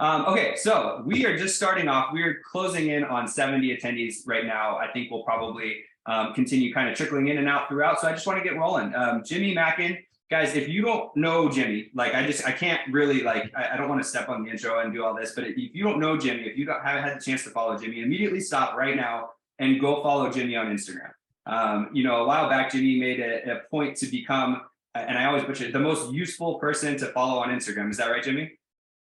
Okay, so we are just starting off. We're closing in on 70 attendees right now. I think we'll probably continue kind of trickling in and out throughout. So I just want to get rolling. Jimmy Mackin, guys, if you don't know Jimmy, like I can't really I don't want to step on the intro and do all this, but if you don't know Jimmy, if you haven't had the chance to follow Jimmy, immediately stop right now and go follow Jimmy on Instagram. A while back, Jimmy made a point to become, and I always butcher it, the most useful person to follow on Instagram. Is that right, Jimmy?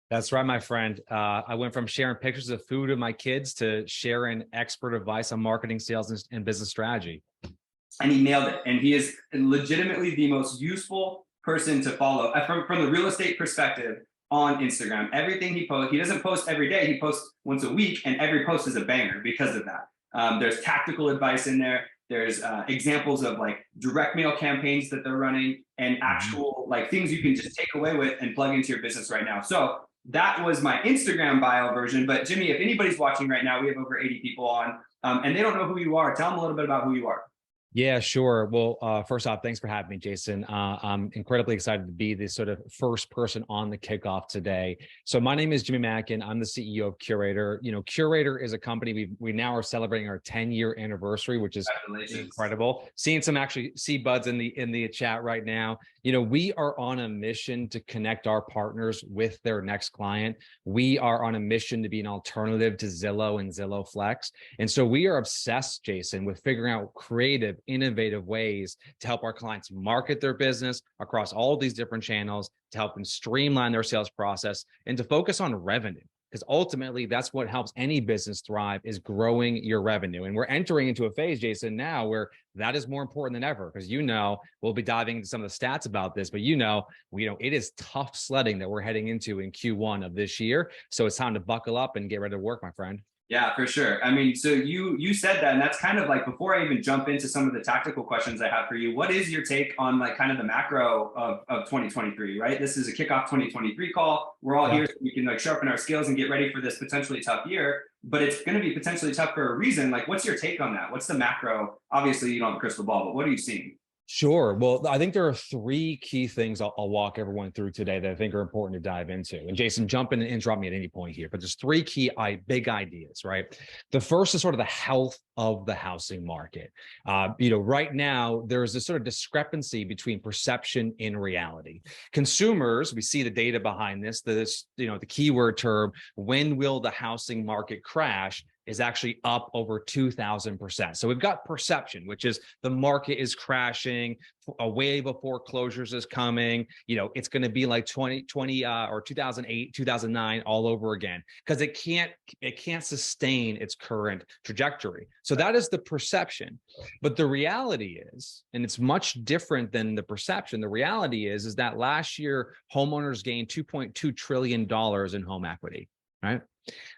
That's right, my friend. I went from sharing pictures of food of my kids to sharing expert advice on marketing, sales, and business strategy. And he nailed it. And he is legitimately the most useful person to follow from the real estate perspective on Instagram. Everything he posts, he doesn't post every day. He posts once a week, and every post is a banger because of that. There's tactical advice in there. There's examples of direct mail campaigns that they're running and actual things you can just take away with and plug into your business right now. So that was my Instagram bio version. But Jimmy, if anybody's watching right now, we have over 80 people on and they don't know who you are. Tell them a little bit about who you are. Yeah, sure. Well, first off, thanks for having me, Jason. I'm incredibly excited to be the sort of first person on the kickoff today. So my name is Jimmy Mackin. I'm the CEO of Curaytor. Curaytor is a company we now are celebrating our 10-year anniversary, which is incredible. Seeing some actually buds in the chat right now. We are on a mission to connect our partners with their next client. We are on a mission to be an alternative to Zillow and Zillow Flex. And so we are obsessed, Jason, with figuring out creative, innovative ways to help our clients market their business across all these different channels, to help them streamline their sales process and to focus on revenue. Because ultimately, that's what helps any business thrive, is growing your revenue. And we're entering into a phase, Jason, now where that is more important than ever. Because we'll be diving into some of the stats about this, but it is tough sledding that we're heading into in Q1 of this year. So it's time to buckle up and get ready to work, my friend. Yeah, for sure. I mean, so you said that, and that's kind of before I even jump into some of the tactical questions I have for you, what is your take on kind of the macro of 2023, right? This is a kickoff 2023 call. We're all here so we can sharpen our skills and get ready for this potentially tough year, but it's going to be potentially tough for a reason. What's your take on that? What's the macro? Obviously, you don't have a crystal ball, but what are you seeing? Sure. Well, I think there are three key things I'll walk everyone through today that I think are important to dive into. And Jason, jump in and interrupt me at any point here, but there's three key big ideas, right? The first is sort of the health of the housing market. Right now, there's this sort of discrepancy between perception and reality. Consumers, we see the data behind this, the keyword term, when will the housing market crash, is actually up over 2,000%. So we've got perception, which is the market is crashing, a wave of foreclosures is coming. It's going to be like 2020 or 2008, 2009 all over again, because it can't sustain its current trajectory. So that is the perception. But the reality is, and it's much different than the perception. The reality is that last year homeowners gained $2.2 trillion in home equity, right?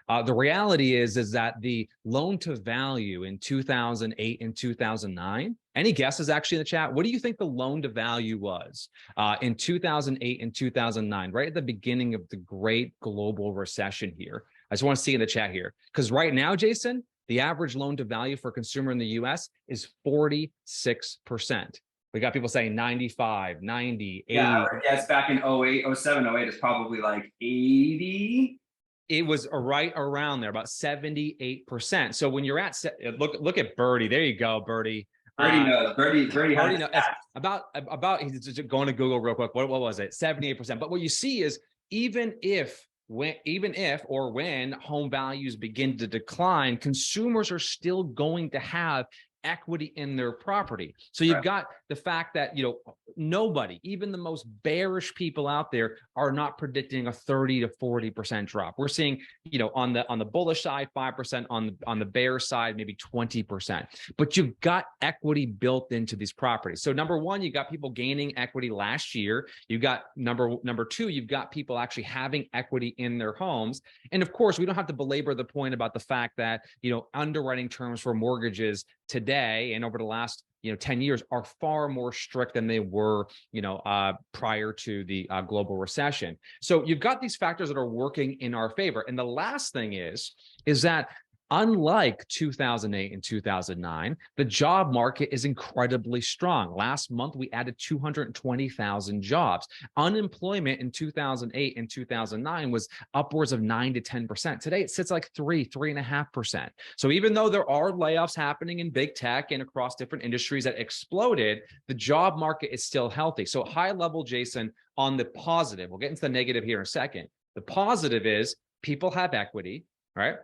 The reality is that the loan to value in 2008 and 2009, any guesses actually in the chat? What do you think the loan to value was in 2008 and 2009, right at the beginning of the great global recession here? I just want to see in the chat here, because right now, Jason, the average loan to value for a consumer in the US is 46%. We got people saying 95, 90, 80. Yeah, I guess back in 08, 07, 08 is probably 80. It was right around there, about 78%. So when you're at, look at Birdie. There you go, Birdie. Birdie knows. Birdie knows. About he's just going to Google real quick. What was it? 78%. But what you see is when home values begin to decline, consumers are still going to have equity in their property. So you've got the fact that, nobody, even the most bearish people out there, are not predicting a 30 to 40% drop. We're seeing, on the bullish side, 5%, on the bear side, maybe 20%. But you've got equity built into these properties. So number one, you got people gaining equity last year. You got number two, you've got people actually having equity in their homes. And of course, we don't have to belabor the point about the fact that, underwriting terms for mortgages today and over the last 10 years are far more strict than they were prior to the global recession. So you've got these factors that are working in our favor. And the last thing is that Unlike 2008 and 2009, the job market is incredibly strong. Last month, we added 220,000 jobs. Unemployment in 2008 and 2009 was upwards of 9 to 10%. Today, it sits like 3.5%. So even though there are layoffs happening in big tech and across different industries that exploded, the job market is still healthy. So high level, Jason, on the positive, we'll get into the negative here in a second. The positive is people have equity. Right?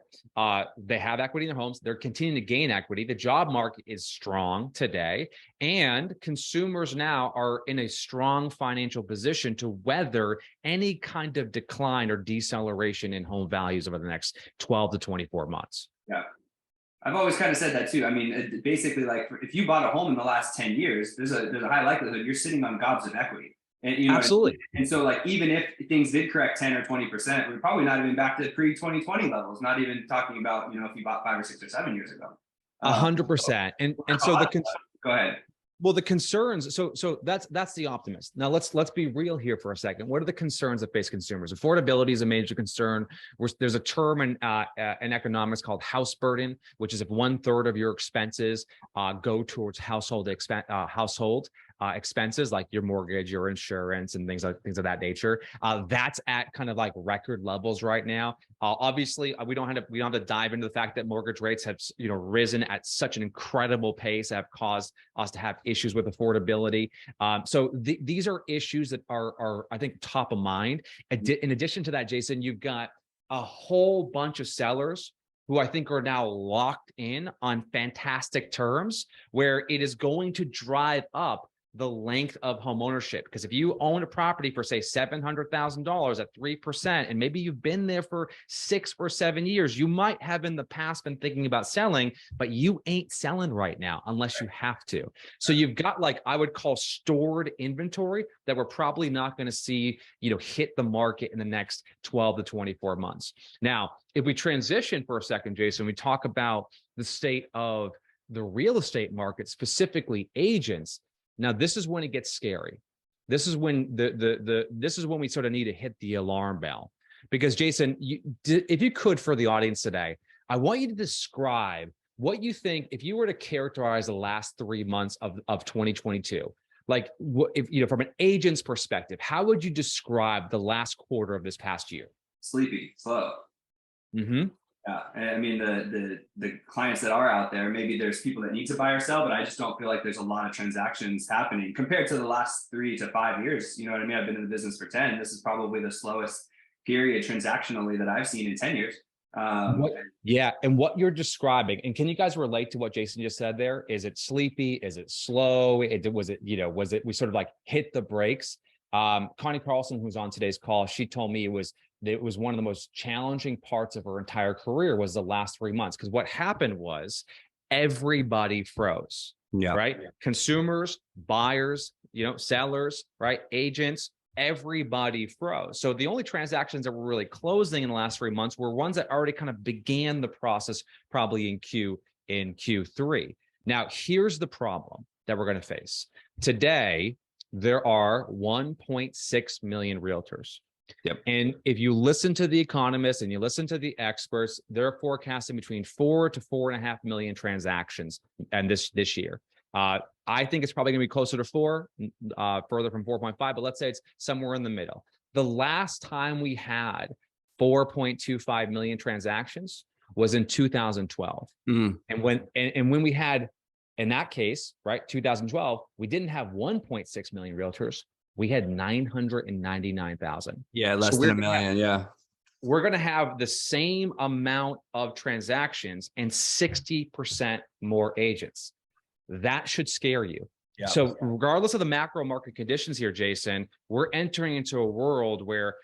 They have equity in their homes. They're continuing to gain equity. The job market is strong today, and consumers now are in a strong financial position to weather any kind of decline or deceleration in home values over the next 12 to 24 months. Yeah. I've always kind of said that too. I mean, basically, like if you bought a home in the last 10 years, there's a high likelihood you're sitting on gobs of equity. And, you know, absolutely. And so like, even if things did correct 10 or 20%, we're probably not even back to pre-2020 levels, not even talking about, you know, if you bought 5 or 6 or 7 years ago. 100%. And so go ahead. Well, the concerns, so that's the optimist. Now let's be real here for a second. What are the concerns that face consumers? Affordability is a major concern. There's a term in economics called house burden, which is if 1/3 of your expenses go towards household expenses like your mortgage, your insurance, and things of that nature. That's at kind of like record levels right now. Obviously, we don't have to dive into the fact that mortgage rates have risen at such an incredible pace that have caused us to have issues with affordability. So these are issues that are I think top of mind. In addition to that, Jason, you've got a whole bunch of sellers who I think are now locked in on fantastic terms, where it is going to drive up the length of home ownership. Because if you own a property for, say, $700,000 at 3%, and maybe you've been there for 6 or 7 years, you might have in the past been thinking about selling, but you ain't selling right now unless you have to. So you've got, like, I would call stored inventory that we're probably not going to see, hit the market in the next 12 to 24 months. Now, if we transition for a second, Jason, we talk about the state of the real estate market, specifically agents. Now, this is when it gets scary. This is when this is when we sort of need to hit the alarm bell. Because, Jason, if you could, for the audience today, I want you to describe what you think, if you were to characterize the last 3 months of 2022, like, if from an agent's perspective, how would you describe the last quarter of this past year? Sleepy, slow. Mm-hmm. Yeah, I mean, the clients that are out there, maybe there's people that need to buy or sell, but I just don't feel like there's a lot of transactions happening compared to the last 3 to 5 years. You know what I mean? I've been in the business for 10. This is probably the slowest period transactionally that I've seen in 10 years. And what you're describing, and can you guys relate to what Jason just said there? Is it sleepy? Is it slow? Was it we sort of like hit the brakes? Connie Carlson, who's on today's call, she told me it was one of the most challenging parts of her entire career was the last 3 months. Because what happened was everybody froze. Yeah. Right. Consumers, buyers, sellers, right? Agents, everybody froze. So the only transactions that were really closing in the last 3 months were ones that already kind of began the process probably in Q3. Now, here's the problem that we're going to face. Today, there are 1.6 million realtors. Yep. And if you listen to the economists and you listen to the experts, they're forecasting between 4 to 4.5 million transactions and this year. I think it's probably going to be closer to 4, further from 4.5, but let's say it's somewhere in the middle. The last time we had 4.25 million transactions was in 2012. And when we had, in that case, right, 2012, we didn't have 1.6 million realtors. We had 999,000. Yeah, less than a million. Yeah. We're going to have the same amount of transactions and 60% more agents. That should scare you. Yeah. So regardless of the macro market conditions here, Jason, we're entering into a world where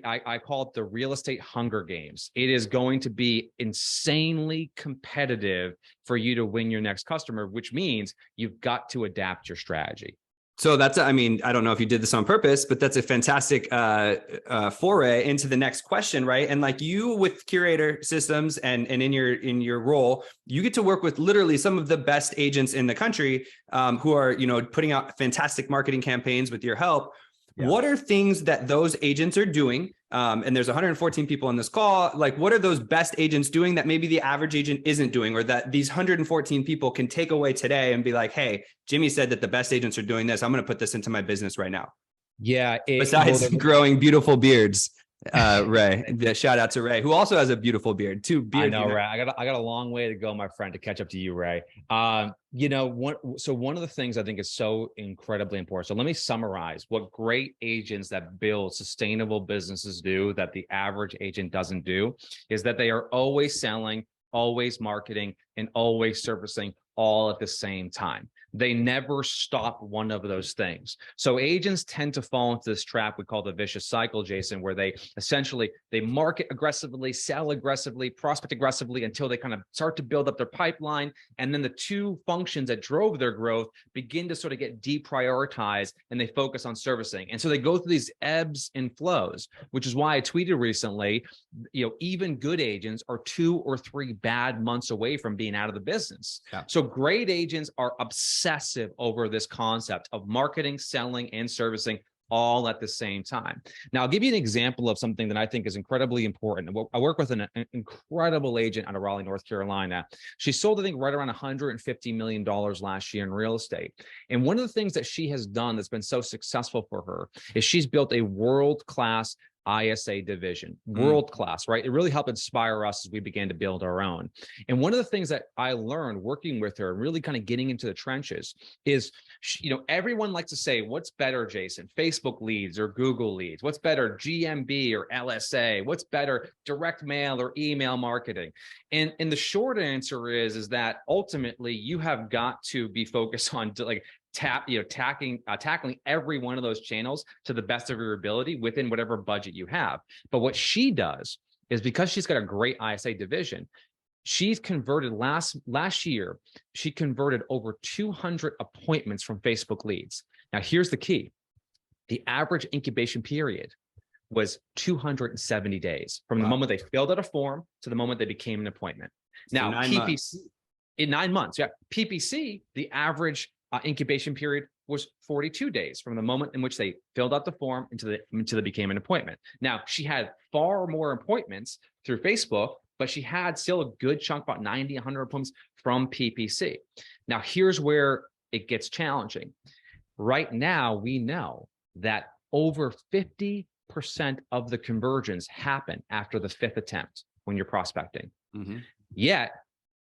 I call it the real estate Hunger Games. It is going to be insanely competitive for you to win your next customer, which means you've got to adapt your strategy. So I don't know if you did this on purpose, but that's a fantastic foray into the next question, right? And like you with Curaytor systems and in your role, you get to work with literally some of the best agents in the country who are, putting out fantastic marketing campaigns with your help. What are things that those agents are doing? And there's 114 people on this call. Like, what are those best agents doing that maybe the average agent isn't doing, or that these 114 people can take away today and be like, hey, Jimmy said that the best agents are doing this. I'm going to put this into my business right now. Yeah. Besides growing beautiful beards, Ray, shout out to Ray, who also has a beautiful beard too. I know, Ray. I got a long way to go, my friend, to catch up to you, Ray. You know, one of the things I think is so incredibly important. So let me summarize what great agents that build sustainable businesses do that the average agent doesn't do, is that they are always selling, always marketing, and always servicing all at the same time. They never stop one of those things. So agents tend to fall into this trap we call the vicious cycle, Jason, where they essentially, they market aggressively, sell aggressively, prospect aggressively until they kind of start to build up their pipeline. And then the two functions that drove their growth begin to sort of get deprioritized, and they focus on servicing. And so they go through these ebbs and flows, which is why I tweeted recently, you know, even good agents are 2 or 3 bad months away from being out of the business. Yeah. So great agents are obsessive over this concept of marketing, selling, and servicing all at the same time. Now, I'll give you an example of something that I think is incredibly important. I work with an incredible agent out of Raleigh, North Carolina. She sold, I think, right around $150 million last year in real estate. And one of the things that she has done that's been so successful for her is she's built a world-class ISA division, world-class, right? It really helped inspire us as we began to build our own. And one of the things that I learned working with her and really kind of getting into the trenches is, you know, everyone likes to say, what's better, Jason, Facebook leads or Google leads? What's better, GMB or LSA? What's better, direct mail or email marketing? And the short answer is that ultimately you have got to be focused on tackling every one of those channels to the best of your ability within whatever budget you have. But what she does is, because she's got a great ISA division, she's converted last year, she converted over 200 appointments from Facebook leads. Now, here's the key. The average incubation period was 270 days from the moment they filled out a form to the moment they became an appointment. Now, PPC, in 9 months, PPC, the average incubation period was 42 days from the moment in which they filled out the form until they became an appointment. Now, she had far more appointments through Facebook, but she had still a good chunk, about 90, 100 appointments from PPC. Now, here's where it gets challenging. Right now, we know that over 50% of the conversions happen after the 5th attempt when you're prospecting. Yet,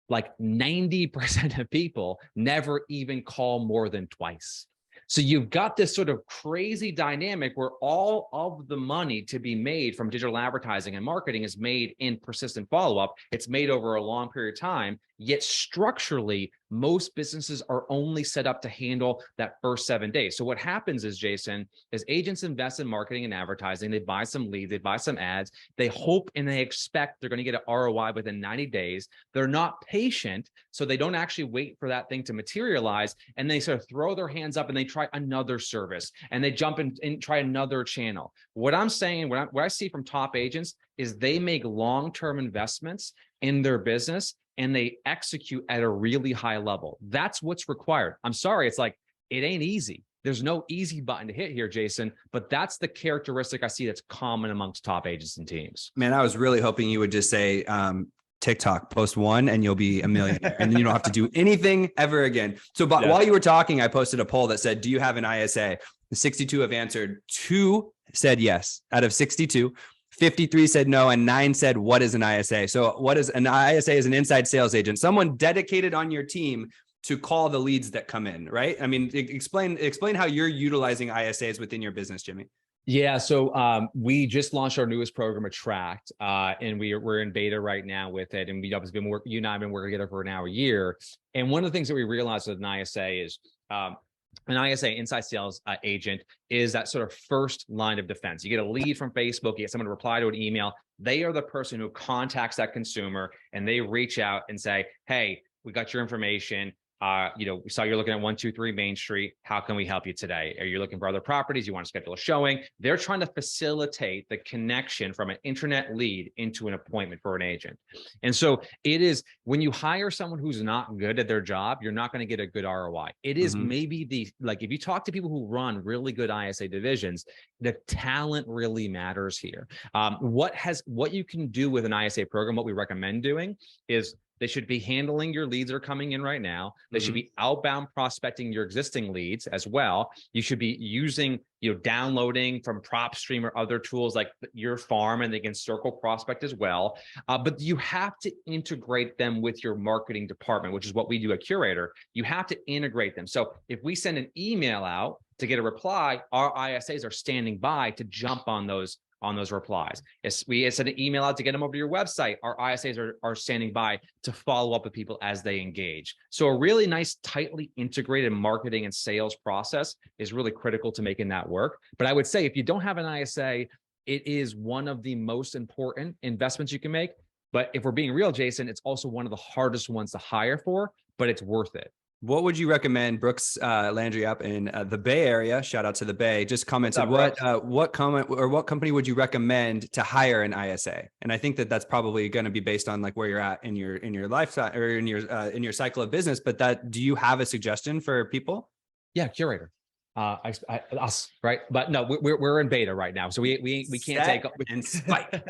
like 90% of people never even call more than twice. So you've got this sort of crazy dynamic where all of the money to be made from digital advertising and marketing is made in persistent follow-up. It's made over a long period of time, yet structurally, most businesses are only set up to handle that first 7 days. So what happens is, Jason, is agents invest in marketing and advertising. They buy some leads, they buy some ads. They hope and they expect they're going to get an ROI within 90 days. They're not patient, so they don't actually wait for that thing to materialize. And they sort of throw their hands up and they try another service, and they jump in and try another channel. What I'm saying, what I see from top agents is they make long-term investments in their business and they execute at a really high level. That's what's required. I'm sorry, it's like, it ain't easy. There's no easy button to hit here, Jason, but that's the characteristic I see that's common amongst top agents and teams. Man, I was really hoping you would just say, TikTok, post one and you'll be a millionaire, and then you don't have to do anything ever again. So, but while you were talking, I posted a poll that said, do you have an ISA? The 62 have answered. 2 said yes out of 62. 53 said no, and 9 said, what is an ISA? So what is an ISA? Is an inside sales agent, someone dedicated on your team to call the leads that come in, right? I mean, explain how you're utilizing ISAs within your business, Jimmy. Yeah, so we just launched our newest program, Attract, and we're in beta right now with it. And we obviously you and I have been working together for now a year. And one of the things that we realized with an ISA is an ISA, inside sales agent, is that sort of first line of defense. You get a lead from Facebook, you get someone to reply to an email. They are the person who contacts that consumer, and they reach out and say, hey, we got your information. We saw you're looking at 123 Main Street. How can we help you today? Are you looking for other properties? You want to schedule a showing? They're trying to facilitate the connection from an internet lead into an appointment for an agent. And so it is, when you hire someone who's not good at their job, you're not going to get a good ROI. It is maybe if you talk to people who run really good ISA divisions, the talent really matters here. What you can do with an ISA program, what we recommend doing is they should be handling your leads that are coming in right now. They should be outbound prospecting your existing leads as well. You should be using, downloading from PropStream or other tools like your farm, and they can circle prospect as well. But you have to integrate them with your marketing department, which is what we do at Curaytor. You have to integrate them. So if we send an email out to get a reply, our ISAs are standing by to jump on those replies. If we send an email out to get them over to your website, our ISAs are standing by to follow up with people as they engage. So a really nice, tightly integrated marketing and sales process is really critical to making that work. But I would say if you don't have an ISA, it is one of the most important investments you can make. But if we're being real, Jason, it's also one of the hardest ones to hire for, but it's worth it. What would you recommend? Brooks Landry up in the Bay Area, shout out to the Bay, just commented, what company would you recommend to hire an ISA? And I think that's probably going to be based on like where you're at in your lifestyle or in your cycle of business. But do you have a suggestion for people? Yeah, Curaytor. Us, right? But no, we're in beta right now, so we can't take and spike.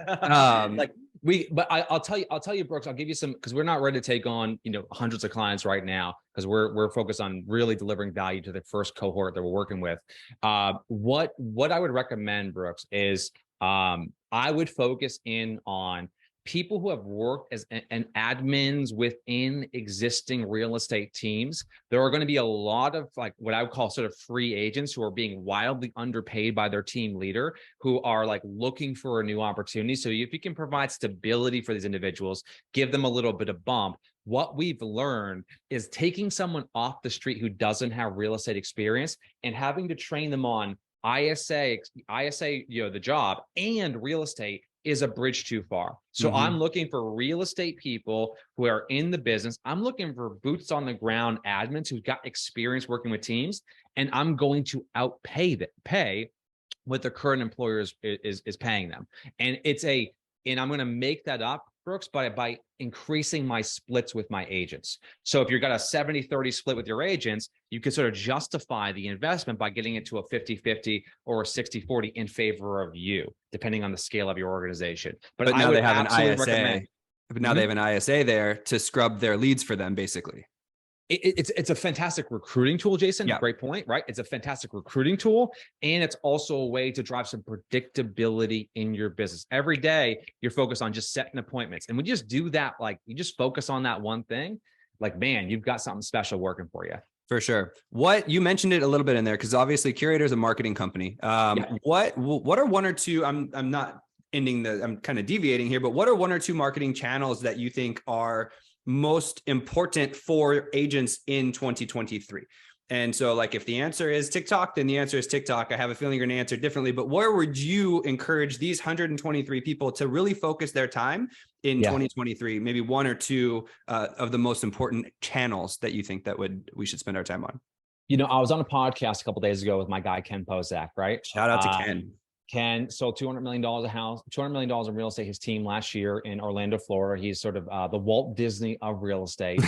But I'll tell you, Brooks, I'll give you some, because we're not ready to take on, hundreds of clients right now, because we're focused on really delivering value to the first cohort that we're working with. What I would recommend, Brooks, is I would focus in on people who have worked as an admins within existing real estate teams. There are going to be a lot of like what I would call sort of free agents who are being wildly underpaid by their team leader, who are like looking for a new opportunity. So if you can provide stability for these individuals, give them a little bit of bump. What we've learned is taking someone off the street who doesn't have real estate experience and having to train them on ISA, the job, and real estate is a bridge too far. So I'm looking for real estate people who are in the business. I'm looking for boots on the ground admins who've got experience working with teams, and I'm going to pay what the current employer is paying them. And I'm going to make that up, Brooks, by increasing my splits with my agents. So if you've got a 70-30 split with your agents, you can sort of justify the investment by getting it to a 50-50 or a 60-40 in favor of you, depending on the scale of your organization. But now they have an ISA. But now they have an ISA there to scrub their leads for them, basically. It's a fantastic recruiting tool, Jason. Yeah. Great point, right? It's a fantastic recruiting tool. And it's also a way to drive some predictability in your business. Every day, you're focused on just setting appointments. And when you just do that, like you just focus on that one thing, like, man, you've got something special working for you. For sure. What you mentioned it a little bit in there, because obviously Curaytor is a marketing company. What are one or two, I'm kind of deviating here, but what are one or two marketing channels that you think are most important for agents in 2023? And so like, if the answer is TikTok, then the answer is TikTok. I have a feeling you're going to answer differently, but where would you encourage these 123 people to really focus their time in 2023? Maybe one or two of the most important channels that you think that we should spend our time on. I was on a podcast a couple of days ago with my guy, Ken Pozak, right? Shout out to Ken. Ken sold $200 million a house, $200 million in real estate, his team last year in Orlando, Florida. He's sort of the Walt Disney of real estate.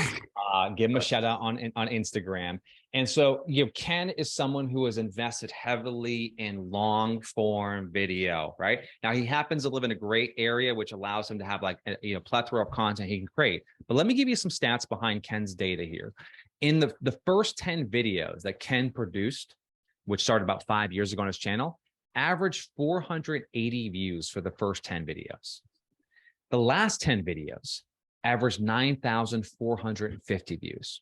Give him a shout out on Instagram. And so, Ken is someone who has invested heavily in long form video, right? Now he happens to live in a great area, which allows him to have like a plethora of content he can create. But let me give you some stats behind Ken's data here. In the first 10 videos that Ken produced, which started about 5 years ago on his channel, averaged 480 views for the first 10 videos. The last 10 videos averaged 9,450 views.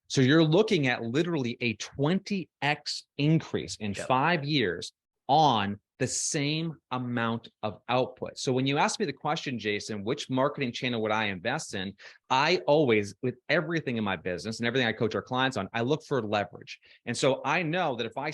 So you're looking at literally a 20x increase in 5 years on the same amount of output. So when you ask me the question, Jason, which marketing channel would I invest in? I always, with everything in my business and everything I coach our clients on, I look for leverage. And so I know that if I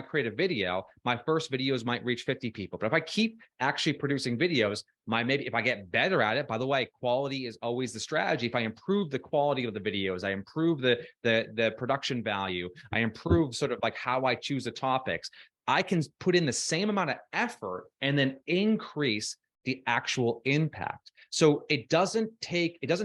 create a video, my first videos might reach 50 people. But if I keep actually producing videos, maybe if I get better at it, by the way, quality is always the strategy. If I improve the quality of the videos, I improve the production value, I improve sort of like how I choose the topics, I can put in the same amount of effort and then increase the actual impact. So it doesn't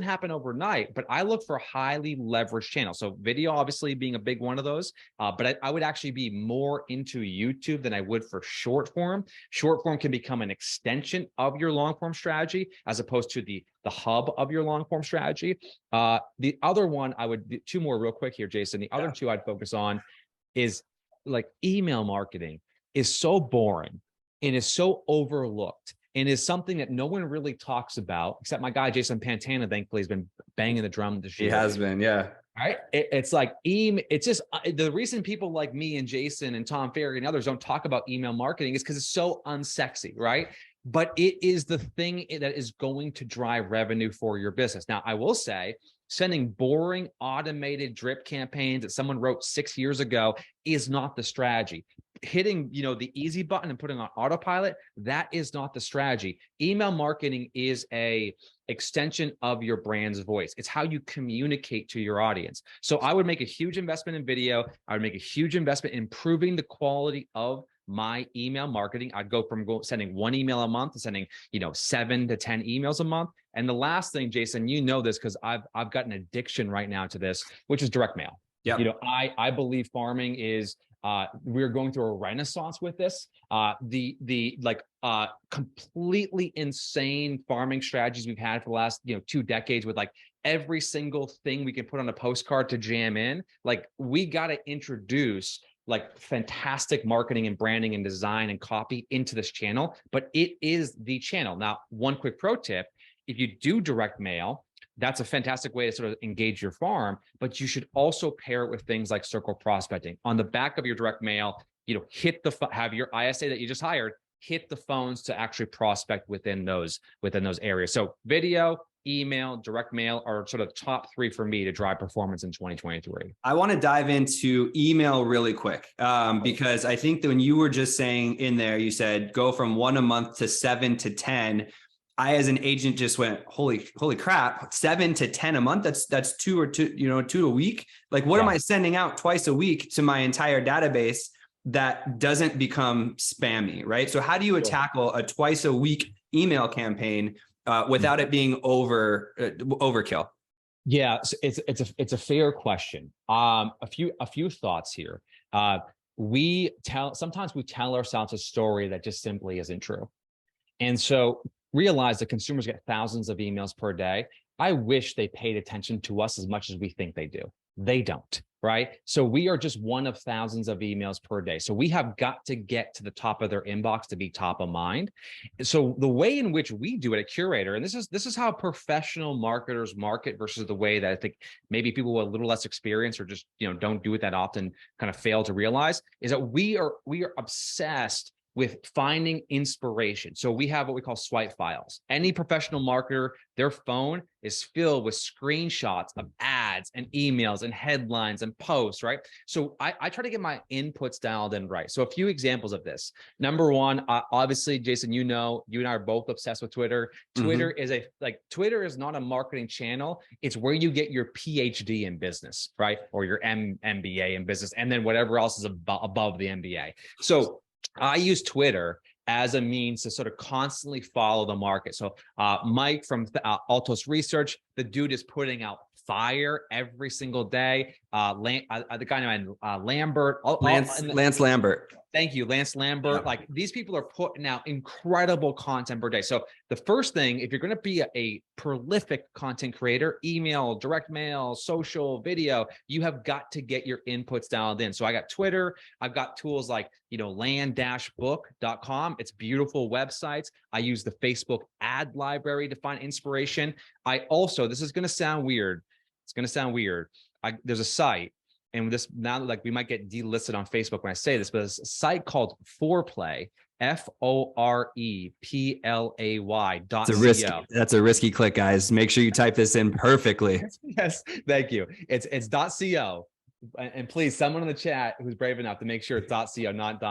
happen overnight, but I look for highly leveraged channels. So video obviously being a big one of those, but I would actually be more into YouTube than I would for short form. Short form can become an extension of your long form strategy as opposed to the hub of your long form strategy. The other one two more real quick here, Jason. The other two I'd focus on is like email marketing is so boring and is so overlooked and is something that no one really talks about, except my guy, Jason Pantana, thankfully, has been banging the drum this year. He has been, yeah. Right. It's like it's just the reason people like me and Jason and Tom Ferry and others don't talk about email marketing is because it's so unsexy, right? But it is the thing that is going to drive revenue for your business. Now, I will say, sending boring automated drip campaigns that someone wrote 6 years ago is not the strategy. Hitting, the easy button and putting on autopilot, that is not the strategy. Email marketing is a extension of your brand's voice. It's how you communicate to your audience. So I would make a huge investment in video. I would make a huge investment in improving the quality of my email marketing. I'd go from sending 1 email a month to sending, 7 to 10 emails a month. And the last thing, Jason, this because I've got an addiction right now to this, which is direct mail. Yeah. I believe farming is we're going through a renaissance with this. Completely insane farming strategies we've had for the last 2 decades with like every single thing we can put on a postcard to jam in. Like we got to introduce like fantastic marketing and branding and design and copy into this channel, but it is the channel. Now, one quick pro tip: if you do direct mail, that's a fantastic way to sort of engage your farm, but you should also pair it with things like circle prospecting. On the back of your direct mail, have your ISA that you just hired hit the phones to actually prospect within those areas. So video, email, direct mail are sort of top 3 for me to drive performance in 2023. I want to dive into email really quick because I think that when you were just saying in there, you said go from 1 a month to 7 to 10. I, as an agent, just went, holy crap, 7 to 10 a month. That's 2 a week. Like, what am I sending out twice a week to my entire database that doesn't become spammy, right? So how do you tackle a twice a week email campaign without it being overkill? Yeah, it's a fair question. A few thoughts here. Sometimes we tell ourselves a story that just simply isn't true. And so realize that consumers get thousands of emails per day. I wish they paid attention to us as much as we think they do. They don't, right? So we are just one of thousands of emails per day. So we have got to get to the top of their inbox to be top of mind. So the way in which we do it at Curaytor, and this is how professional marketers market versus the way that I think maybe people with a little less experience or just don't do it that often kind of fail to realize, is that we are obsessed with finding inspiration. So we have what we call swipe files. Any professional marketer, their phone is filled with screenshots of ads and emails and headlines and posts, right? So I try to get my inputs dialed in right. So a few examples of this. Number one, obviously, Jason, you and I are both obsessed with Twitter. Twitter Twitter is not a marketing channel. It's where you get your PhD in business, right? Or your MBA in business, and then whatever else is above the MBA. So I use Twitter as a means to sort of constantly follow the market. So Mike from Altos Research, the dude is putting out fire every single day. The guy named Lambert. Lance Lambert. Thank you, Lance Lambert. Like, these people are putting out incredible content per day. So the first thing, if you're going to be a prolific content creator, email, direct mail, social, video, you have got to get your inputs dialed in. So I got Twitter. I've got tools like, land-book.com. It's beautiful websites. I use the Facebook ad library to find inspiration. I also, this is going to sound weird. It's going to sound weird. There's a site and this now, like, we might get delisted on Facebook when I say this, but it's a site called Foreplay, FOREPLAY.co. That's a risky click, guys. Make sure you type this in perfectly. Yes, thank you. It's .co. And please, someone in the chat who's brave enough to make sure it's .co, not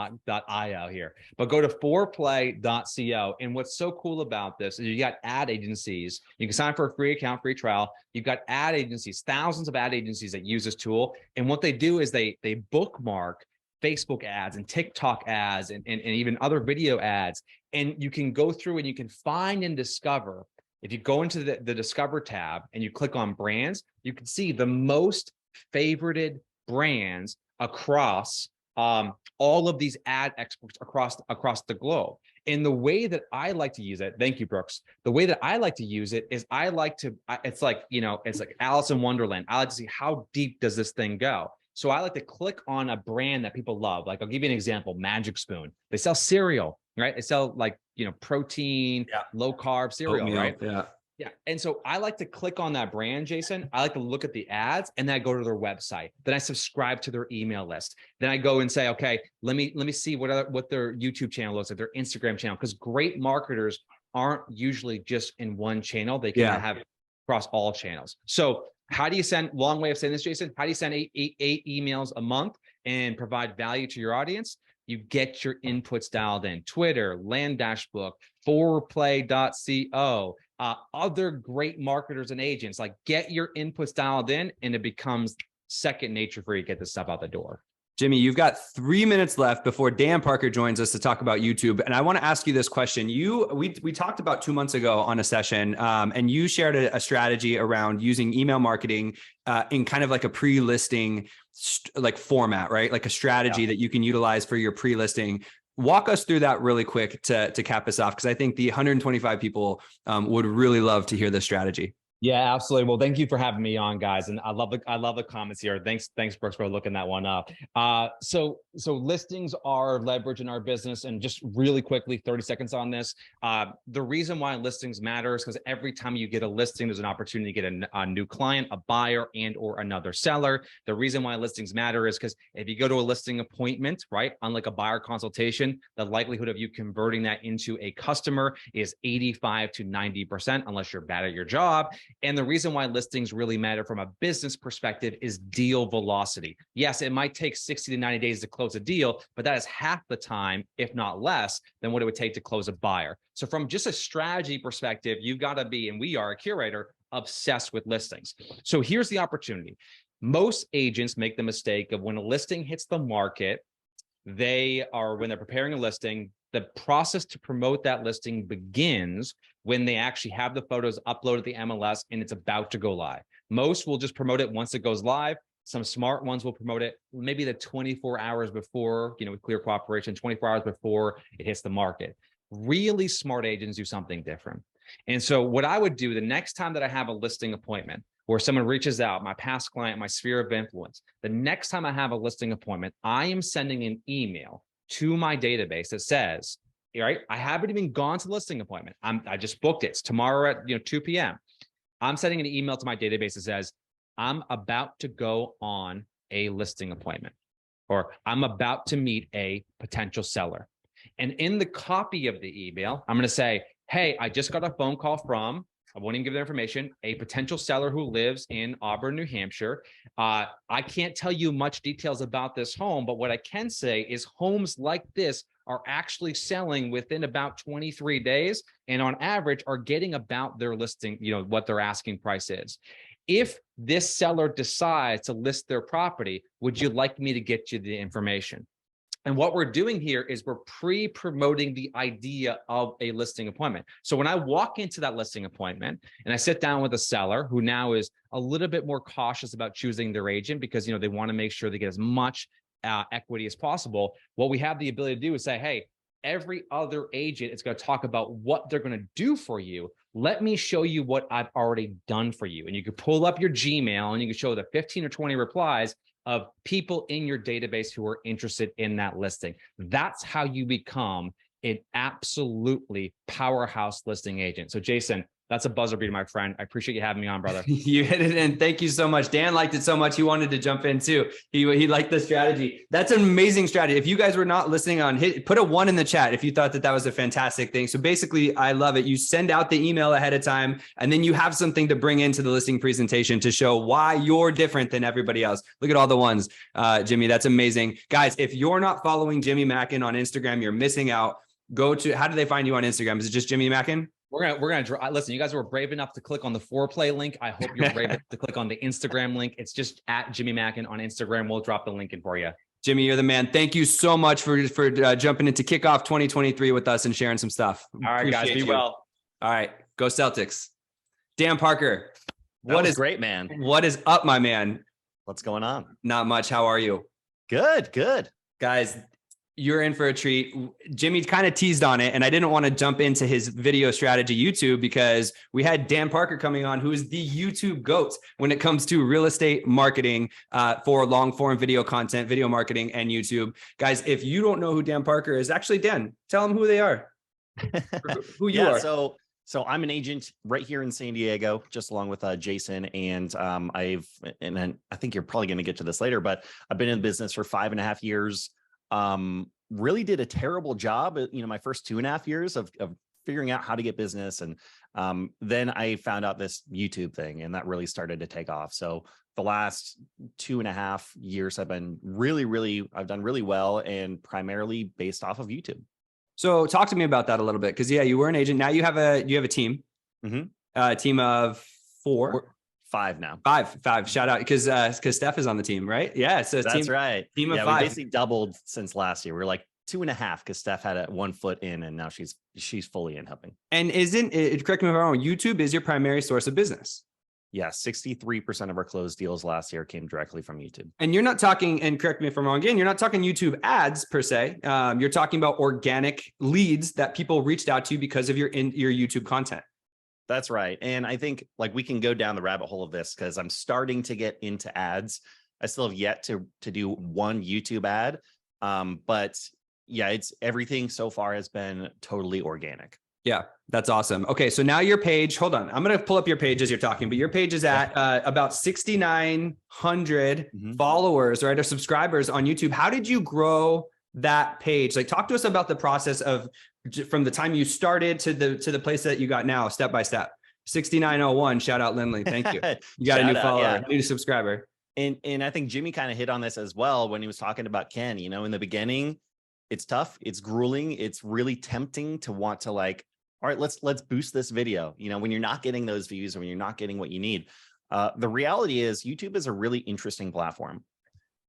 .io here. But go to foreplay.co. And what's so cool about this is you got ad agencies. You can sign up for a free account, free trial. You've got ad agencies, thousands of ad agencies that use this tool. And what they do is they bookmark Facebook ads and TikTok ads and even other video ads. And you can go through and you can find and discover. If you go into the Discover tab and you click on brands, you can see the most favorited brands across all of these ad experts across the globe. And the way that I like to use it, thank you, Brooks. The way that I like to use it is it's like, it's like Alice in Wonderland. I like to see how deep does this thing go. So I like to click on a brand that people love. Like, I'll give you an example, Magic Spoon. They sell cereal, right? They sell protein, low carb cereal, Oatmeal, right? Yeah. Yeah. And so I like to click on that brand, Jason. I like to look at the ads and then I go to their website. Then I subscribe to their email list. Then I go and say, okay, let me see what their YouTube channel looks like, their Instagram channel, because great marketers aren't usually just in one channel. They can have across all channels. So how do you send, long way of saying this, Jason, how do you send eight emails a month and provide value to your audience? You get your inputs dialed in. Twitter, Land Dash Book, foreplay.co, other great marketers and agents. Like, get your inputs dialed in and it becomes second nature for you to get this stuff out the door. Jimmy, you've got 3 minutes left before Dan Parker joins us to talk about YouTube. And I want to ask you this question. We talked about 2 months ago on a session, and you shared a strategy around using email marketing in kind of like a pre-listing like format, right? Like a strategy that you can utilize for your pre-listing. Walk us through that really quick to cap us off, because I think the 125 people would really love to hear this strategy. Yeah, absolutely. Well, thank you for having me on, guys. And I love the comments here. Thanks, Brooks, for looking that one up. So listings are leverage in our business. And just really quickly, 30 seconds on this. The reason why listings matter is because every time you get a listing, there's an opportunity to get a new client, a buyer, and or another seller. The reason why listings matter is because if you go to a listing appointment, right, unlike a buyer consultation, the likelihood of you converting that into a customer is 85 to 90%, unless you're bad at your job. And the reason why listings really matter from a business perspective is deal velocity. Yes, it might take 60 to 90 days to close a deal, but that is half the time, if not less, than what it would take to close a buyer. So from just a strategy perspective, you've got to be, and we are a Curaytor, obsessed with listings. So here's the opportunity. Most agents make the mistake of when a listing hits the market, when they're preparing a listing, the process to promote that listing begins when they actually have the photos uploaded to the MLS and it's about to go live. Most will just promote it once it goes live. Some smart ones will promote it maybe the 24 hours before, with clear cooperation, 24 hours before it hits the market. Really smart agents do something different. And so what I would do the next time that I have a listing appointment or someone reaches out, my past client, my sphere of influence, the next time I have a listing appointment, I am sending an email to my database that says, right, I haven't even gone to the listing appointment. I just booked it. It's tomorrow at 2 p.m. I'm sending an email to my database that says, I'm about to go on a listing appointment, or I'm about to meet a potential seller. And in the copy of the email, I'm going to say, hey, I just got a phone call from, I won't even give their information, a potential seller who lives in Auburn, New Hampshire. I can't tell you much details about this home, but what I can say is homes like this are actually selling within about 23 days, and on average are getting about their listing, what their asking price is. If this seller decides to list their property, would you like me to get you the information? And what we're doing here is we're pre-promoting the idea of a listing appointment. So when I walk into that listing appointment and I sit down with a seller who now is a little bit more cautious about choosing their agent because, they want to make sure they get as much equity as possible, what we have the ability to do is say, hey, every other agent is going to talk about what they're going to do for you. Let me show you what I've already done for you. And you could pull up your Gmail and you can show the 15 or 20 replies of people in your database who are interested in that listing. That's how you become an absolutely powerhouse listing agent. So Jason, That's a buzzer beater, my friend. I appreciate you having me on, brother. You hit it in. Thank you so much. Dan liked it so much. He wanted to jump in too. He liked the strategy. That's an amazing strategy. If you guys were not listening on, put a 1 in the chat if you thought that was a fantastic thing. So basically, I love it. You send out the email ahead of time, and then you have something to bring into the listing presentation to show why you're different than everybody else. Look at all the ones, Jimmy. That's amazing. Guys, if you're not following Jimmy Mackin on Instagram, you're missing out. Go to, how do they find you on Instagram? Is it just Jimmy Mackin? We're gonna listen. You guys were brave enough to click on the foreplay link. I hope you're brave enough to click on the Instagram link. It's just at Jimmy Mackin on Instagram. We'll drop the link in for you. Jimmy, you're the man. Thank you so much for jumping into Kickoff 2023 with us and sharing some stuff. All right, guys, be well. All right, go Celtics. Dan Parker, What is great, man? What is up, my man? What's going on? Not much. How are you? Good, good. Guys, you're in for a treat. Jimmy kind of teased on it, and I didn't want to jump into his video strategy YouTube because we had Dan Parker coming on, who is the YouTube GOAT when it comes to real estate marketing for long form video content, video marketing, and YouTube. Guys, if you don't know who Dan Parker is, actually, Dan, tell them who they are, who you are. So I'm an agent right here in San Diego, just along with Jason. And I think you're probably going to get to this later, but I've been in business for 5.5 years. Really did a terrible job, my first 2.5 years of figuring out how to get business. And then I found out this YouTube thing, and that really started to take off. So the last 2.5 years, I've done really well, and primarily based off of YouTube. So talk to me about that a little bit. Cause yeah, you were an agent. Now you have a team, a team of 4. 5 now. Five. Shout out because Steph is on the team, right? Yeah. So that's right. Team of 5. We basically doubled since last year. We're like 2.5 because Steph had 1 foot in, and now she's fully in helping. And isn't it? Correct me if I'm wrong. YouTube is your primary source of business. Yeah, 63% of our closed deals last year came directly from YouTube. And you're not talking, and correct me if I'm wrong again, you're not talking YouTube ads per se. You're talking about organic leads that people reached out to you because of your YouTube content. That's right. And I think we can go down the rabbit hole of this because I'm starting to get into ads. I still have yet to do one YouTube ad. But yeah, it's everything so far has been totally organic. Yeah, that's awesome. Okay, so now your page, hold on. I'm going to pull up your page as you're talking, but your page is at about 6,900 followers, right, or subscribers on YouTube. How did you grow that page? Talk to us about the process of from the time you started to the place that you got now, step by step. 6901, shout out Lindley. Thank you. You got a new follower, new subscriber. And I think Jimmy kind of hit on this as well when he was talking about Ken. In the beginning, it's tough, it's grueling, it's really tempting to want to all right, let's boost this video. When you're not getting those views or when you're not getting what you need. The reality is YouTube is a really interesting platform.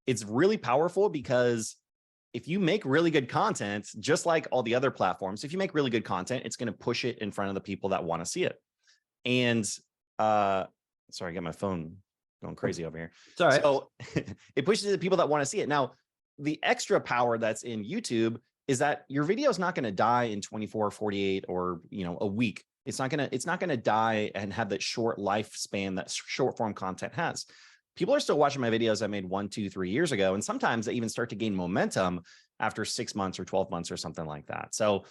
It's really powerful because if you make really good content, just like all the other platforms, if you make really good content, it's going to push it in front of the people that want to see it. And sorry, I got my phone going crazy over here. It's all right. So it pushes it to the people that want to see it. Now, the extra power that's in YouTube is that your video is not going to die in 24, 48, or a week. It's not going to die and have that short lifespan that short form content has. People are still watching my videos I made 1, 2, 3 years ago. And sometimes they even start to gain momentum after 6 months or 12 months or something like that. So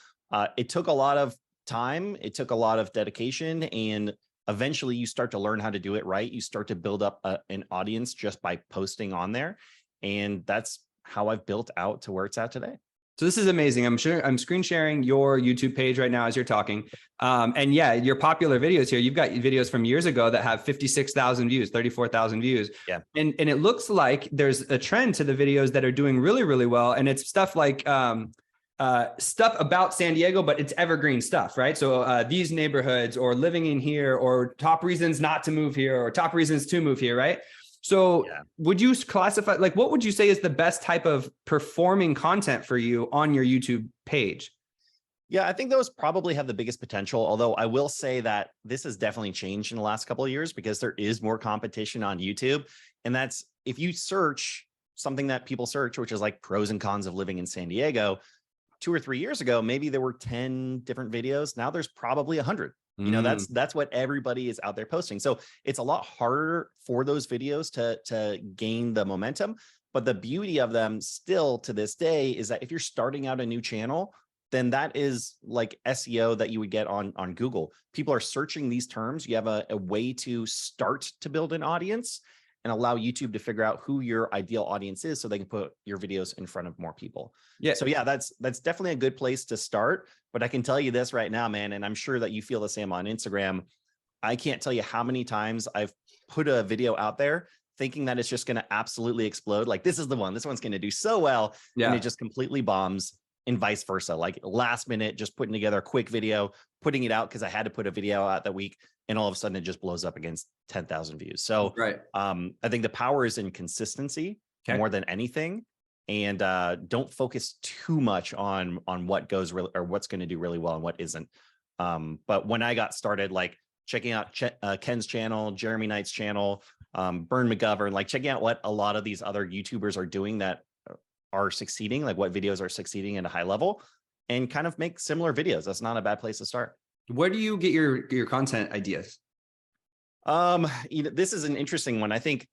it took a lot of time. It took a lot of dedication. And eventually you start to learn how to do it right. You start to build up an audience just by posting on there. And that's how I've built out to where it's at today. So this is amazing. I'm screen sharing your YouTube page right now as you're talking. And yeah, your popular videos here, you've got videos from years ago that have 56,000 views, 34,000 views. Yeah. And it looks like there's a trend to the videos that are doing really, really well. And it's stuff like stuff about San Diego, but it's evergreen stuff, right? So these neighborhoods, or living in here, or top reasons not to move here, or top reasons to move here, right? So would you classify, what would you say is the best type of performing content for you on your YouTube page? Yeah, I think those probably have the biggest potential. Although I will say that this has definitely changed in the last couple of years because there is more competition on YouTube. And that's if you search something that people search, which is like pros and cons of living in San Diego, 2 or 3 years ago, maybe there were 10 different videos. Now there's probably 100. That's what everybody is out there posting. So it's a lot harder for those videos to gain the momentum. But the beauty of them still to this day is that if you're starting out a new channel, then that is like SEO that you would get on Google. People are searching these terms. You have a way to start to build an audience and allow YouTube to figure out who your ideal audience is so they can put your videos in front of more people. Yeah. So yeah, that's definitely a good place to start. But I can tell you this right now, man, and I'm sure that you feel the same on Instagram. I can't tell you how many times I've put a video out there thinking that it's just going to absolutely explode. Like, this is the one, this one's going to do so well. And it just completely bombs, and vice versa. Like last minute, just putting together a quick video, putting it out because I had to put a video out that week. And all of a sudden it just blows up against 10,000 views. So I think the power is in consistency more than anything. And don't focus too much on what goes really, or what's going to do really well and what isn't. But when I got started, like checking out Ken's channel, Jeremy Knight's channel, Burn McGovern, like checking out what a lot of these other YouTubers are doing that are succeeding, like what videos are succeeding at a high level, and kind of make similar videos. That's not a bad place to start. Where do you get your content ideas? This is an interesting one. I think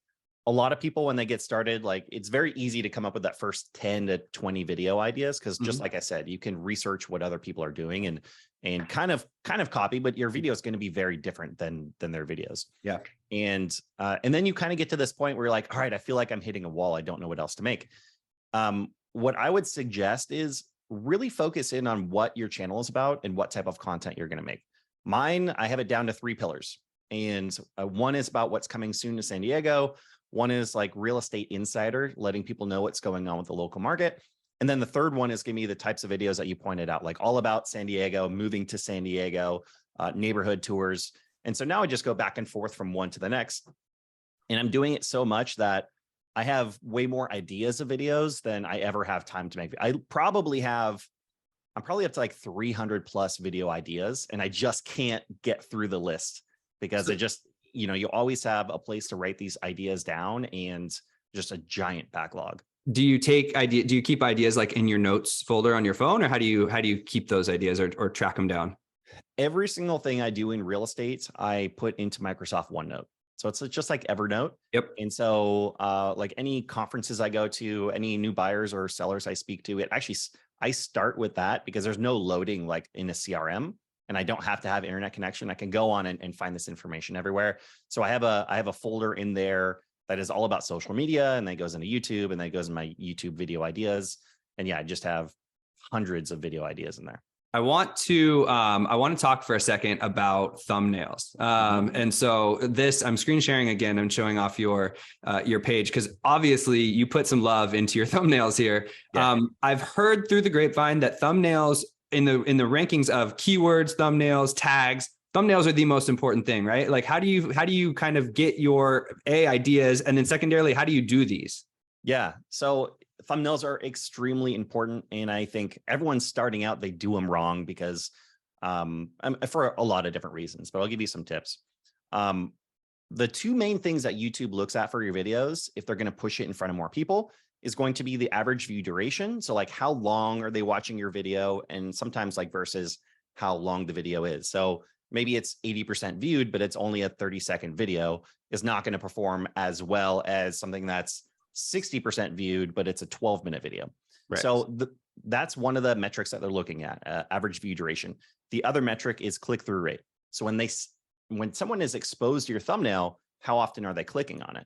a lot of people, when they get started, like it's very easy to come up with that first 10 to 20 video ideas. Cause just like I said, you can research what other people are doing and kind of copy, but your video is going to be very different than their videos. Yeah. And then you kind of get to this point where you're like, all right, I feel like I'm hitting a wall. I don't know what else to make. What I would suggest is really focus in on what your channel is about and what type of content you're going to make. Mine, I have it down to 3 pillars. And one is about what's coming soon to San Diego. One is like real estate insider, letting people know what's going on with the local market. And then the third one is giving me the types of videos that you pointed out, like all about San Diego, moving to San Diego, neighborhood tours. And so now I just go back and forth from one to the next. And I'm doing it so much that I have way more ideas of videos than I ever have time to make. I'm probably up to like 300 plus video ideas, and I just can't get through the list because it just, you always have a place to write these ideas down and just a giant backlog. Do you keep ideas like in your notes folder on your phone, or how do you keep those ideas or track them down? Every single thing I do in real estate, I put into Microsoft OneNote. So it's just like Evernote. Yep. And so like any conferences I go to, any new buyers or sellers I speak to, I start with that because there's no loading like in a CRM, and I don't have to have internet connection. I can go on and find this information everywhere. So I have a folder in there that is all about social media, and then goes into YouTube, and then goes in my YouTube video ideas. And yeah, I just have hundreds of video ideas in there. I want to talk for a second about thumbnails. And so I'm screen sharing again. I'm showing off your page because obviously you put some love into your thumbnails here. Yeah. I've heard through the grapevine that thumbnails in the rankings of keywords, thumbnails, tags, thumbnails are the most important thing, right? Like how do you kind of get your ideas, and then secondarily, how do you do these? Yeah. So thumbnails are extremely important. And I think everyone's starting out, they do them wrong because for a lot of different reasons, but I'll give you some tips. The 2 main things that YouTube looks at for your videos, if they're going to push it in front of more people, is going to be the average view duration. So like how long are they watching your video? And sometimes like versus how long the video is. So maybe it's 80% viewed, but it's only a 30-second video, is not going to perform as well as something that's 60% viewed, but it's a 12-minute video. Right. So that's one of the metrics that they're looking at, average view duration. The other metric is click-through rate. So when someone is exposed to your thumbnail, how often are they clicking on it?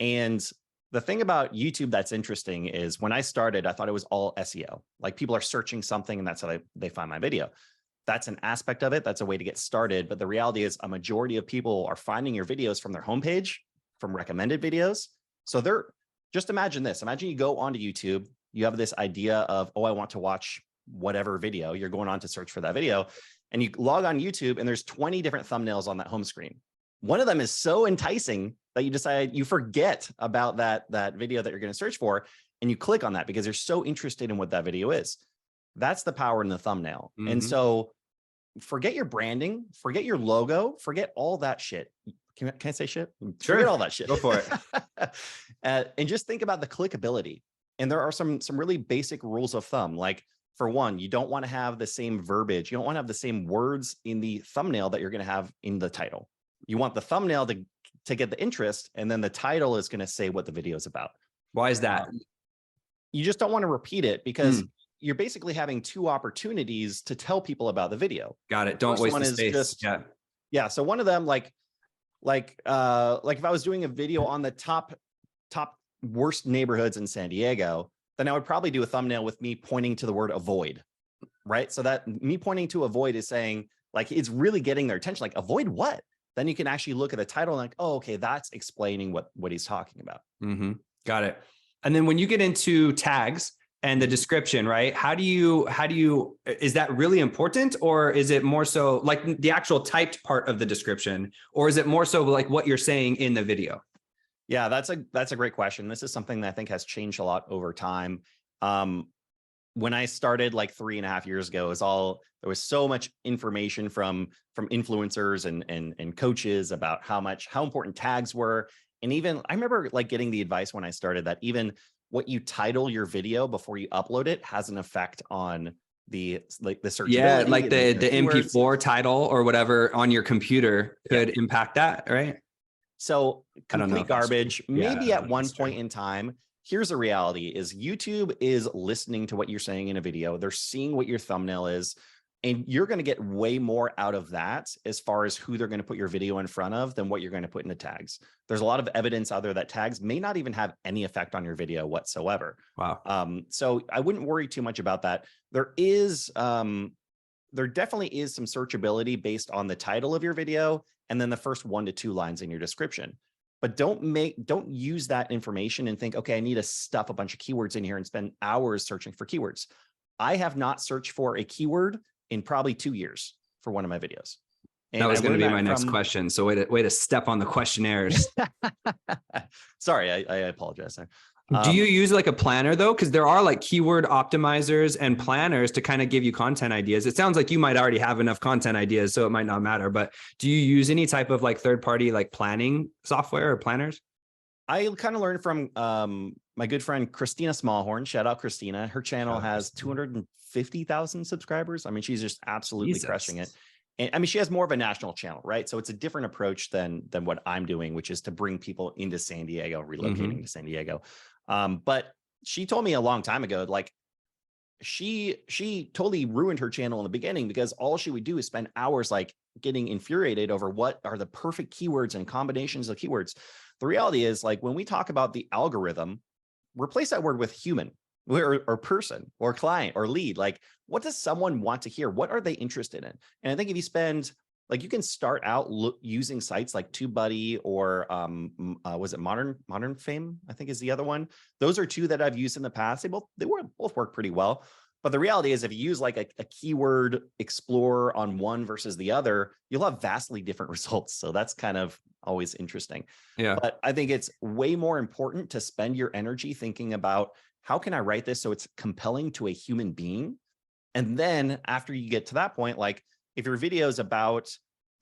And the thing about YouTube that's interesting is when I started, I thought it was all SEO. Like people are searching something and that's how they find my video. That's an aspect of it. That's a way to get started. But the reality is a majority of people are finding your videos from their homepage, from recommended videos. So just imagine this. Imagine you go onto YouTube, you have this idea of, oh, I want to watch whatever video. You're going on to search for that video, and you log on YouTube and there's 20 different thumbnails on that home screen. One of them is so enticing that you forget about that video that you're going to search for, and you click on that because you're so interested in what that video is. That's the power in the thumbnail. Mm-hmm. And so forget your branding, forget your logo, forget all that shit. Can I say shit? Sure. Forget all that shit. Go for it. And just think about the clickability. And there are some really basic rules of thumb. Like for one, you don't want to have the same verbiage. You don't want to have the same words in the thumbnail that you're going to have in the title. You want the thumbnail to get the interest, and then the title is going to say what the video is about. Why is that? You just don't want to repeat it because you're basically having two opportunities to tell people about the video. Got it. Don't First waste one the is space. just- Yeah. Yeah. So one of them, like if I was doing a video on the top worst neighborhoods in San Diego, then I would probably do a thumbnail with me pointing to the word avoid, right? So that me pointing to avoid is saying, like, it's really getting their attention, like, avoid what? Then you can actually look at the title and like, oh, okay, that's explaining what he's talking about. Mm-hmm. Got it. And then when you get into tags and the description, right? How do you, is that really important, or is it more so like the actual typed part of the description, or is it more so like what you're saying in the video? Yeah, that's a great question. This is something that I think has changed a lot over time. When I started like 3.5 years ago, there was so much information from influencers and coaches about how important tags were. And even I remember like getting the advice when I started that even what you title your video before you upload it has an effect on the searchability. Yeah, like the keywords. MP4 title or whatever on your computer could impact that, right? So complete garbage. Maybe at one point true. in time, here's the reality is YouTube is listening to what you're saying in a video. They're seeing what your thumbnail is, and you're going to get way more out of that as far as who they're going to put your video in front of than what you're going to put into tags. There's a lot of evidence out there that tags may not even have any effect on your video whatsoever. Wow. So I wouldn't worry too much about that. There definitely is some searchability based on the title of your video and then the first 1 to 2 lines in your description. But don't use that information and think, okay, I need to stuff a bunch of keywords in here and spend hours searching for keywords. I have not searched for a keyword in probably 2 years for one of my videos. And that was going to be my next from... question. So way to step on the questionnaires. Sorry, I apologize. Do you use like a planner though? Because there are like keyword optimizers and planners to kind of give you content ideas. It sounds like you might already have enough content ideas, so it might not matter. But do you use any type of like third-party like planning software or planners? I kind of learned from my good friend Christina Smallhorn. Shout out Christina. Her channel has 250,000 subscribers. I mean, she's just absolutely crushing it. And I mean, she has more of a national channel, right? So it's a different approach than what I'm doing, which is to bring people into San Diego, relocating to San Diego. But she told me a long time ago, like she totally ruined her channel in the beginning because all she would do is spend hours like getting infuriated over what are the perfect keywords and combinations of keywords. The reality is, like, when we talk about the algorithm, replace that word with human or person or client or lead. Like, what does someone want to hear? What are they interested in? And I think if you spend, like, you can start out using sites like TubeBuddy or was it Modern Fame, I think is the other one. Those are two that I've used in the past. They both work pretty well. But the reality is, if you use like a keyword explorer on one versus the other, you'll have vastly different results. So that's kind of always interesting. Yeah. But I think it's way more important to spend your energy thinking about, how can I write this so it's compelling to a human being? And then after you get to that point, like if your video is about,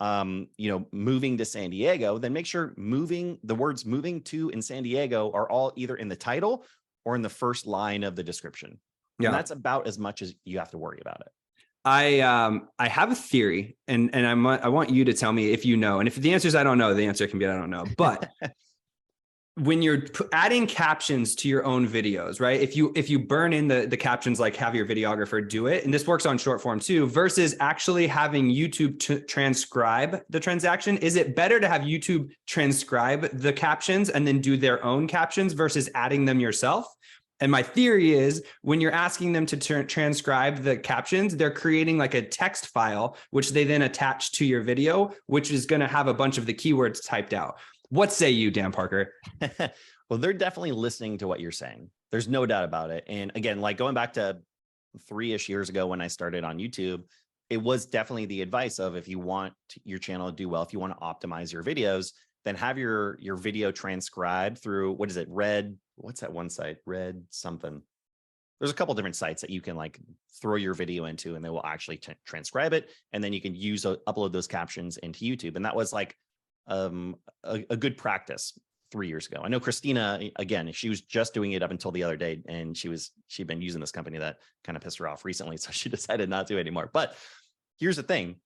moving to San Diego, then make sure the words moving to in San Diego are all either in the title or in the first line of the description. Yeah. And that's about as much as you have to worry about it. I have a theory, and I want you to tell me if you know. And if the answer is I don't know, the answer can be I don't know. But when you're adding captions to your own videos, right? If you burn in the captions, like have your videographer do it, and this works on short form too, versus actually having YouTube transcribe the transaction, is it better to have YouTube transcribe the captions and then do their own captions versus adding them yourself? And my theory is, when you're asking them to transcribe the captions, they're creating like a text file, which they then attach to your video, which is going to have a bunch of the keywords typed out. What say you, Dan Parker? Well, they're definitely listening to what you're saying. There's no doubt about it. And again, like going back to 3-ish years ago when I started on YouTube, it was definitely the advice of, if you want your channel to do well, if you want to optimize your videos, then have your video transcribed through, what is it? What's that one site? Red something. There's a couple different sites that you can like throw your video into, and they will actually transcribe it. And then you can upload those captions into YouTube. And that was like a good practice 3 years ago. I know Christina, again, she was just doing it up until the other day, and she'd been using this company that kind of pissed her off recently. So she decided not to anymore. But here's the thing.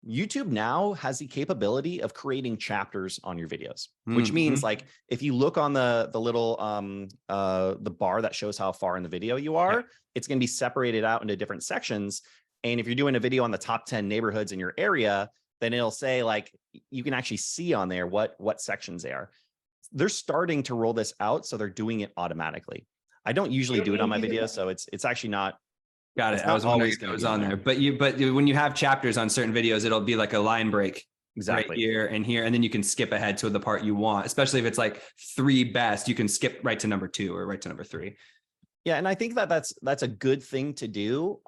YouTube now has the capability of creating chapters on your videos, which means like if you look on the little the bar that shows how far in the video you are, it's going to be separated out into different sections. And if you're doing a video on the top 10 neighborhoods in your area, then it'll say like you can actually see on there what sections they are. They're starting to roll this out, so they're doing it automatically. I don't usually do it on my videos, so it's actually not. Got it. I was wondering if it was on there, but when you have chapters on certain videos, it'll be like a line break right here and here, and then you can skip ahead to the part you want. Especially if it's like 3 best, you can skip right to number 2 or right to number 3. Yeah, and I think that's a good thing to do.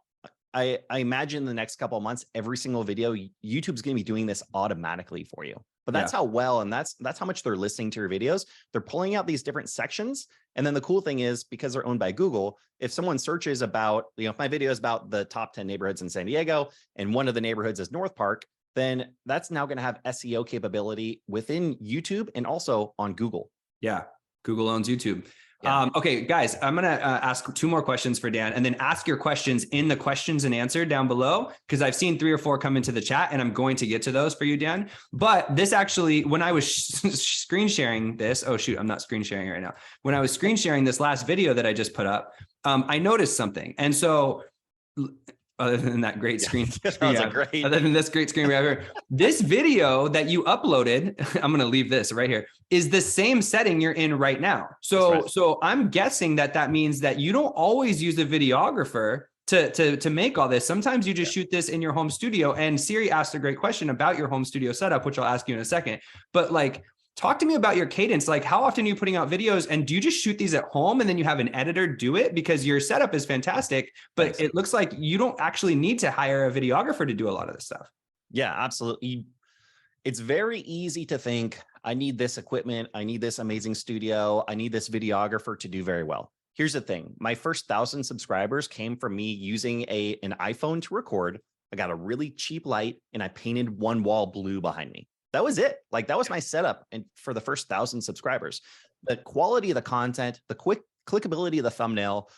I imagine the next couple of months, every single video, YouTube's going to be doing this automatically for you. But that's how well, and that's how much they're listening to your videos. They're pulling out these different sections. And then the cool thing is, because they're owned by Google, if someone searches about, if my video is about the top 10 neighborhoods in San Diego, and one of the neighborhoods is North Park, then that's now going to have SEO capability within YouTube and also on Google. Yeah. Google owns YouTube. Yeah. Okay, guys, I'm going to ask 2 more questions for Dan, and then ask your questions in the questions and answer down below, because I've seen 3 or 4 come into the chat, and I'm going to get to those for you, Dan. But this actually, when I was screen sharing this, oh shoot, I'm not screen sharing right now. When I was screen sharing this last video that I just put up, I noticed something. And so other than that great screen, other than this great screen grabber, this video that you uploaded, I'm going to leave this right here, is the same setting you're in right now. So I'm guessing that means that you don't always use a videographer to make all this. Sometimes you just shoot this in your home studio. And Serri asked a great question about your home studio setup, which I'll ask you in a second. But like, talk to me about your cadence. Like, how often are you putting out videos, and do you just shoot these at home and then you have an editor do it? Because your setup is fantastic, but it looks like you don't actually need to hire a videographer to do a lot of this stuff. Yeah, absolutely. It's very easy to think, I need this equipment, I need this amazing studio, I need this videographer to do very well. Here's the thing. My first 1,000 subscribers came from me using an iPhone to record. I got a really cheap light and I painted one wall blue behind me. That was it. Like, that was my setup. And for the first 1,000 subscribers, the quality of the content, the quick clickability of the thumbnail,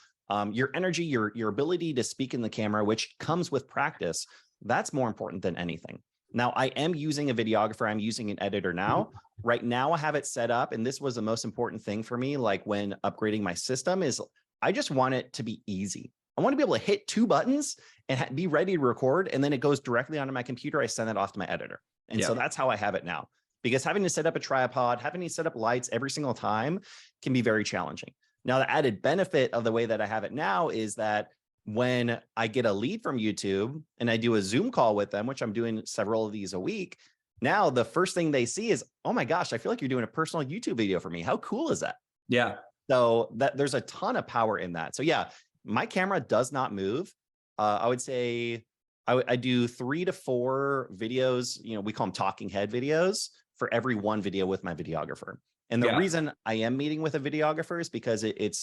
your energy, your ability to speak in the camera, which comes with practice, that's more important than anything. Now, I am using a videographer. I'm using an editor now. Right now, I have it set up. And this was the most important thing for me. Like, when upgrading my system, is I just want it to be easy. I want to be able to hit 2 buttons and be ready to record. And then it goes directly onto my computer. I send it off to my editor. And so that's how I have it now, because having to set up a tripod, having to set up lights every single time can be very challenging. Now, the added benefit of the way that I have it now is that when I get a lead from YouTube and I do a Zoom call with them, which I'm doing several of these a week, now the first thing they see is, oh my gosh, I feel like you're doing a personal YouTube video for me. How cool is that? Yeah. So there's a ton of power in that. So yeah, my camera does not move. I would say I do 3 to 4 videos, we call them talking head videos, for every 1 video with my videographer. And the reason I am meeting with a videographer is because it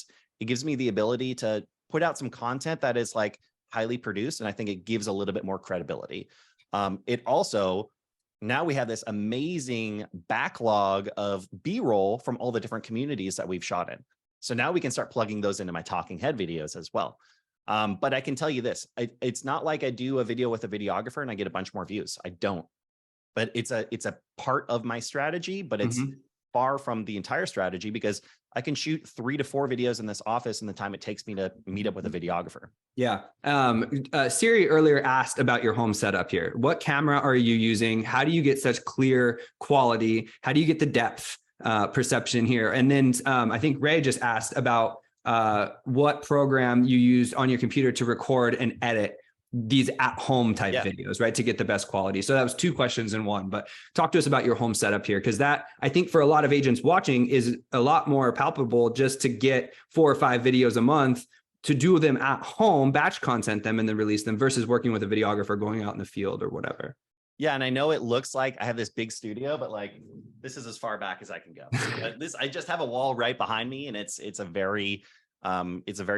gives me the ability to put out some content that is like highly produced. And I think it gives a little bit more credibility. It also, now we have this amazing backlog of B-roll from all the different communities that we've shot in. So now we can start plugging those into my talking head videos as well. But I can tell you this, it's not like I do a video with a videographer and I get a bunch more views. I don't, but it's a part of my strategy, but it's far from the entire strategy, because I can shoot 3 to 4 videos in this office in the time it takes me to meet up with a videographer. Yeah. Serri earlier asked about your home setup here. What camera are you using? How do you get such clear quality? How do you get the depth perception here? And then I think Ray just asked about what program you use on your computer to record and edit these at-home type videos, right? To get the best quality. So that was 2 questions in one, but talk to us about your home setup here. Because that, I think for a lot of agents watching, is a lot more palpable, just to get 4 or 5 videos a month, to do them at home, batch content them, and then release them, versus working with a videographer going out in the field or whatever. Yeah. And I know it looks like I have this big studio, but like, this is as far back as I can go. I just have a wall right behind me, and it's a very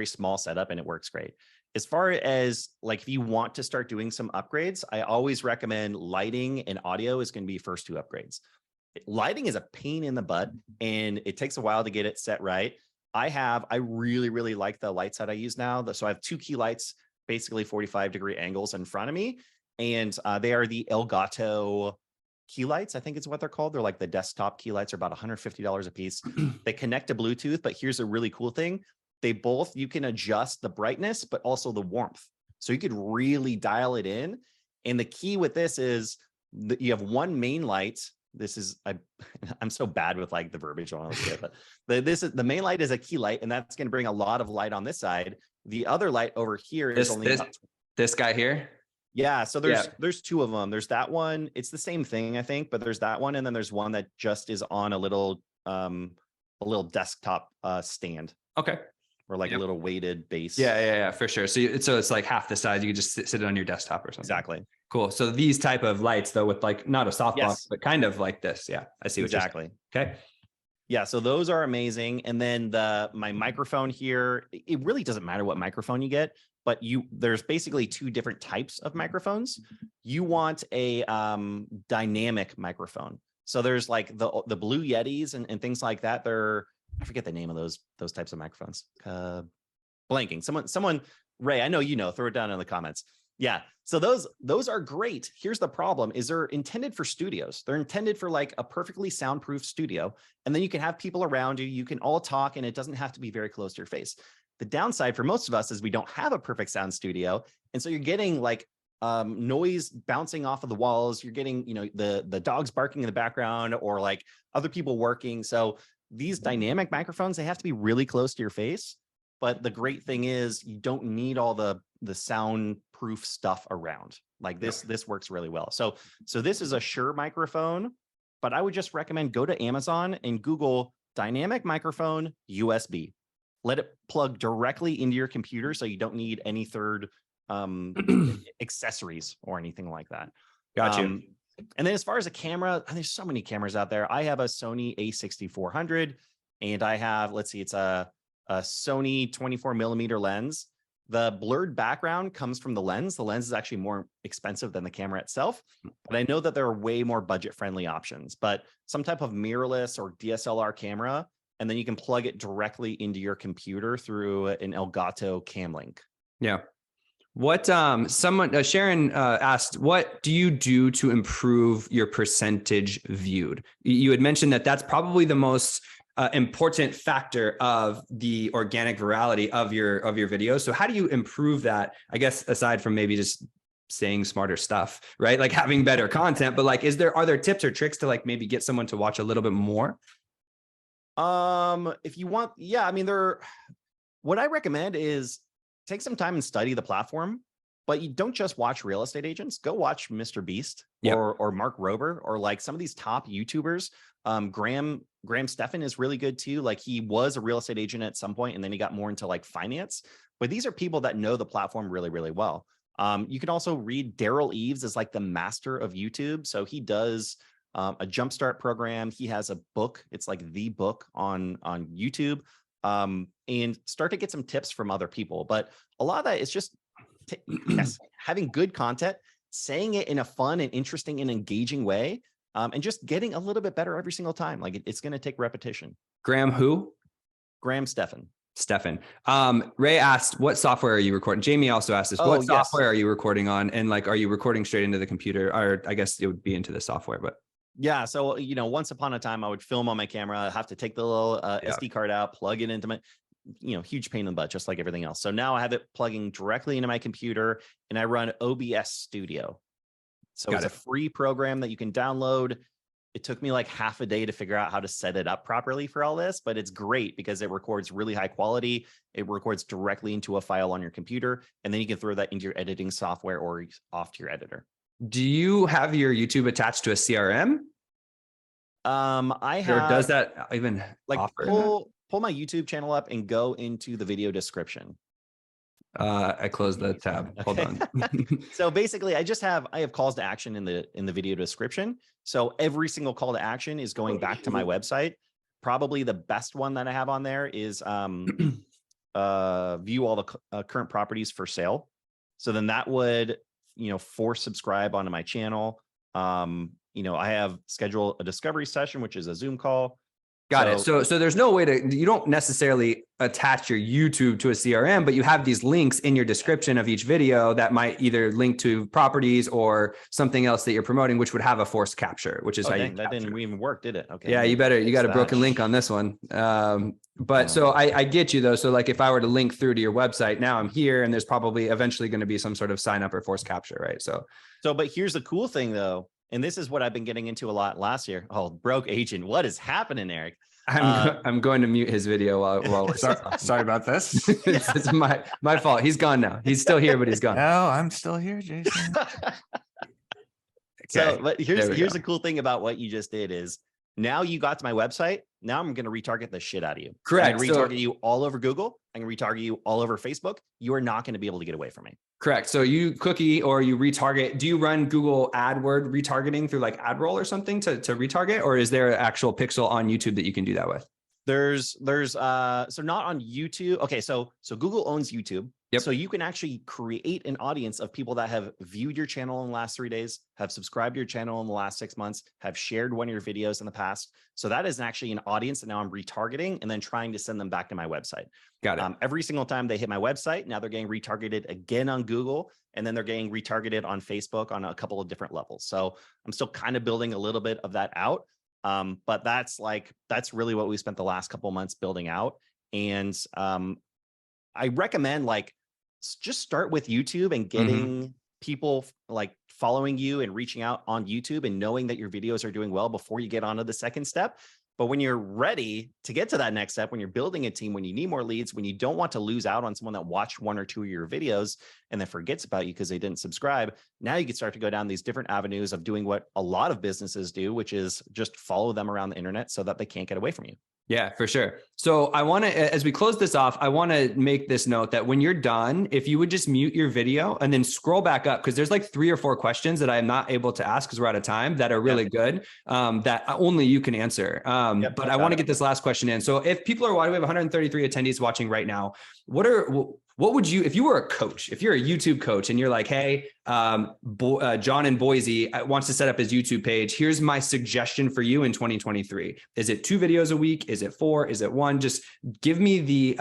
small setup, and it works great. As far as like, if you want to start doing some upgrades, I always recommend lighting and audio is going to be first 2 upgrades. Lighting is a pain in the butt, and it takes a while to get it set right. I really, really like the lights that I use now. So I have 2 key lights, basically 45-degree angles in front of me. And they are the Elgato key lights. I think it's what they're called. They're like the desktop key lights, are about $150 a piece. They connect to Bluetooth, but here's a really cool thing. They both, you can adjust the brightness, but also the warmth. So you could really dial it in. And the key with this is that you have one main light. This is, I'm so bad with like the verbiage on it, but the main light is a key light, and that's going to bring a lot of light on this side. The other light over here is only this guy here. Yeah. So there's two of them. There's that one. It's the same thing, I think, but there's that one. And then there's one that just is on a little desktop stand. Okay. Or like a little weighted base. Yeah, for sure. So it's like half the size. You could just sit it on your desktop or something. Exactly. Cool. So these type of lights though, with like not a softbox, Yes. but kind of like this. Yeah, I see what you're saying. Exactly. Okay. Yeah. So those are amazing. And then my microphone here, it really doesn't matter what microphone you get, but there's basically two different types of microphones. You want a dynamic microphone. So there's like the Blue Yetis and things like that. I forget the name of those types of microphones. Blanking. Someone, Ray, I know you know. Throw it down in the comments. Yeah. So those are great. Here's the problem: is they're intended for studios. They're intended for like a perfectly soundproof studio, and then you can have people around you. You can all talk, and it doesn't have to be very close to your face. The downside for most of us is we don't have a perfect sound studio, and so you're getting like noise bouncing off of the walls. You're getting, the dogs barking in the background, or like other people working. So these dynamic microphones, they have to be really close to your face. But the great thing is you don't need all the soundproof stuff around. Like this works really well. So this is a Shure microphone, but I would just recommend go to Amazon and Google dynamic microphone USB. Let it plug directly into your computer, so you don't need any third accessories or anything like that. Got you. And then as far as a camera, there's so many cameras out there. I have a Sony a6400, and I have, let's see, it's a Sony 24mm lens. The blurred background comes from the lens. The lens is actually more expensive than the camera itself, but I know that there are way more budget-friendly options. But some type of mirrorless or DSLR camera, and then you can plug it directly into your computer through an Elgato cam link. Yeah. What Sharon asked, what do you do to improve your percentage viewed? You had mentioned that that's probably the most important factor of the organic virality of your videos. So how do you improve that? I guess aside from maybe just saying smarter stuff, right? Like having better content, but like, are there tips or tricks to like maybe get someone to watch a little bit more? If you want, yeah, I mean, what I recommend is take some time and study the platform, but you don't just watch real estate agents. Go watch Mr. Beast or Mark Rober, or like some of these top YouTubers. Graham Stephan is really good too. Like he was a real estate agent at some point, and then he got more into like finance. But these are people that know the platform really, really well. You can also read Daryl Eves is like the master of YouTube. So he does a jumpstart program. He has a book. It's like the book on YouTube. And start to get some tips from other people. But a lot of that is just having good content, saying it in a fun and interesting and engaging way, and just getting a little bit better every single time. Like it's going to take repetition. Graham who? Graham Stephan. Ray asked, what software are you recording? Jamie also asked this, what software are you recording on? And like, are you recording straight into the computer? Or I guess it would be into the software, but. Yeah. So, once upon a time I would film on my camera, have to take the little SD card out, plug it into my, huge pain in the butt, just like everything else. So now I have it plugging directly into my computer, and I run OBS Studio. So it's a free program that you can download. It took me like half a day to figure out how to set it up properly for all this, but it's great because it records really high quality. It records directly into a file on your computer, and then you can throw that into your editing software or off to your editor. Do you have your YouTube attached to a CRM? I have. Or does that even like offer pull my YouTube channel up and go into the video description? I closed the tab. Okay. Hold on. So basically, I have calls to action in the video description. So every single call to action is going back to my website. Probably the best one that I have on there is view all the current properties for sale. So then that would force subscribe onto my channel. I have scheduled a discovery session, which is a Zoom call. Got it. So there's no way to, you don't necessarily attach your YouTube to a CRM, but you have these links in your description of each video that might either link to properties or something else that you're promoting, which would have a forced capture, which is how you that didn't even work, did it? Okay. Yeah, you got a broken link on this one. But so I get you though. So like if I were to link through to your website, now I'm here and there's probably eventually going to be some sort of sign up or forced capture, right? So, but here's the cool thing though. And this is what I've been getting into a lot last year. Oh, broke agent. What is happening, Eric? I'm going to mute his video while we're sorry about this. It's my fault. He's gone now. He's still here, but he's gone. No, I'm still here, Jason. So, but here's the cool thing about what you just did is now you got to my website. Now I'm going to retarget the shit out of you. Correct. I'm going to retarget you all over Google. I'm going to retarget you all over Facebook. You are not going to be able to get away from me. Correct. So you cookie or you retarget. Do you run Google AdWord retargeting through like AdRoll or something to retarget, or is there an actual pixel on YouTube that you can do that with? There's so not on YouTube. Okay, so Google owns YouTube. Yep. So you can actually create an audience of people that have viewed your channel in the last 3 days, have subscribed to your channel in the last 6 months, have shared one of your videos in the past. So that is actually an audience that now I'm retargeting and then trying to send them back to my website. Got it. Every single time they hit my website, now they're getting retargeted again on Google, and then they're getting retargeted on Facebook on a couple of different levels. So I'm still kind of building a little bit of that out. But that's really what we spent the last couple of months building out. And I recommend just start with YouTube and getting people like following you and reaching out on YouTube and knowing that your videos are doing well before you get onto the second step. But when you're ready to get to that next step, when you're building a team, when you need more leads, when you don't want to lose out on someone that watched 1 or 2 of your videos and then forgets about you because they didn't subscribe, now you can start to go down these different avenues of doing what a lot of businesses do, which is just follow them around the internet so that they can't get away from you. Yeah, for sure. So I want to, as we close this off, I want to make this note that when you're done, if you would just mute your video and then scroll back up, because there's like 3 or 4 questions that I'm not able to ask because we're out of time that are really good, that only you can answer. But I want to get this last question in. So if people are watching, we have 133 attendees watching right now. What would you, if you were a coach, if you're a YouTube coach and you're like, hey, John in Boise wants to set up his YouTube page. Here's my suggestion for you in 2023. Is it 2 videos a week? Is it 4? Is it 1? Just give me the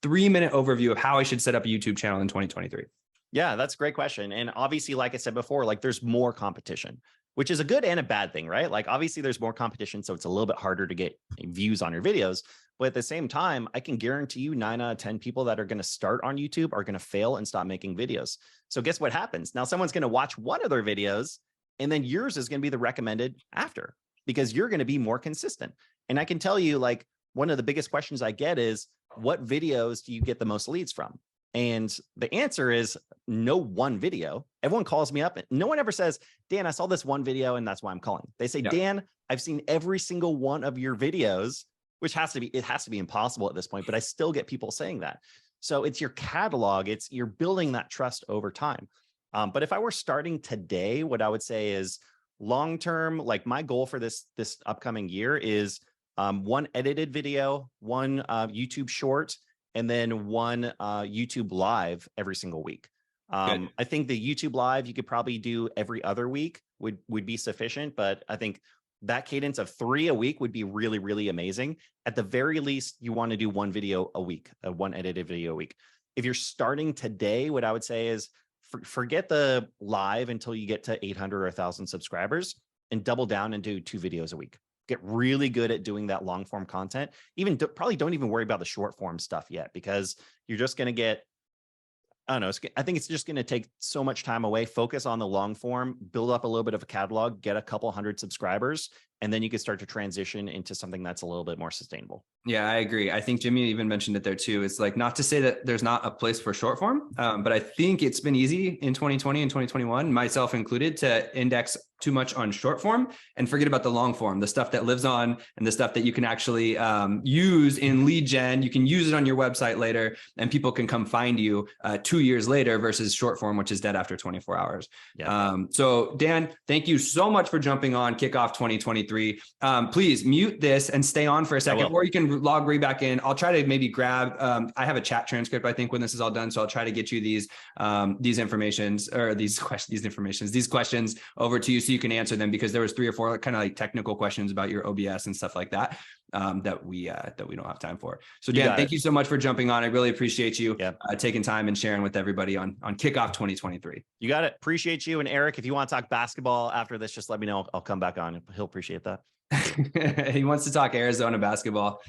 3-minute overview of how I should set up a YouTube channel in 2023. Yeah, that's a great question. And obviously, like I said before, like there's more competition, which is a good and a bad thing, right? Like obviously there's more competition, so it's a little bit harder to get views on your videos. But at the same time, I can guarantee you 9 out of 10 people that are going to start on YouTube are going to fail and stop making videos. So guess what happens? Now someone's going to watch one of their videos and then yours is going to be the recommended after because you're going to be more consistent. And I can tell you, like, one of the biggest questions I get is, what videos do you get the most leads from? And the answer is no one video. Everyone calls me up. No one ever says, Dan, I saw this one video and that's why I'm calling. They say, Dan, I've seen every single one of your videos, which it has to be impossible at this point, but I still get people saying that. So it's your catalog, you're building that trust over time. But if I were starting today, what I would say is long-term, like my goal for this upcoming year is 1 edited video, 1 YouTube short, and then 1 YouTube live every single week. I think the YouTube live, you could probably do every other week would be sufficient, but I think that cadence of 3 a week would be really, really amazing. At the very least, you want to do 1 video a week, 1 edited video a week. If you're starting today, what I would say is forget the live until you get to 800 or 1,000 subscribers and double down and do 2 videos a week. Get really good at doing that long form content. Probably don't even worry about the short form stuff yet, because you're just going to get, I don't know. I think it's just going to take so much time away. Focus on the long form, build up a little bit of a catalog, get a couple hundred subscribers, and then you can start to transition into something that's a little bit more sustainable. Yeah, I agree. I think Jimmy even mentioned it there too. It's like, not to say that there's not a place for short form, but I think it's been easy in 2020 and 2021, myself included, to index too much on short form and forget about the long form, the stuff that lives on and the stuff that you can actually use in lead gen. You can use it on your website later and people can come find you 2 years later versus short form, which is dead after 24 hours. Yeah. So Dan, thank you so much for jumping on Kickoff 2023. Please mute this and stay on for a second, or you can log right back in. I'll try to maybe grab, I have a chat transcript, I think, when this is all done. So I'll try to get you these questions over to you so you can answer them, because there was 3 or 4 kind of like technical questions about your OBS and stuff like that. that we don't have time for. So You Dan, got thank it. you so much for jumping on. I really appreciate you Yeah. taking time and sharing with everybody on Kickoff 2023. You got it. Appreciate you. And Eric, if you want to talk basketball after this, just let me know. I'll come back on. He'll appreciate that. He wants to talk Arizona basketball.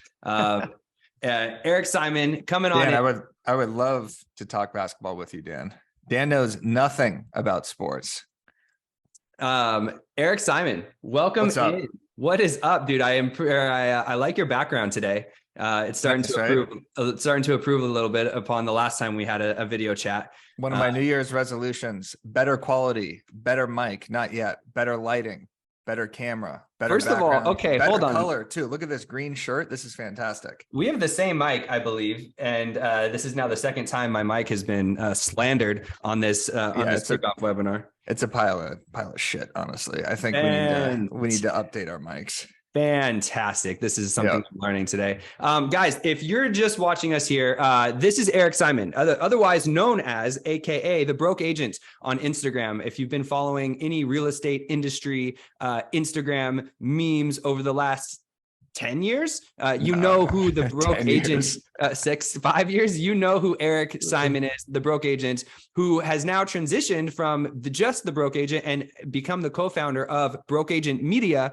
Eric Simon coming on. Dan, I would love to talk basketball with you, Dan. Dan knows nothing about sports. Eric Simon, welcome What's up? in. What is up, dude? I like your background today. It's starting Nice, to right? approve. It's starting to approve a little bit upon the last time we had a video chat. One of my New Year's resolutions: better quality, better mic, not yet, better lighting, better camera, better First of all, background, okay, better hold on. color too. Look at this green shirt. This is fantastic. We have the same mic, I believe, and this is now the second time my mic has been slandered on this kickoff webinar. It's a pile of shit, honestly. I think we need to update our mics. Fantastic. This is something I'm learning today. Guys, if you're just watching us here, this is Eric Simon, otherwise known as AKA the Broke Agent on Instagram. If you've been following any real estate industry Instagram memes over the last 10 years, you know who the Broke Agent, 5 years, you know who Eric Simon is, the Broke Agent, who has now transitioned from just the Broke Agent and become the co-founder of Broke Agent Media.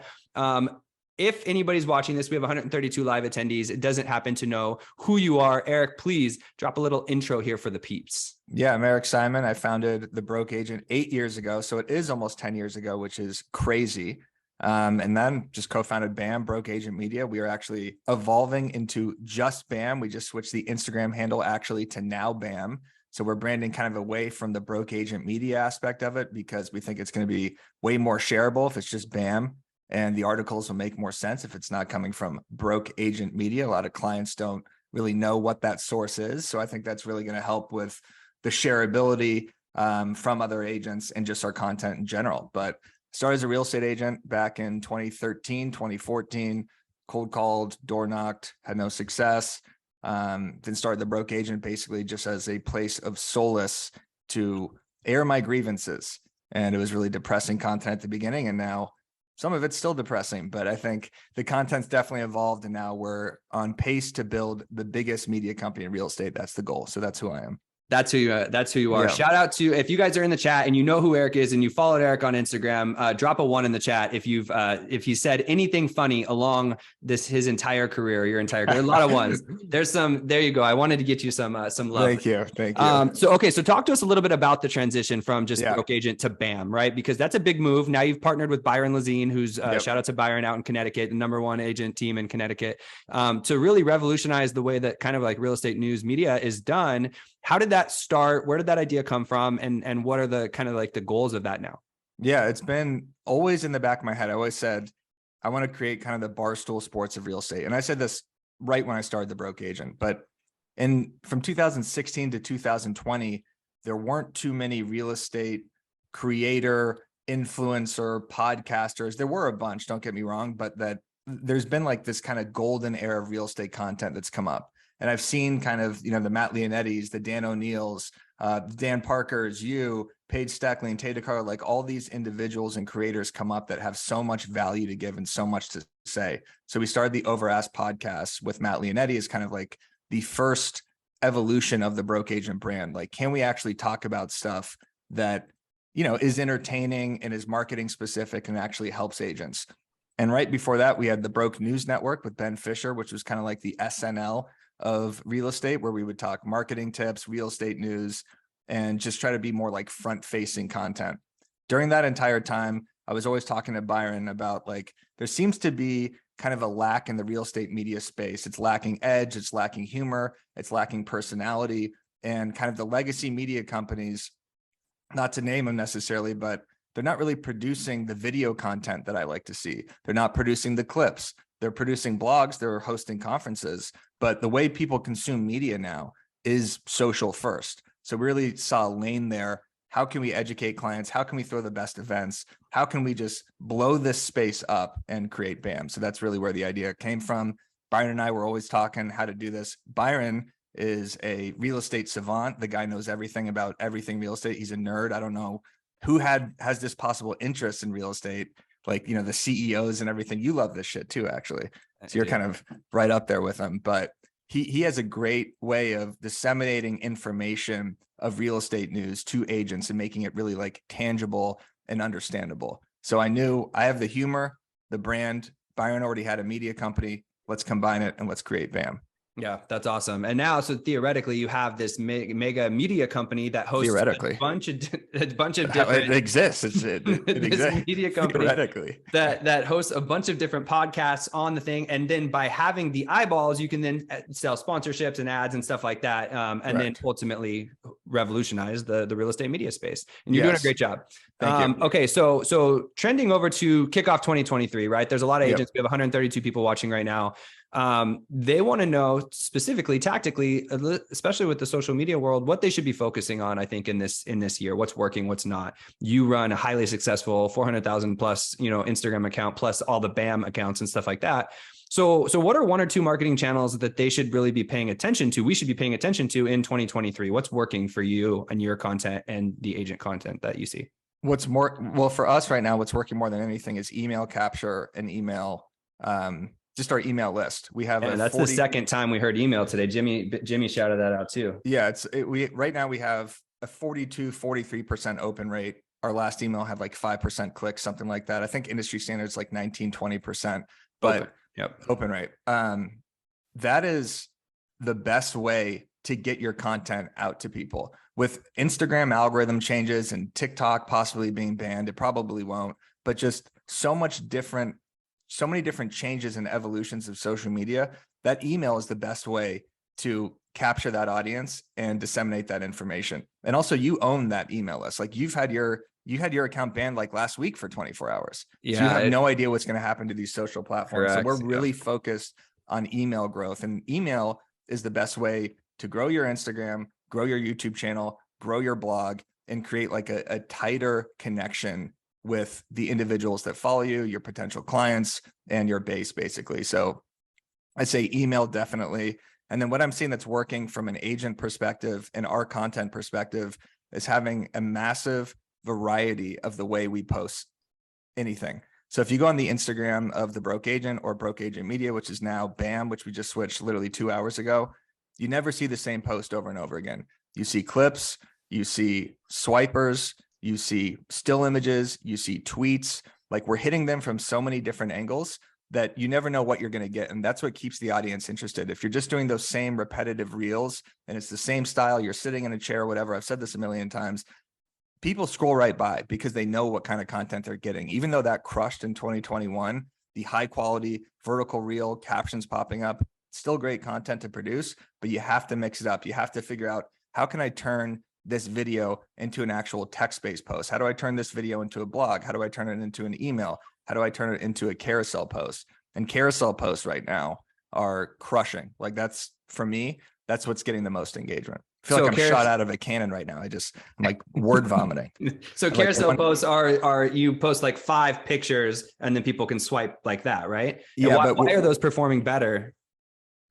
If anybody's watching this, we have 132 live attendees. It doesn't happen to know who you are. Eric, please drop a little intro here for the peeps. Yeah, I'm Eric Simon. I founded the Broke Agent 8 years ago. So it is almost 10 years ago, which is crazy. And then just co-founded BAM, Broke Agent Media. We are actually evolving into just BAM. We just switched the Instagram handle actually to now BAM. So we're branding kind of away from the Broke Agent Media aspect of it because we think it's going to be way more shareable if it's just BAM. And the articles will make more sense if it's not coming from Broke Agent Media. A lot of clients don't really know what that source is. So I think that's really going to help with the shareability from other agents and just our content in general. But started as a real estate agent back in 2013, 2014, cold called, door knocked, had no success. Then started the Broke Agent basically just as a place of solace to air my grievances. And it was really depressing content at the beginning. And now some of it's still depressing, but I think the content's definitely evolved. And now we're on pace to build the biggest media company in real estate. That's the goal. So that's who I am. That's who you are. Yeah. Shout out to, if you guys are in the chat and you know who Eric is and you followed Eric on Instagram, drop a 1 in the chat. If he said anything funny along his entire career, your entire career, a lot of ones. There you go. I wanted to get you some love. Thank you. So talk to us a little bit about the transition from just Broke Agent to BAM, right? Because that's a big move. Now you've partnered with Byron Lazine, who's shout out to Byron out in Connecticut, the #1 agent team in Connecticut, to really revolutionize the way that kind of like real estate news media is done. How did that start? Where did that idea come from? And what are the kind of like the goals of that now? Yeah, it's been always in the back of my head. I always said, I want to create kind of the Barstool Sports of real estate. And I said this right when I started the Broke Agent, but from 2016 to 2020, there weren't too many real estate creator, influencer, podcasters. There were a bunch, don't get me wrong, but there's been like this kind of golden era of real estate content that's come up. And I've seen kind of, the Matt Leonetti's, the Dan O'Neill's, Dan Parker's, Paige Steckley, and Tay DeCarlo, like all these individuals and creators come up that have so much value to give and so much to say. So we started the Overask podcast with Matt Leonetti as kind of like the first evolution of the Broke Agent brand. Like, can we actually talk about stuff that, is entertaining and is marketing specific and actually helps agents? And right before that, we had the Broke News Network with Ben Fisher, which was kind of like the SNL of real estate, where we would talk marketing tips, real estate news, and just try to be more like front-facing content. During that entire time, I was always talking to Byron about like, there seems to be kind of a lack in the real estate media space. It's lacking edge, it's lacking humor, it's lacking personality, and kind of the legacy media companies, not to name them necessarily, but they're not really producing the video content that I like to see. They're not producing the clips. They're producing blogs, they're hosting conferences, but the way people consume media now is social first. So we really saw a lane there. How can we educate clients? How can we throw the best events? How can we just blow this space up and create BAM? So that's really where the idea came from. Byron and I were always talking how to do this. Byron is a real estate savant. The guy knows everything about everything real estate. He's a nerd. I don't know who has this possible interest in real estate. like, you know, the CEOs and everything. You love this shit too, actually. So you're do. kind of right up there with him, but he has a great way of disseminating information of real estate news to agents and making it really like tangible and understandable. So I knew I have the humor, the brand. Byron already had a media company. Let's combine it and let's create BAM. Yeah, that's awesome. And now, so theoretically, you have this mega media company that hosts Theoretically. a bunch of It different exists. It this exists. media company Theoretically. that hosts a bunch of different podcasts on the thing. And then by having the eyeballs, you can then sell sponsorships and ads and stuff like that. And then Correct. ultimately revolutionize the real estate media space. And you're doing a Yes. great job. Thank you. Okay, so trending over to Kickoff 2023, right? There's a lot of agents. We have 132 people watching right now. They want to know specifically, tactically, especially with the social media world, what they should be focusing on. I think in this year, what's working, what's not. You run a highly successful 400,000 plus, Instagram account, plus all the BAM accounts and stuff like that. So what are one or two marketing channels that they should really be paying attention to? We should be paying attention to in 2023. What's working for you and your content and the agent content that you see? Well, for us right now, what's working more than anything is email capture and email, just our email list. We have that's the second time we heard email today. Jimmy shouted that out too. Yeah, right now we have a 43% open rate. Our last email had like 5% clicks, something like that. I think industry standards like 19-20%, but open rate. That is the best way to get your content out to people. With Instagram algorithm changes and TikTok possibly being banned, it probably won't, but just so many different changes and evolutions of social media, that email is the best way to capture that audience and disseminate that information. And also you own that email list. Like you had your account banned like last week for 24 hours. Yeah. So you have no idea what's going to happen to these social platforms. Correct. So we're really focused on email growth, and email is the best way to grow your Instagram, grow your YouTube channel, grow your blog, and create like a tighter connection with the individuals that follow you, your potential clients, and your base, basically. So I'd say email definitely. And then what I'm seeing that's working from an agent perspective and our content perspective is having a massive variety of the way we post anything. So if you go on the Instagram of the Broke Agent or Broke Agent Media, which is now BAM, which we just switched literally 2 hours ago, you never see the same post over and over again. You see clips, you see swipers, you see still images, you see tweets. Like we're hitting them from so many different angles that you never know what you're going to get. And that's what keeps the audience interested. If you're just doing those same repetitive reels and it's the same style, you're sitting in a chair or whatever, I've said this a million times, people scroll right by because they know what kind of content they're getting. Even though that crushed in 2021, the high quality vertical reel captions popping up, still great content to produce, but you have to mix it up. You have to figure out, how can I turn this video into an actual text-based post? How do I turn this video into a blog? How do I turn it into an email? How do I turn it into a carousel post? And carousel posts right now are crushing. Like that's, for me, that's what's getting the most engagement. I feel like I'm shot out of a cannon right now. I'm like word vomiting. So carousel posts are you post like 5 pictures and then people can swipe like that, right? Yeah. But why are those performing better?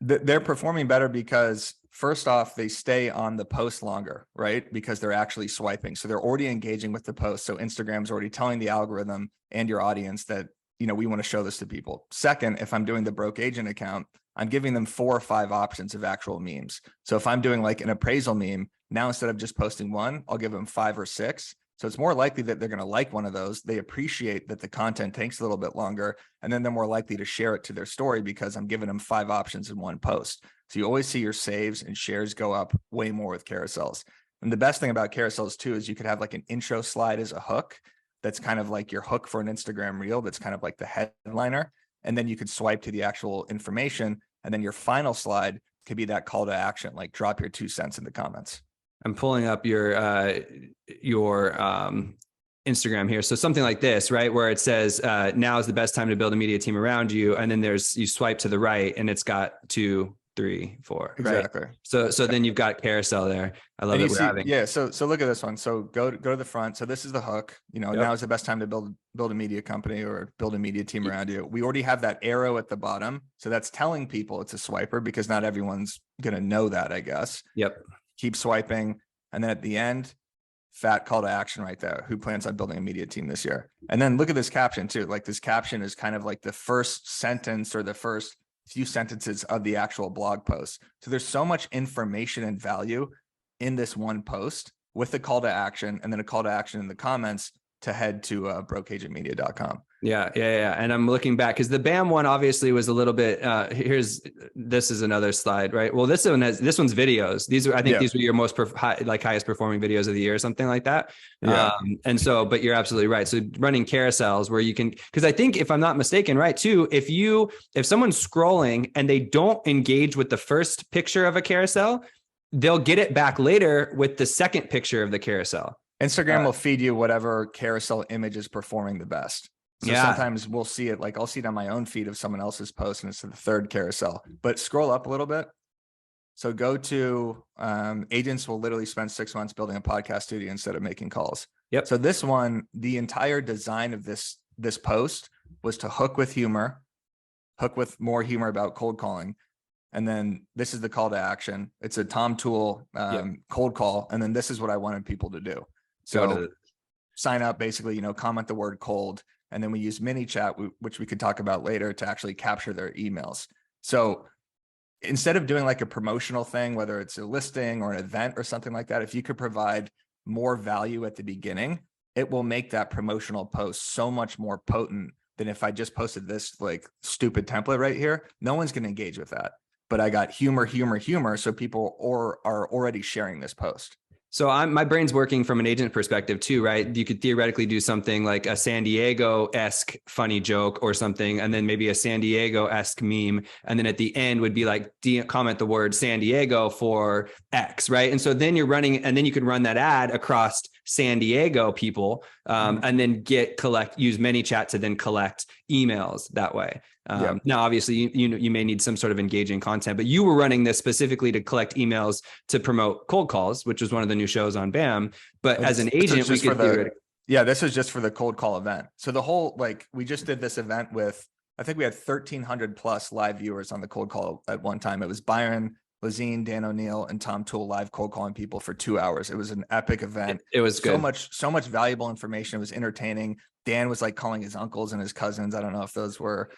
They're performing better because first off, they stay on the post longer, right? Because they're actually swiping. So they're already engaging with the post. So Instagram's already telling the algorithm and your audience that, we want to show this to people. Second, if I'm doing the Broke Agent account, I'm giving them 4 or 5 options of actual memes. So if I'm doing like an appraisal meme, now instead of just posting one, I'll give them 5 or 6. So it's more likely that they're going to like one of those. They appreciate that the content takes a little bit longer, and then they're more likely to share it to their story because I'm giving them 5 options in one post. So you always see your saves and shares go up way more with carousels. And the best thing about carousels too is you could have like an intro slide as a hook. That's kind of like your hook for an Instagram reel. That's kind of like the headliner. And then you could swipe to the actual information. And then your final slide could be that call to action, like drop your 2 cents in the comments. I'm pulling up your Instagram here. So something like this, right? Where it says, now is the best time to build a media team around you. And then you swipe to the right and it's got 2, 3, 4. Exactly. Right? So then you've got carousel there. I love it. Yeah. So look at this one. So go to the front. So this is the hook. Now is the best time to build a media company or build a media team around you. We already have that arrow at the bottom. So that's telling people it's a swiper because not everyone's going to know that, I guess. Yep. Keep swiping. And then at the end, fat call to action right there. Who plans on building a media team this year? And then look at this caption too. Like this caption is kind of like the first sentence or the first few sentences of the actual blog post. So there's so much information and value in this one post with a call to action, and then a call to action in the comments to head to brokeagentmedia.com. Yeah. And I'm looking back because the BAM one obviously was a little bit, this is another slide, right? Well, this one's videos. These were your most highest performing videos of the year or something like that. Yeah. And so, but you're absolutely right. So running carousels where you can, because I think if I'm not mistaken, right, too, if someone's scrolling and they don't engage with the first picture of a carousel, they'll get it back later with the second picture of the carousel. Instagram will feed you whatever carousel image is performing the best. So sometimes we'll see it, like I'll see it on my own feed of someone else's post and it's the third carousel, but scroll up a little bit. So go to agents will literally spend 6 months building a podcast studio instead of making calls. Yep. So this one, the entire design of this post was to hook with more humor about cold calling. And then this is the call to action. It's a Tom Tool cold call. And then this is what I wanted people to do. So sign up, basically, comment the word cold. And then we use mini chat, which we could talk about later, to actually capture their emails. So instead of doing like a promotional thing, whether it's a listing or an event or something like that, if you could provide more value at the beginning, it will make that promotional post so much more potent than if I just posted this like stupid template right here. No one's going to engage with that. But I got humor. So people are already sharing this post. So my brain's working from an agent perspective too, right? You could theoretically do something like a San Diego-esque funny joke or something, and then maybe a San Diego-esque meme. And then at the end would be like, comment the word San Diego for X, right? And so then you're running, and then you could run that ad across San Diego people, and then use ManyChat to then collect emails that way. Now, obviously, you may need some sort of engaging content, but you were running this specifically to collect emails to promote cold calls, which was one of the new shows on BAM. But as an agent, we could this is just for the cold call event. So the whole, we just did this event with, I think we had 1,300 plus live viewers on the cold call at one time. It was Byron, Lazine, Dan O'Neill, and Tom Tool live cold calling people for 2 hours. It was an epic event. It was good. So much valuable information. It was entertaining. Dan was like calling his uncles and his cousins. I don't know if those were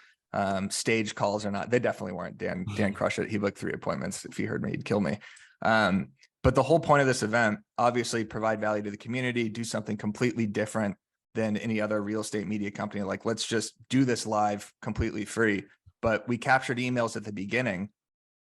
stage calls or not. They definitely weren't. Dan crushed it. He booked 3 appointments. If he heard me, he'd kill me. But the whole point of this event, obviously, provide value to the community, do something completely different than any other real estate media company. Like, let's just do this live completely free. But we captured emails at the beginning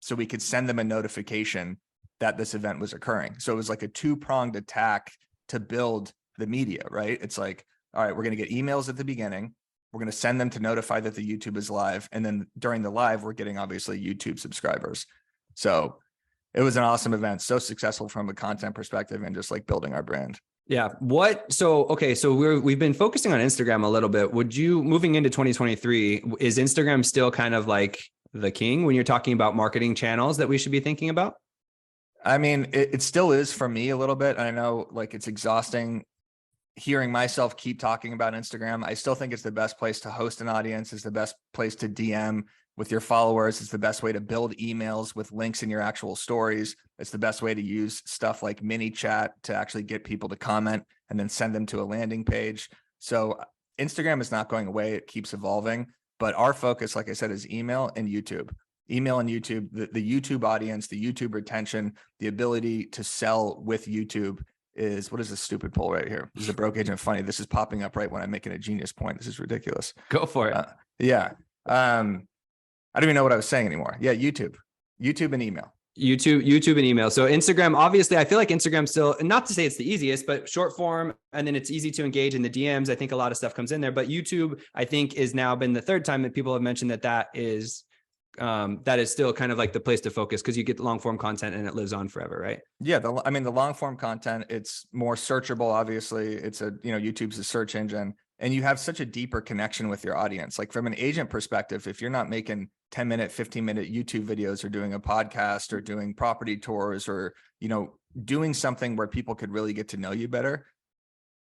so we could send them a notification that this event was occurring. So it was like a 2-pronged attack to build the media, right? It's like, all right, we're going to get emails at the beginning. We're going to send them to notify that the YouTube is live. And then during the live, we're getting obviously YouTube subscribers. So it was an awesome event. So successful from a content perspective and just like building our brand. Yeah. So we've been focusing on Instagram a little bit. Moving into 2023, is Instagram still kind of like the king when you're talking about marketing channels that we should be thinking about? I mean, it still is for me a little bit. I know it's exhausting hearing myself keep talking about Instagram. I still think it's the best place to host an audience. It's the best place to DM with your followers. It's the best way to build emails with links in your actual stories. It's the best way to use stuff like mini chat to actually get people to comment and then send them to a landing page. So Instagram is not going away. It keeps evolving, but our focus, like I said, is email and YouTube. Email and YouTube, the YouTube audience, the YouTube retention, the ability to sell with YouTube is, what is this stupid poll right here? This is a broke agent funny. This is popping up right when I'm making a genius point. This is ridiculous. Go for it. I don't even know what I was saying anymore. Yeah, YouTube and email. YouTube and email. So Instagram, obviously, I feel like Instagram still, not to say it's the easiest, but short form, and then it's easy to engage in the DMs. I think a lot of stuff comes in there, but YouTube, I think, is now been the third time that people have mentioned that is still kind of like the place to focus because you get long form content and it lives on forever, right? Yeah. The long form content, it's more searchable. Obviously it's YouTube's a search engine and you have such a deeper connection with your audience. Like from an agent perspective, if you're not making 10-minute, 15-minute YouTube videos or doing a podcast or doing property tours or, doing something where people could really get to know you better.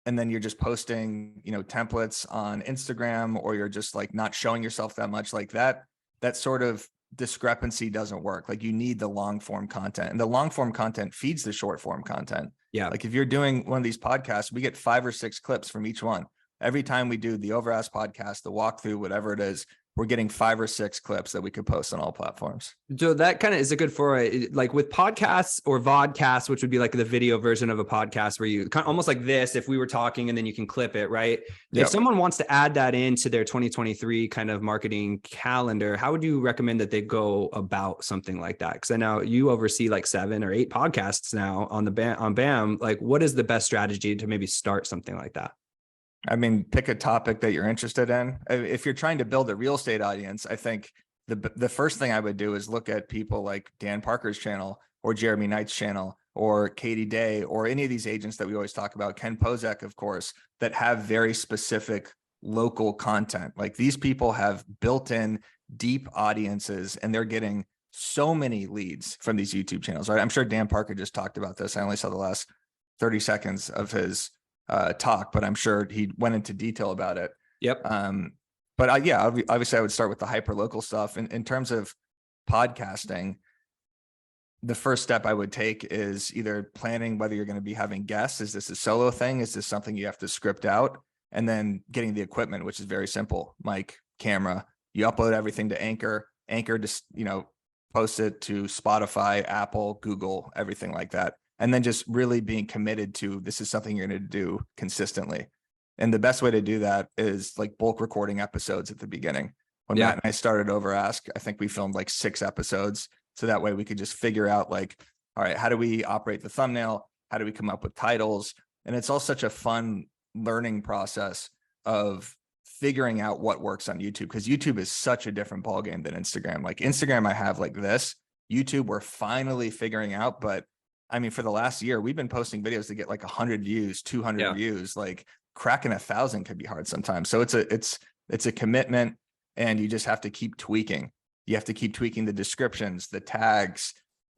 And then you're just posting, templates on Instagram, or you're just like not showing yourself that much, like that sort of discrepancy doesn't work. Like you need the long form content, and the long form content feeds the short form content. Yeah. Like if you're doing one of these podcasts, we get 5 or 6 clips from each one. Every time we do the Overask podcast, the walkthrough, whatever it is, we're getting 5 or 6 clips that we could post on all platforms. So that kind of is a good foray, like with podcasts or vodcasts, which would be like the video version of a podcast where you kind of almost like this, if we were talking and then you can clip it, right? Yep. If someone wants to add that into their 2023 kind of marketing calendar, how would you recommend that they go about something like that? Because I know you oversee like 7 or 8 podcasts now on BAM. Like, what is the best strategy to maybe start something like that? I mean, pick a topic that you're interested in. If you're trying to build a real estate audience, I think the first thing I would do is look at people like Dan Parker's channel or Jeremy Knight's channel or Katie Day or any of these agents that we always talk about, Ken Pozek, of course, that have very specific local content. Like these people have built-in deep audiences and they're getting so many leads from these YouTube channels, right? I'm sure Dan Parker just talked about this. I only saw the last 30 seconds of his talk, but I'm sure he went into detail about it. Yep. But yeah, obviously I would start with the hyper local stuff. In terms of podcasting, the first step I would take is either planning whether you're going to be having guests. Is this a solo thing? Is this something you have to script out? And then getting the equipment, which is very simple: mic, camera. You upload everything to Anchor. Anchor just, post it to Spotify, Apple, Google, everything like that. And then just really being committed to this is something you're going to do consistently. And the best way to do that is like bulk recording episodes at the beginning. When Matt and I started Overask, I think we filmed like 6 episodes. So that way we could just figure out like, all right, how do we operate the thumbnail? How do we come up with titles? And it's all such a fun learning process of figuring out what works on YouTube, because YouTube is such a different ballgame than Instagram. Like Instagram, I have like this. YouTube, we're finally figuring out, but I mean, for the last year, we've been posting videos that get like 100 views, 200 views. Like cracking 1,000 could be hard sometimes. So it's a commitment, and you just have to keep tweaking. You have to keep tweaking the descriptions, the tags,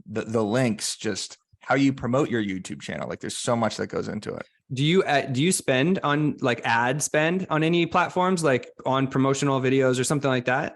the links, just how you promote your YouTube channel. Like there's so much that goes into it. Do you spend on like ad spend on any platforms, like on promotional videos or something like that?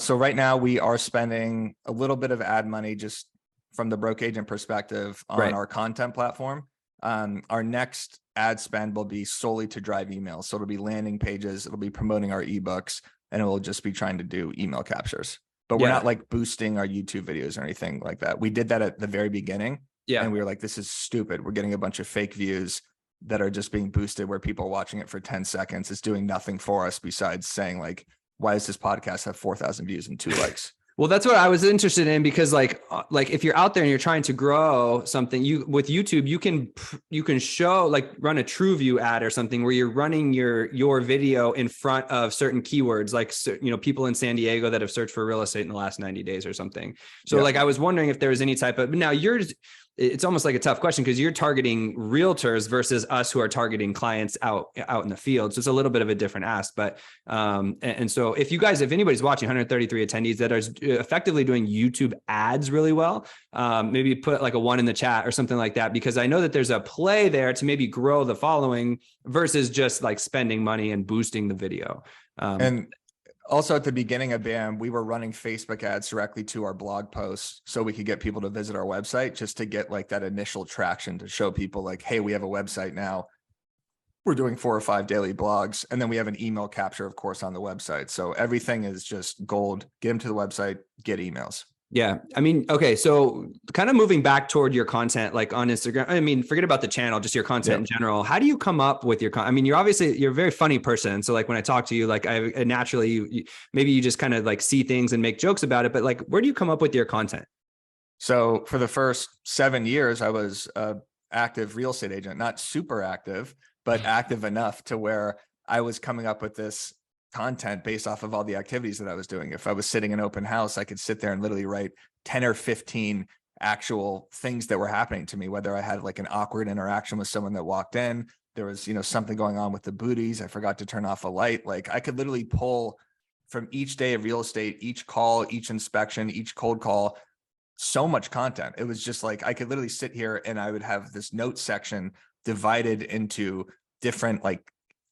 So right now we are spending a little bit of ad money just from the broke agent perspective on our content platform. Our next ad spend will be solely to drive emails. So it'll be landing pages. It'll be promoting our ebooks, and it will just be trying to do email captures. But we're not like boosting our YouTube videos or anything like that. We did that at the very beginning. Yeah. And we were like, this is stupid. We're getting a bunch of fake views that are just being boosted where people are watching it for 10 seconds. It's doing nothing for us besides saying like, why does this podcast have 4,000 views and 2 likes? Well, that's what I was interested in, because like if you're out there and you're trying to grow something, with YouTube, you can show like run a true view ad or something where you're running your video in front of certain keywords, like, people in San Diego that have searched for real estate in the last 90 days or something. So like, I was wondering if there was any type of, now it's almost like a tough question because you're targeting realtors versus us who are targeting clients out in the field. So it's a little bit of a different ask, but, and so if anybody's watching 133 attendees that are effectively doing YouTube ads really well, maybe put like a 1 in the chat or something like that, because I know that there's a play there to maybe grow the following versus just like spending money and boosting the video. And also at the beginning of BAM, we were running Facebook ads directly to our blog posts so we could get people to visit our website, just to get like that initial traction to show people like, hey, we have a website now. We're doing 4 or 5 daily blogs. And then we have an email capture, of course, on the website. So everything is just gold. Get them to the website, get emails. Yeah. I mean, okay. So kind of moving back toward your content, like on Instagram, I mean, forget about the channel, just your content in general. How do you come up with your content? I mean, you're a very funny person. So like when I talk to you, like I naturally, maybe you just kind of like see things and make jokes about it, but like, where do you come up with your content? So for the first 7 years, I was an active real estate agent, not super active, but active enough to where I was coming up with this content based off of all the activities that I was doing. If I was sitting in open house, I could sit there and literally write 10 or 15 actual things that were happening to me, whether I had like an awkward interaction with someone that walked in, there was, something going on with the booties, I forgot to turn off a light. Like I could literally pull from each day of real estate, each call, each inspection, each cold call, so much content. It was just like, I could literally sit here and I would have this note section divided into different like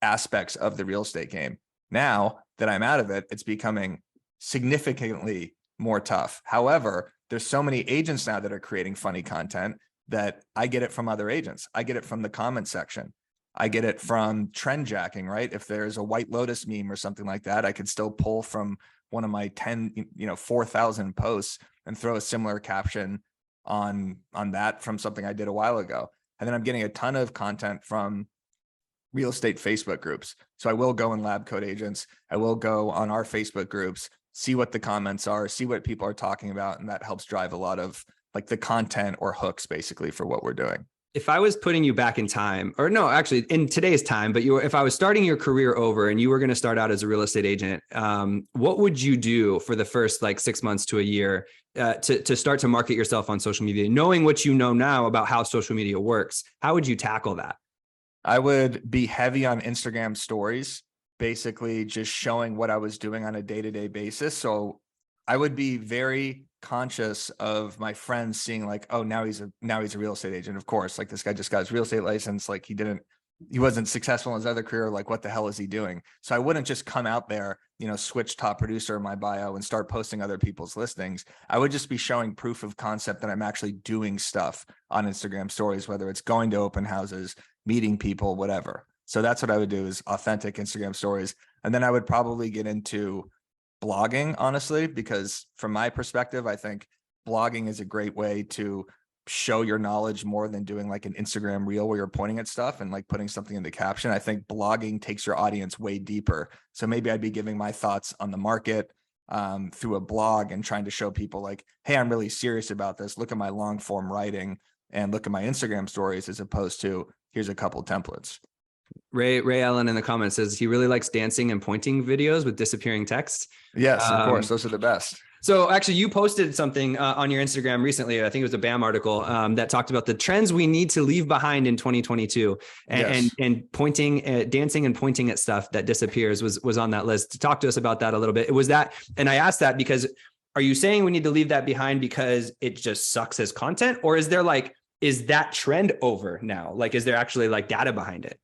aspects of the real estate game. Now that I'm out of it, it's becoming significantly more tough. However, there's so many agents now that are creating funny content that I get it from other agents. I get it from the comment section. I get it from trend jacking, right? If there's a White Lotus meme or something like that, I could still pull from one of my 4,000 posts and throw a similar caption on that from something I did a while ago. And then I'm getting a ton of content from real estate Facebook groups. So I will go in Lab Coat Agents. I will go on our Facebook groups, see what the comments are, see what people are talking about. And that helps drive a lot of like the content or hooks basically for what we're doing. If I was putting you back in time, or no, actually in today's time, but if I was starting your career over and you were going to start out as a real estate agent, what would you do for the first like 6 months to a year to start to market yourself on social media, knowing what you know now about how social media works? How would you tackle that? I would be heavy on Instagram stories, basically just showing what I was doing on a day-to-day basis. So I would be very conscious of my friends seeing like, oh, now he's a real estate agent. Of course, like this guy just got his real estate license. Like he wasn't successful in his other career. Like, what the hell is he doing? So I wouldn't just come out there, switch top producer in my bio and start posting other people's listings. I would just be showing proof of concept that I'm actually doing stuff on Instagram stories, whether it's going to open houses, meeting people, whatever. So that's what I would do, is authentic Instagram stories. And then I would probably get into blogging, honestly, because from my perspective, I think blogging is a great way to show your knowledge more than doing like an Instagram reel where you're pointing at stuff and like putting something in the caption. I think blogging takes your audience way deeper. So maybe I'd be giving my thoughts on the market through a blog and trying to show people like, hey, I'm really serious about this. Look at my long form writing and look at my Instagram stories, as opposed to here's a couple templates. Ray Allen in the comments says he really likes dancing and pointing videos with disappearing text. Yes, of course. Those are the best. So actually you posted something on your Instagram recently. I think it was a BAM article that talked about the trends we need to leave behind in 2022 and pointing, dancing and pointing at stuff that disappears was on that list. Talk to us about that a little bit. It was that, and I asked that because are you saying we need to leave that behind because it just sucks as content, or is that trend over now? Like, is there actually like data behind it?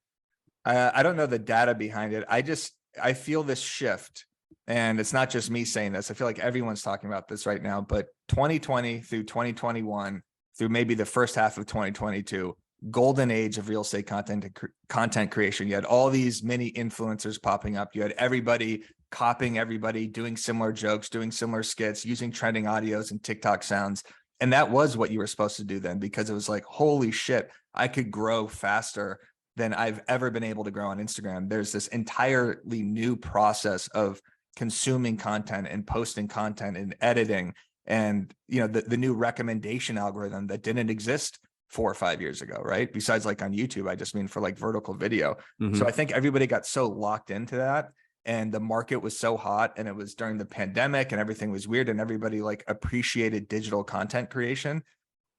I don't know the data behind it. I feel this shift, and it's not just me saying this. I feel like everyone's talking about this right now, but 2020 through 2021 through maybe the first half of 2022, golden age of real estate content creation. You had all these mini influencers popping up. You had everybody copying everybody, doing similar jokes, doing similar skits, using trending audios and TikTok sounds. And that was what you were supposed to do then, because it was like, holy shit, I could grow faster than I've ever been able to grow on Instagram. There's this entirely new process of consuming content and posting content and editing, and the new recommendation algorithm that didn't exist 4 or 5 years ago, right? Besides like on YouTube, I just mean for like vertical video. Mm-hmm. So I think everybody got so locked into that, and the market was so hot, and it was during the pandemic and everything was weird, and everybody like appreciated digital content creation,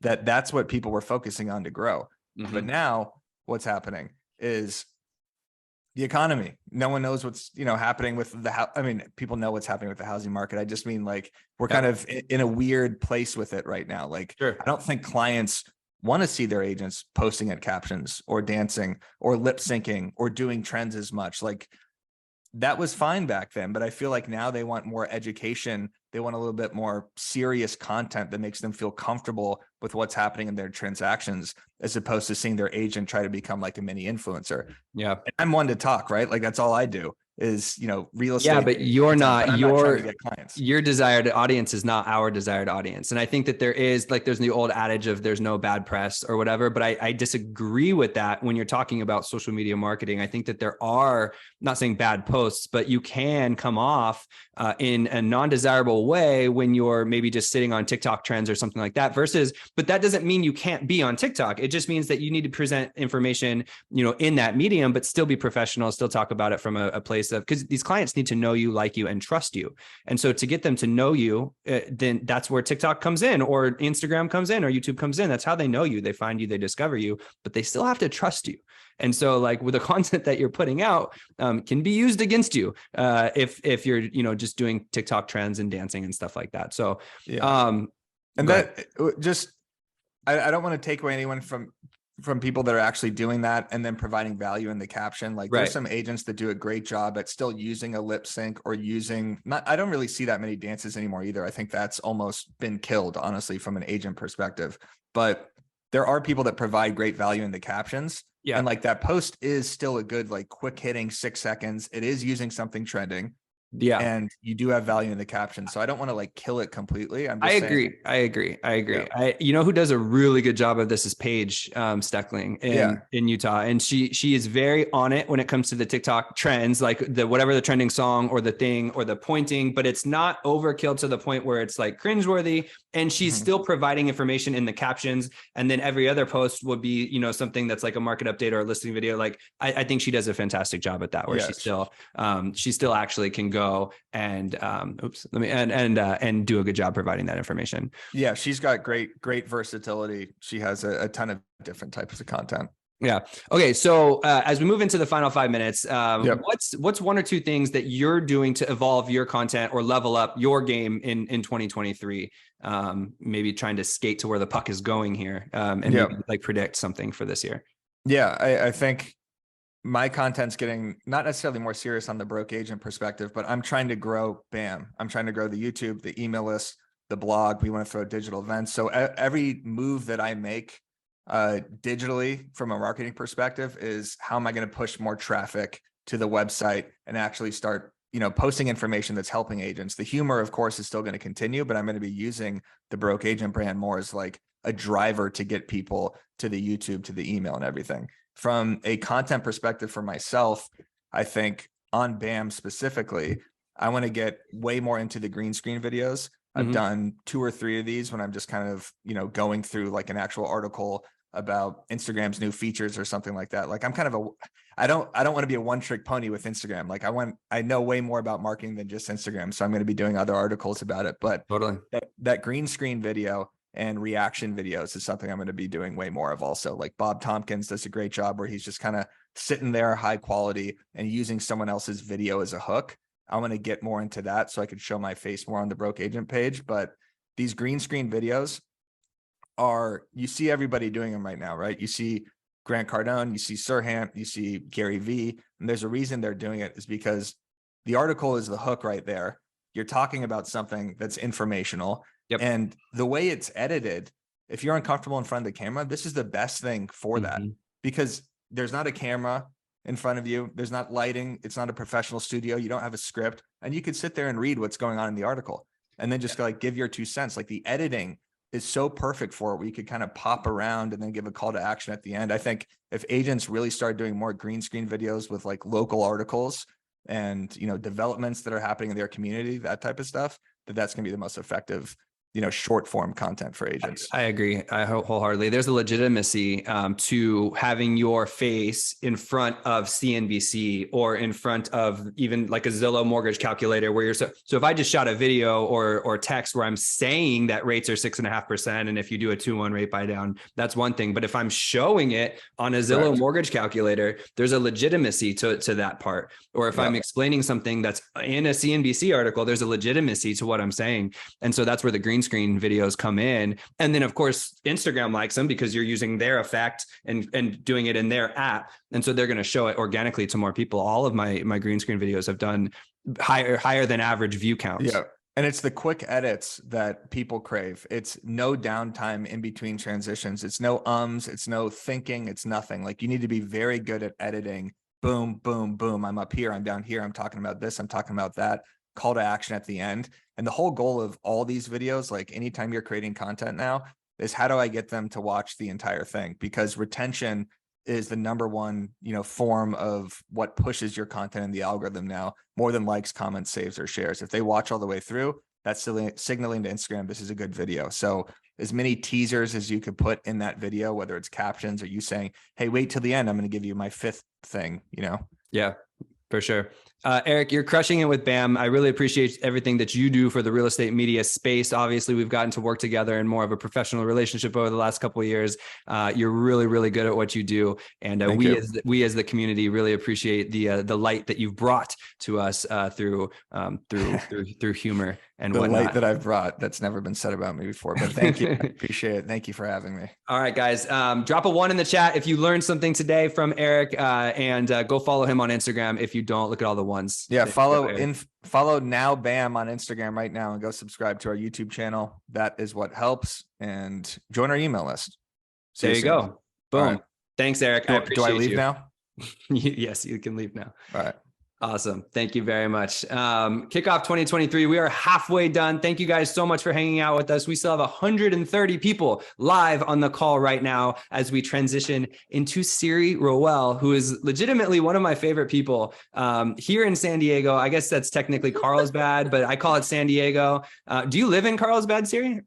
that's what people were focusing on to grow. Mm-hmm. But now what's happening is the economy. No one knows what's happening with people know what's happening with the housing market. I just mean like we're kind of in a weird place with it right now. Like, sure. I don't think clients want to see their agents posting at captions or dancing or lip syncing or doing trends as much. Like, that was fine back then, but I feel like now they want more education. They want a little bit more serious content that makes them feel comfortable with what's happening in their transactions, as opposed to seeing their agent try to become like a mini influencer. Yeah. And I'm one to talk, right? Like, that's all I do is, real estate. Yeah, but you're not, trying to get clients. Your desired audience is not our desired audience. And I think that there's the old adage of there's no bad press or whatever, but I disagree with that when you're talking about social media marketing. I think that there are, not saying bad posts, but you can come off in a non-desirable way when you're maybe just sitting on TikTok trends or something like that but that doesn't mean you can't be on TikTok. It just means that you need to present information, in that medium, but still be professional, still talk about it from a place of, because these clients need to know you, like you, and trust you. And so to get them to know you, then that's where TikTok comes in, or Instagram comes in, or YouTube comes in. That's how they know you. They find you, they discover you, but they still have to trust you. And so like with the content that you're putting out can be used against you if you're, just doing TikTok trends and dancing and stuff like that. So, yeah. And that just, I don't want to take away anyone from from people that are actually doing that and then providing value in the caption. Like Right. there's some agents that do a great job at still using a lip sync or using I don't really see that many dances anymore either. I think that's almost been killed, honestly, from an agent perspective. But there are people that provide great value in the captions. Yeah. And like that post is still a good, like quick hitting 6 seconds. It is using something trending. Yeah. And you do have value in the caption. So I don't want to like kill it completely. I'm just I saying, agree. I agree. Yeah. You know who does a really good job of this is Paige Steckling in Utah, and she is very on it when it comes to the TikTok trends, like whatever the trending song or the thing or the pointing, but it's not overkill to the point where it's like cringeworthy. And she's still providing information in the captions, and then every other post would be, you know, something that's like a market update or a listing video. Like I think she does a fantastic job at that, where she still actually can go and and do a good job providing that information. Yeah, she's got great versatility. She has a ton of different types of content. Yeah. Okay. So as we move into the final 5 minutes, Yep. what's one or two things that you're doing to evolve your content or level up your game in 2023? Maybe trying to skate to where the puck is going here, and maybe like predict something for this year. Yeah, I think my content's getting not necessarily more serious on the broke agent perspective, but I'm trying to grow BAM. I'm trying to grow the YouTube, the email list, the blog. We want to throw digital events. So every move that I make digitally from a marketing perspective is how am I going to push more traffic to the website and actually start, you know, posting information that's helping agents. The humor, of course, is still going to continue, but I'm going to be using the broke agent brand more as like a driver to get people to the YouTube, to the email and everything. From a content perspective for myself, I think on BAM specifically, I want to get way more into the green screen videos. I've done 2 or 3 of these when I'm just kind of, you know, going through like an actual article about Instagram's new features or something like that. Like I'm kind of I don't want to be a one-trick pony with Instagram. Like I know way more about marketing than just Instagram. So I'm going to be doing other articles about it. But Totally. that green screen video and reaction videos is something I'm going to be doing way more of also. Like Bob Tompkins does a great job where he's just kind of sitting there high quality and using someone else's video as a hook. I want to get more into that so I could show my face more on the broke agent page. But these green screen videos you see everybody doing them right now, right? You see Grant Cardone, you see Sirhan, you see Gary Vee, and there's a reason they're doing it is because the article is the hook right there. You're talking about something that's informational. Yep. And the way it's edited, if you're uncomfortable in front of the camera, this is the best thing for that, because there's not a camera in front of you. There's not lighting. It's not a professional studio. You don't have a script, and you could sit there and read what's going on in the article and then just like give your 2 cents. Like the editing is so perfect for it, where you could kind of pop around and then give a call to action at the end. I think if agents really start doing more green screen videos with like local articles and, you know, developments that are happening in their community, that type of stuff, that's going to be the most effective, you know, short form content for agents. I agree. I wholeheartedly. There's a legitimacy to having your face in front of CNBC or in front of even like a Zillow mortgage calculator where you're so if I just shot a video or text where I'm saying that rates are 6.5%, and if you do a 2-1 rate buy down, that's one thing. But if I'm showing it on a Zillow mortgage calculator, there's a legitimacy to that part. Or if I'm explaining something that's in a CNBC article, there's a legitimacy to what I'm saying. And so that's where the green screen videos come in. And then of course, Instagram likes them because you're using their effect and doing it in their app. And so they're going to show it organically to more people. All of my green screen videos have done higher than average view counts. Yeah. And it's the quick edits that people crave. It's no downtime in between transitions. It's no it's no thinking. It's nothing. Like you need to be very good at editing. Boom, boom, boom. I'm up here. I'm down here. I'm talking about this. I'm talking about that. Call to action at the end. And the whole goal of all these videos, like anytime you're creating content now, is how do I get them to watch the entire thing? Because retention is the number one, you know, form of what pushes your content in the algorithm now, more than likes, comments, saves, or shares. If they watch all the way through, that's signaling to Instagram, this is a good video. So as many teasers as you could put in that video, whether it's captions or you saying, hey, wait till the end, I'm going to give you my 5th thing, you know? Yeah, for sure. Eric, you're crushing it with BAM. I really appreciate everything that you do for the real estate media space. Obviously, we've gotten to work together in more of a professional relationship over the last couple of years. You're really, really good at what you do. And we as the community really appreciate the light that you've brought to us through humor and the whatnot. light that I've brought. That's never been said about me before, but thank you. I appreciate it. Thank you for having me. All right, guys, drop a 1 in the chat if you learned something today from Eric, and go follow him on Instagram. If you don't, look at all the ones. Yeah, There you go, follow Now Bam on Instagram right now and go subscribe to our YouTube channel. That is what helps. And join our email list. See There you soon. go. Boom. All right. Thanks, Eric. I appreciate Do I leave you. now? Yes, you can leave now. All right. Awesome. Thank you very much. Kickoff 2023. We are halfway done. Thank you guys so much for hanging out with us. We still have 130 people live on the call right now as we transition into Serri Rowell, who is legitimately one of my favorite people here in San Diego. I guess that's technically Carlsbad, but I call it San Diego. Do you live in Carlsbad, Serri?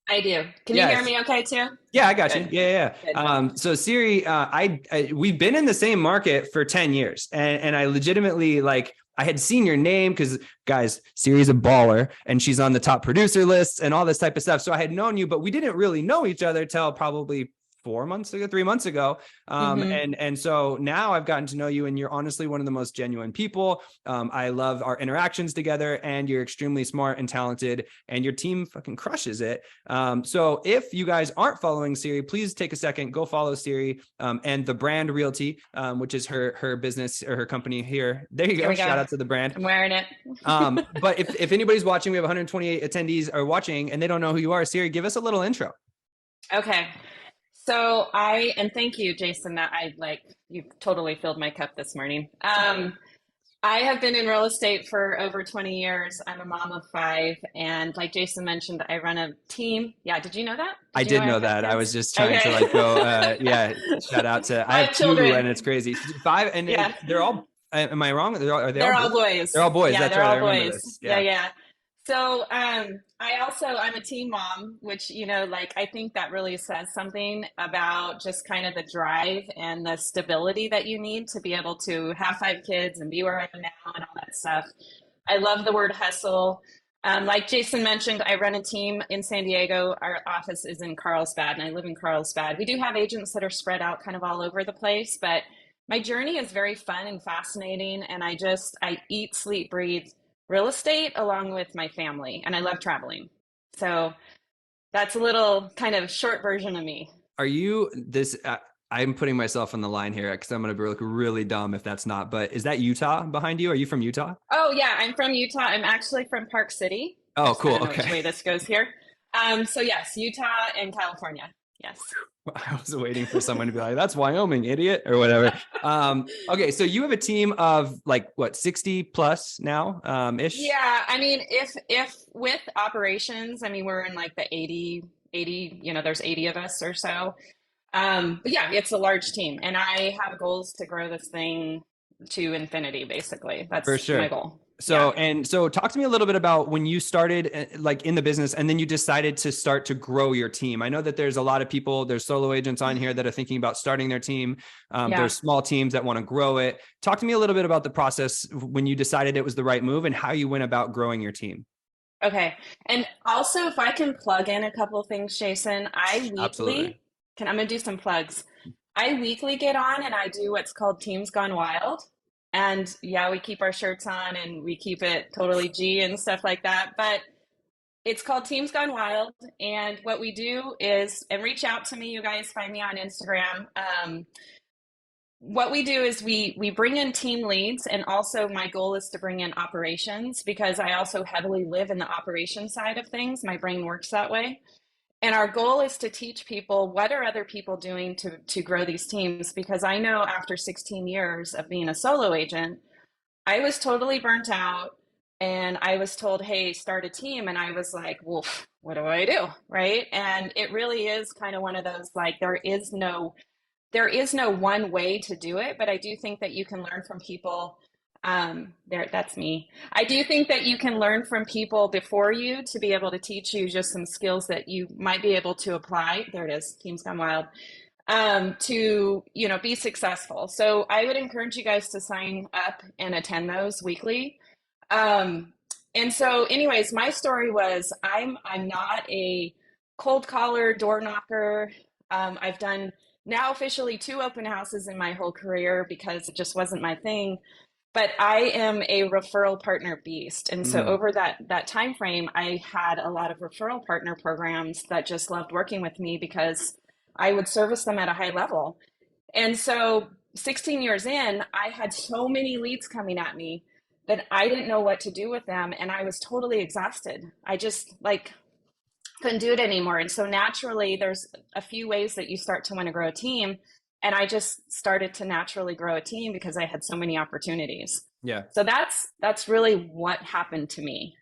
I do. Can you hear me okay too? Yeah, I got you. Good. Yeah. Good. So Serri, we've been in the same market for 10 years and I legitimately I had seen your name because guys, Serri's a baller and she's on the top producer lists and all this type of stuff. So I had known you, but we didn't really know each other till probably 3 months ago. And so now I've gotten to know you and you're honestly one of the most genuine people. I love our interactions together and you're extremely smart and talented and your team fucking crushes it. So if you guys aren't following Serri, please take a second, go follow Serri and the brand Realty, which is her business or her company here. There you go. Shout out to the brand. I'm wearing it. But if anybody's watching, we have 128 attendees are watching and they don't know who you are. Serri, give us a little intro. Okay. So and thank you, Jason, that you've totally filled my cup this morning. I have been in real estate for over 20 years. I'm a mom of 5. And like Jason mentioned, I run a team. Yeah. Did you know that? I did know that. I was just trying to go, shout out to, I have 2 and it's crazy. 5 and they're all, am I wrong? They're all boys. They're all boys. Yeah, That's they're right. all I remember boys. this. Yeah. So I'm a teen mom, which, I think that really says something about just kind of the drive and the stability that you need to be able to have 5 kids and be where I am now and all that stuff. I love the word hustle. Like Jason mentioned, I run a team in San Diego. Our office is in Carlsbad and I live in Carlsbad. We do have agents that are spread out kind of all over the place, but my journey is very fun and fascinating. And I eat, sleep, breathe real estate along with my family, and I love traveling. So that's a little kind of short version of me. Are you this? I'm putting myself on the line here because I'm going to look really dumb if that's not. But is that Utah behind you? Are you from Utah? Oh yeah, I'm from Utah. I'm actually from Park City. Oh, cool. I don't know Okay. which way this goes here. So yes, Utah and California. Yes. I was waiting for someone to be like, that's Wyoming, idiot, or whatever. Okay. So you have a team of 60 plus now, ish? Yeah. I mean, if with operations, we're in the 80, there's 80 of us or so. But yeah, it's a large team and I have goals to grow this thing to infinity, basically. That's for sure. My goal. So, so talk to me a little bit about when you started in the business and then you decided to start to grow your team. I know that there's a lot of people, there's solo agents on here that are thinking about starting their team. There's small teams that want to grow it. Talk to me a little bit about the process when you decided it was the right move and how you went about growing your team. Okay. And also if I can plug in a couple of things, Jason, I'm going to do some plugs. I weekly get on and I do what's called Teams Gone Wild. And yeah, we keep our shirts on and we keep it totally G and stuff like that. But it's called Teams Gone Wild. And what we do is, and reach out to me, you guys find me on Instagram. What we do is we bring in team leads. And also my goal is to bring in operations because I also heavily live in the operation side of things. My brain works that way. And our goal is to teach people what are other people doing to grow these teams, because I know after 16 years of being a solo agent, I was totally burnt out and I was told, hey, start a team. And I was like, well, what do I do? Right. And it really is kind of one of those, there is no one way to do it, but I do think that you can learn from people. That's me. I do think that you can learn from people before you to be able to teach you just some skills that you might be able to apply. There it is. Teams Gone Wild. To, be successful. So I would encourage you guys to sign up and attend those weekly. And so anyways, my story was I'm not a cold caller, door knocker. I've done now officially 2 open houses in my whole career because it just wasn't my thing. but I am a referral partner beast. And so over that time frame, I had a lot of referral partner programs that just loved working with me because I would service them at a high level. And so 16 years in, I had so many leads coming at me that I didn't know what to do with them. And I was totally exhausted. I just like couldn't do it anymore. And so naturally, there's a few ways that you start to want to grow a team. And I just started to naturally grow a team because I had so many opportunities. Yeah. So that's really what happened to me.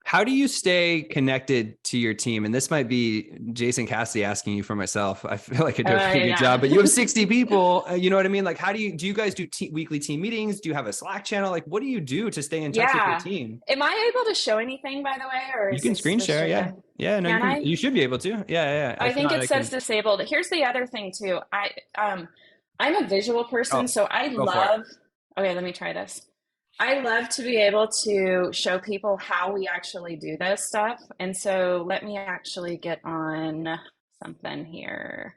How do you stay connected to your team? And this might be Jason Cassity asking you for myself. I feel like I do a pretty good job, but you have 60 people. You know what I mean? Like, do you guys do weekly team meetings? Do you have a Slack channel? Like, what do you do to stay in touch with your team? Am I able to show anything, by the way? Or you can screen share. Yeah. Yeah. No, you should be able to. Yeah. I think it says disabled. Here's the other thing too. I'm a visual person, so I love, okay, let me try this. I love to be able to show people how we actually do this stuff. And so let me actually get on something here.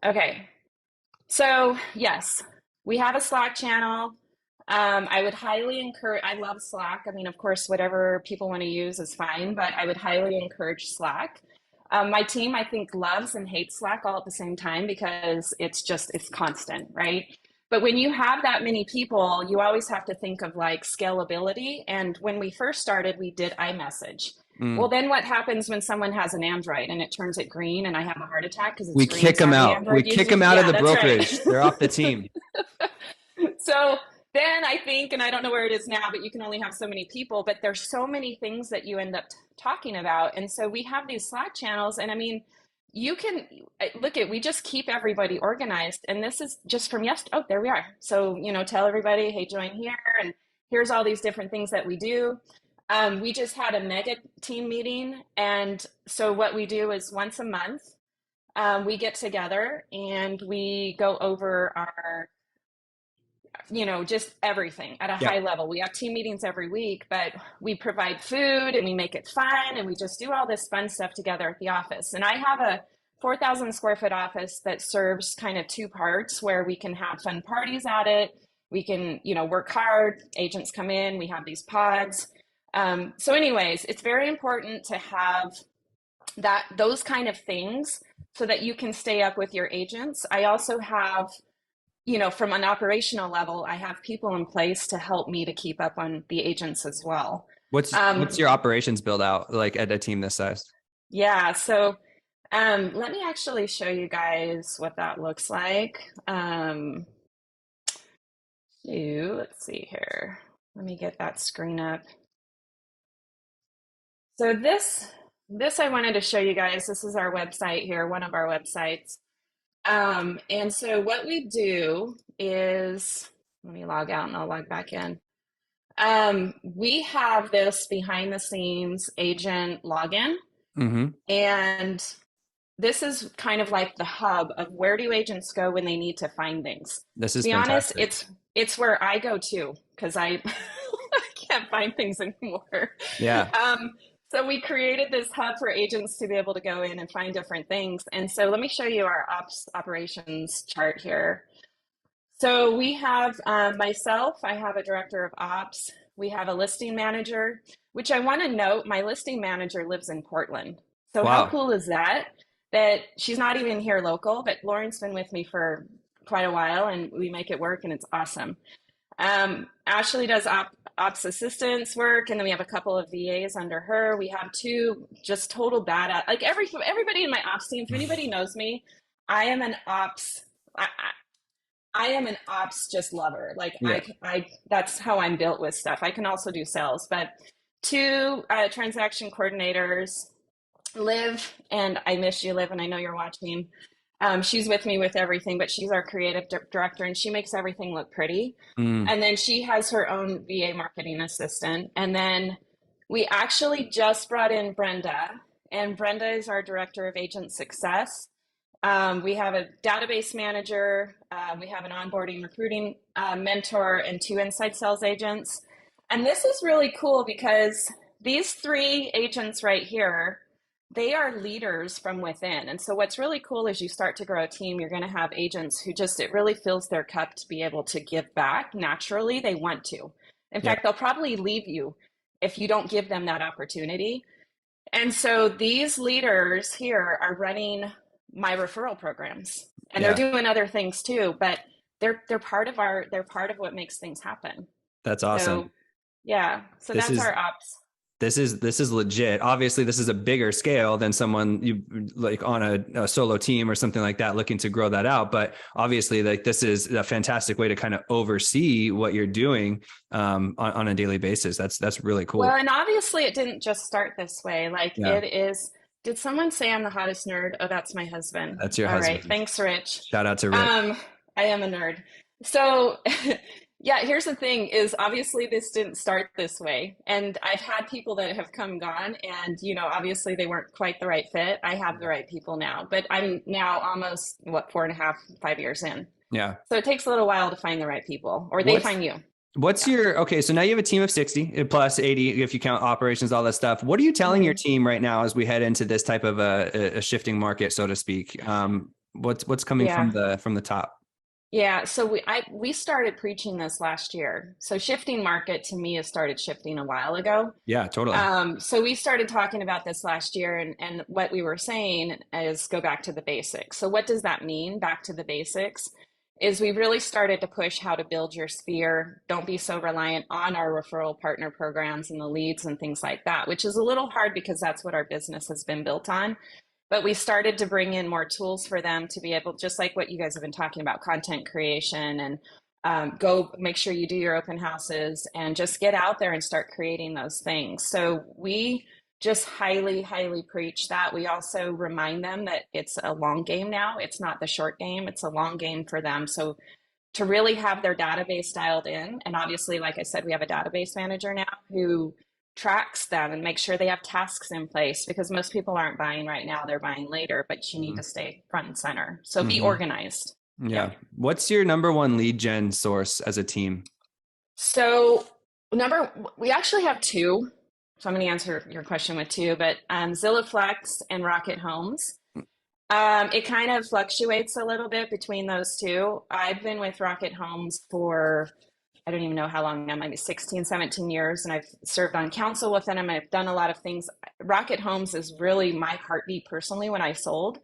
Okay. So yes, we have a Slack channel. I would highly encourage, I love Slack. I mean, of course, whatever people want to use is fine, but I would highly encourage Slack. My team, I think, loves and hates Slack all at the same time because it's constant, right? But when you have that many people, you always have to think of like scalability. And when we first started, we did iMessage. Well, then what happens when someone has an Android and it turns it green and I have a heart attack because we kick them out. We kick them out of the brokerage. Right. They're off the team. So then I think, and I don't know where it is now, but you can only have so many people, but there's so many things that you end up talking about. And so we have these Slack channels, and I mean, you can we just keep everybody organized. And this is just from yesterday. Oh, there we are. So, tell everybody, hey, join here. And here's all these different things that we do. We just had a mega team meeting. And so what we do is once a month, we get together and we go over our, just everything at a high level. We have team meetings every week, but we provide food and we make it fun and we just do all this fun stuff together at the office. And I have a 4,000 square foot office that serves kind of two parts where we can have fun parties at it. We can, work hard. Agents come in, we have these pods. So anyways, it's very important to have those kind of things so that you can stay up with your agents. I also have, from an operational level, I have people in place to help me to keep up on the agents as well. What's your operations build out like at a team this size? Yeah. So let me actually show you guys what that looks like. Let's see here. Let me get that screen up. So this I wanted to show you guys. This is our website here, one of our websites. And so what we do is, let me log out and I'll log back in. We have this behind the scenes agent login. And this is kind of like the hub of where do agents go when they need to find things. This is to be fantastic. Honest, it's where I go to because I can't find things anymore. Yeah. So we created this hub for agents to be able to go in and find different things. And so let me show you our operations chart here. So we have myself, I have a director of ops. We have a listing manager, which I want to note, my listing manager lives in Portland. So How cool is that? That she's not even here local, but Lauren's been with me for quite a while and we make it work and it's awesome. Ashley does ops assistance work, and then we have a couple of VAs under her. We have two just total badass, like everybody in my ops team. If anybody knows me, I am an ops. I am an ops just lover. Like I that's how I'm built with stuff. I can also do sales, but two transaction coordinators, Liv, and I miss you, Liv, and I know you're watching. She's with me with everything, but she's our creative director and she makes everything look pretty. And then she has her own VA marketing assistant. And then we actually just brought in Brenda, and Brenda is our director of agent success. We have a database manager. We have an onboarding recruiting mentor and two inside sales agents. And this is really cool because these three agents right here, they are leaders from within. And so what's really cool is you start to grow a team, you're going to have agents who just, it really fills their cup to be able to give back naturally. They want to. In fact, they'll probably leave you if you don't give them that opportunity. And so these leaders here are running my referral programs, and they're doing other things too, but they're part of what makes things happen. That's awesome. So, yeah. So that's our ops. This is legit. Obviously, this is a bigger scale than someone you like on a solo team or something like that looking to grow that out. But obviously, like this is a fantastic way to kind of oversee what you're doing on a daily basis. That's really cool. Well, and obviously, it didn't just start this way. Like it is. Did someone say I'm the hottest nerd? Oh, that's my husband. That's your husband. All right. Thanks, Rich. Shout out to Rich. I am a nerd. So. Yeah, here's the thing is obviously this didn't start this way. And I've had people that have come and gone and, you know, obviously they weren't quite the right fit. I have the right people now, but I'm now almost 4.5, 5 years in. Yeah. So it takes a little while to find the right people or they find you. What's okay, so now you have a team of 60 plus 80 if you count operations, all that stuff. What are you telling your team right now as we head into this type of a shifting market, so to speak? What's coming from the top? Yeah, so we started preaching this last year. So shifting market to me has started shifting a while ago. Yeah, totally. So we started talking about this last year, and what we were saying is go back to the basics. So what does that mean? Back to the basics is we really started to push how to build your sphere. Don't be so reliant on our referral partner programs and the leads and things like that, which is a little hard because that's what our business has been built on. But we started to bring in more tools for them to be able, just like what you guys have been talking about, content creation and go make sure you do your open houses and just get out there and start creating those things. So we just highly, highly preach that. We also remind them that it's a long game now. It's not the short game. It's a long game for them. So to really have their database dialed in, and obviously, like I said, we have a database manager now who tracks them and make sure they have tasks in place because most people aren't buying right now, they're buying later, but you need to stay front and center. So be organized. Yeah. What's your number one lead gen source as a team? So we actually have two. So I'm going to answer your question with two, but Zillow Flex and Rocket Homes. It kind of fluctuates a little bit between those two. I've been with Rocket Homes for I don't even know how long now, maybe 16, 17 years. And I've served on council with them. And I've done a lot of things. Rocket Homes is really my heartbeat personally when I sold.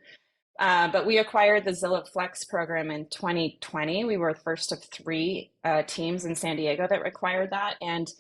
But we acquired the Zillow Flex program in 2020. We were the first of three teams in San Diego that required that. And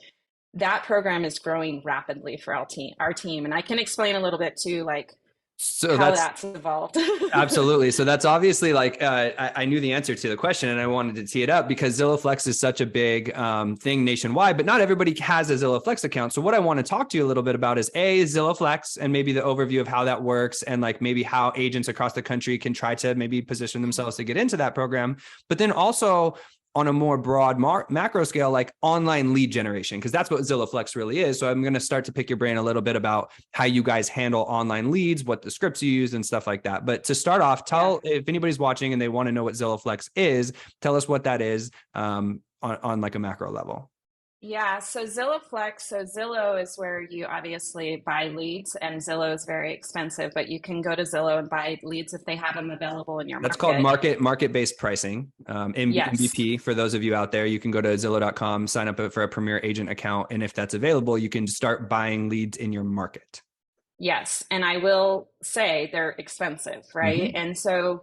that program is growing rapidly for our team. And I can explain a little bit too, like, so how that's evolved. Absolutely. So that's obviously like, I knew the answer to the question and I wanted to tee it up because Zillow Flex is such a big thing nationwide, but not everybody has a Zillow Flex account. So what I want to talk to you a little bit about is Zillow Flex and maybe the overview of how that works and like maybe how agents across the country can try to maybe position themselves to get into that program, but then also on a more broad macro scale, like online lead generation, because that's what Zillow Flex really is. So I'm going to start to pick your brain a little bit about how you guys handle online leads, what the scripts you use and stuff like that. But to start off, if anybody's watching and they want to know what Zillow Flex is, tell us what that is on like a macro level. Yeah, so Zillow Flex, so Zillow is where you obviously buy leads, and Zillow is very expensive, but you can go to Zillow and buy leads if they have them available in your market. That's called market-based pricing, MVP. For those of you out there, you can go to Zillow.com, sign up for a Premier Agent account, and if that's available, you can start buying leads in your market. Yes, and I will say they're expensive, right? Mm-hmm. And so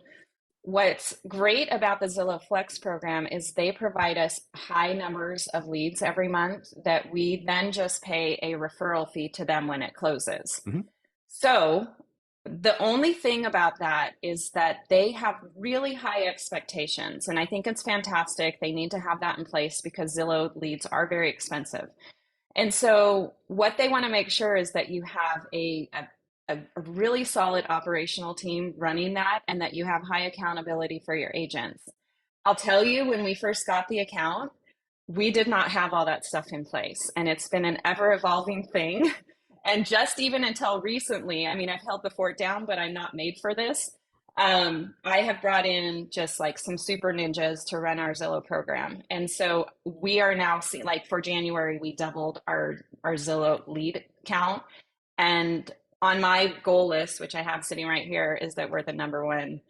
what's great about the Zillow Flex program is they provide us high numbers of leads every month that we then just pay a referral fee to them when it closes. Mm-hmm. So the only thing about that is that they have really high expectations. And I think it's fantastic. They need to have that in place because Zillow leads are very expensive. And so what they want to make sure is that you have a really solid operational team running that and that you have high accountability for your agents. I'll tell you, when we first got the account, we did not have all that stuff in place. And it's been an ever evolving thing. And just even until recently, I mean, I've held the fort down, but I'm not made for this. I have brought in just like some super ninjas to run our Zillow program. And so we are now seeing, like for January, we doubled our Zillow lead count. And on my goal list, which I have sitting right here, is that we're the #1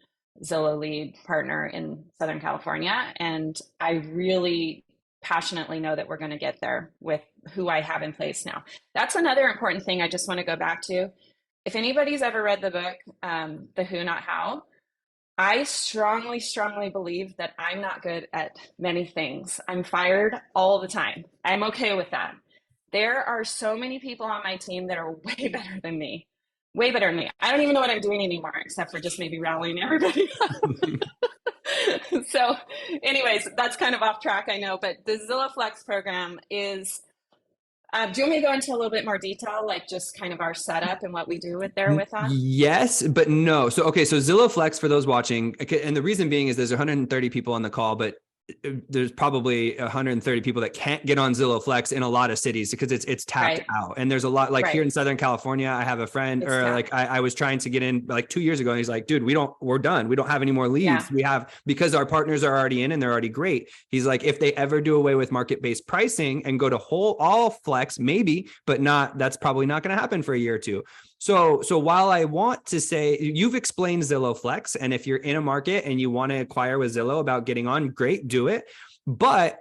Zillow lead partner in Southern California. And I really passionately know that we're going to get there with who I have in place now. That's another important thing I just want to go back to. If anybody's ever read the book, The Who, Not How, I strongly, strongly believe that I'm not good at many things. I'm fired all the time. I'm okay with that. There are so many people on my team that are way better than me. Way better than me. I don't even know what I'm doing anymore, except for just maybe rallying everybody. So anyways, that's kind of off track, I know, but the Zillow Flex program is, do you want me to go into a little bit more detail, like just kind of our setup and what we do with us? Yes, but no. So, okay. So Zillow Flex, for those watching, and the reason being is there's 130 people on the call, but there's probably 130 people that can't get on Zillow Flex in a lot of cities because it's tapped out. And there's a lot, like here in Southern California, I have a friend, I was trying to get in like 2 years ago, and he's like, dude, we're done. We don't have any more leads. We have, because our partners are already in and they're already great. He's like, if they ever do away with market-based pricing and go to all Flex, maybe, but that's probably not going to happen for a year or two. So while I want to say, you've explained Zillow Flex, and if you're in a market and you want to acquire with Zillow about getting on, great, do it. But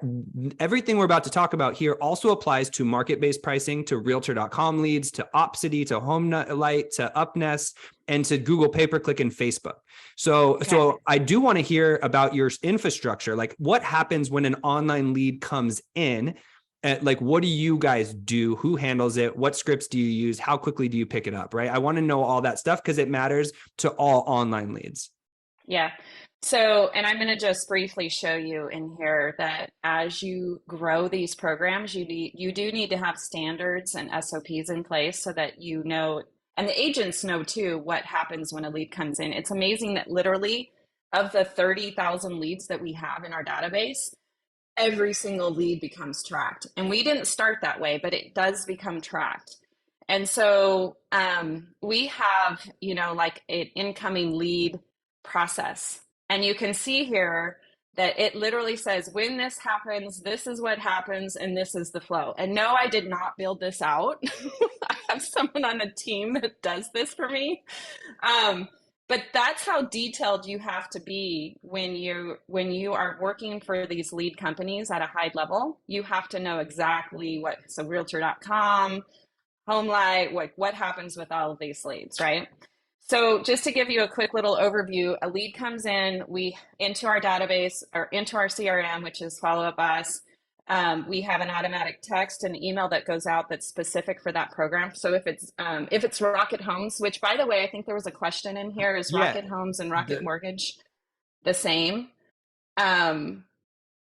everything we're about to talk about here also applies to market-based pricing, to Realtor.com leads, to Opcity, to HomeLight, to UpNest, and to Google pay-per-click and Facebook. So I do want to hear about your infrastructure. Like, what happens when an online lead comes in? Like, what do you guys do? Who handles it? What scripts do you use? How quickly do you pick it up? Right? I want to know all that stuff because it matters to all online leads. Yeah. So, and I'm going to just briefly show you in here that as you grow these programs, you do need to have standards and SOPs in place so that you know, and the agents know too, what happens when a lead comes in. It's amazing that literally of the 30,000 leads that we have in our database, every single lead becomes tracked. And we didn't start that way, but it does become tracked. And so we have, like an incoming lead process. And you can see here that it literally says, when this happens, this is what happens, and this is the flow. And no, I did not build this out. I have someone on the team that does this for me. But that's how detailed you have to be when you are working for these lead companies at a high level. You have to know exactly so Realtor.com, HomeLight, what happens with all of these leads, right? So just to give you a quick little overview, a lead comes in, into our database or into our CRM, which is Follow Up Us. We have an automatic text and email that goes out that's specific for that program. So if it's Rocket Homes, which by the way, I think there was a question in here, is Rocket Homes and Rocket Mortgage the same?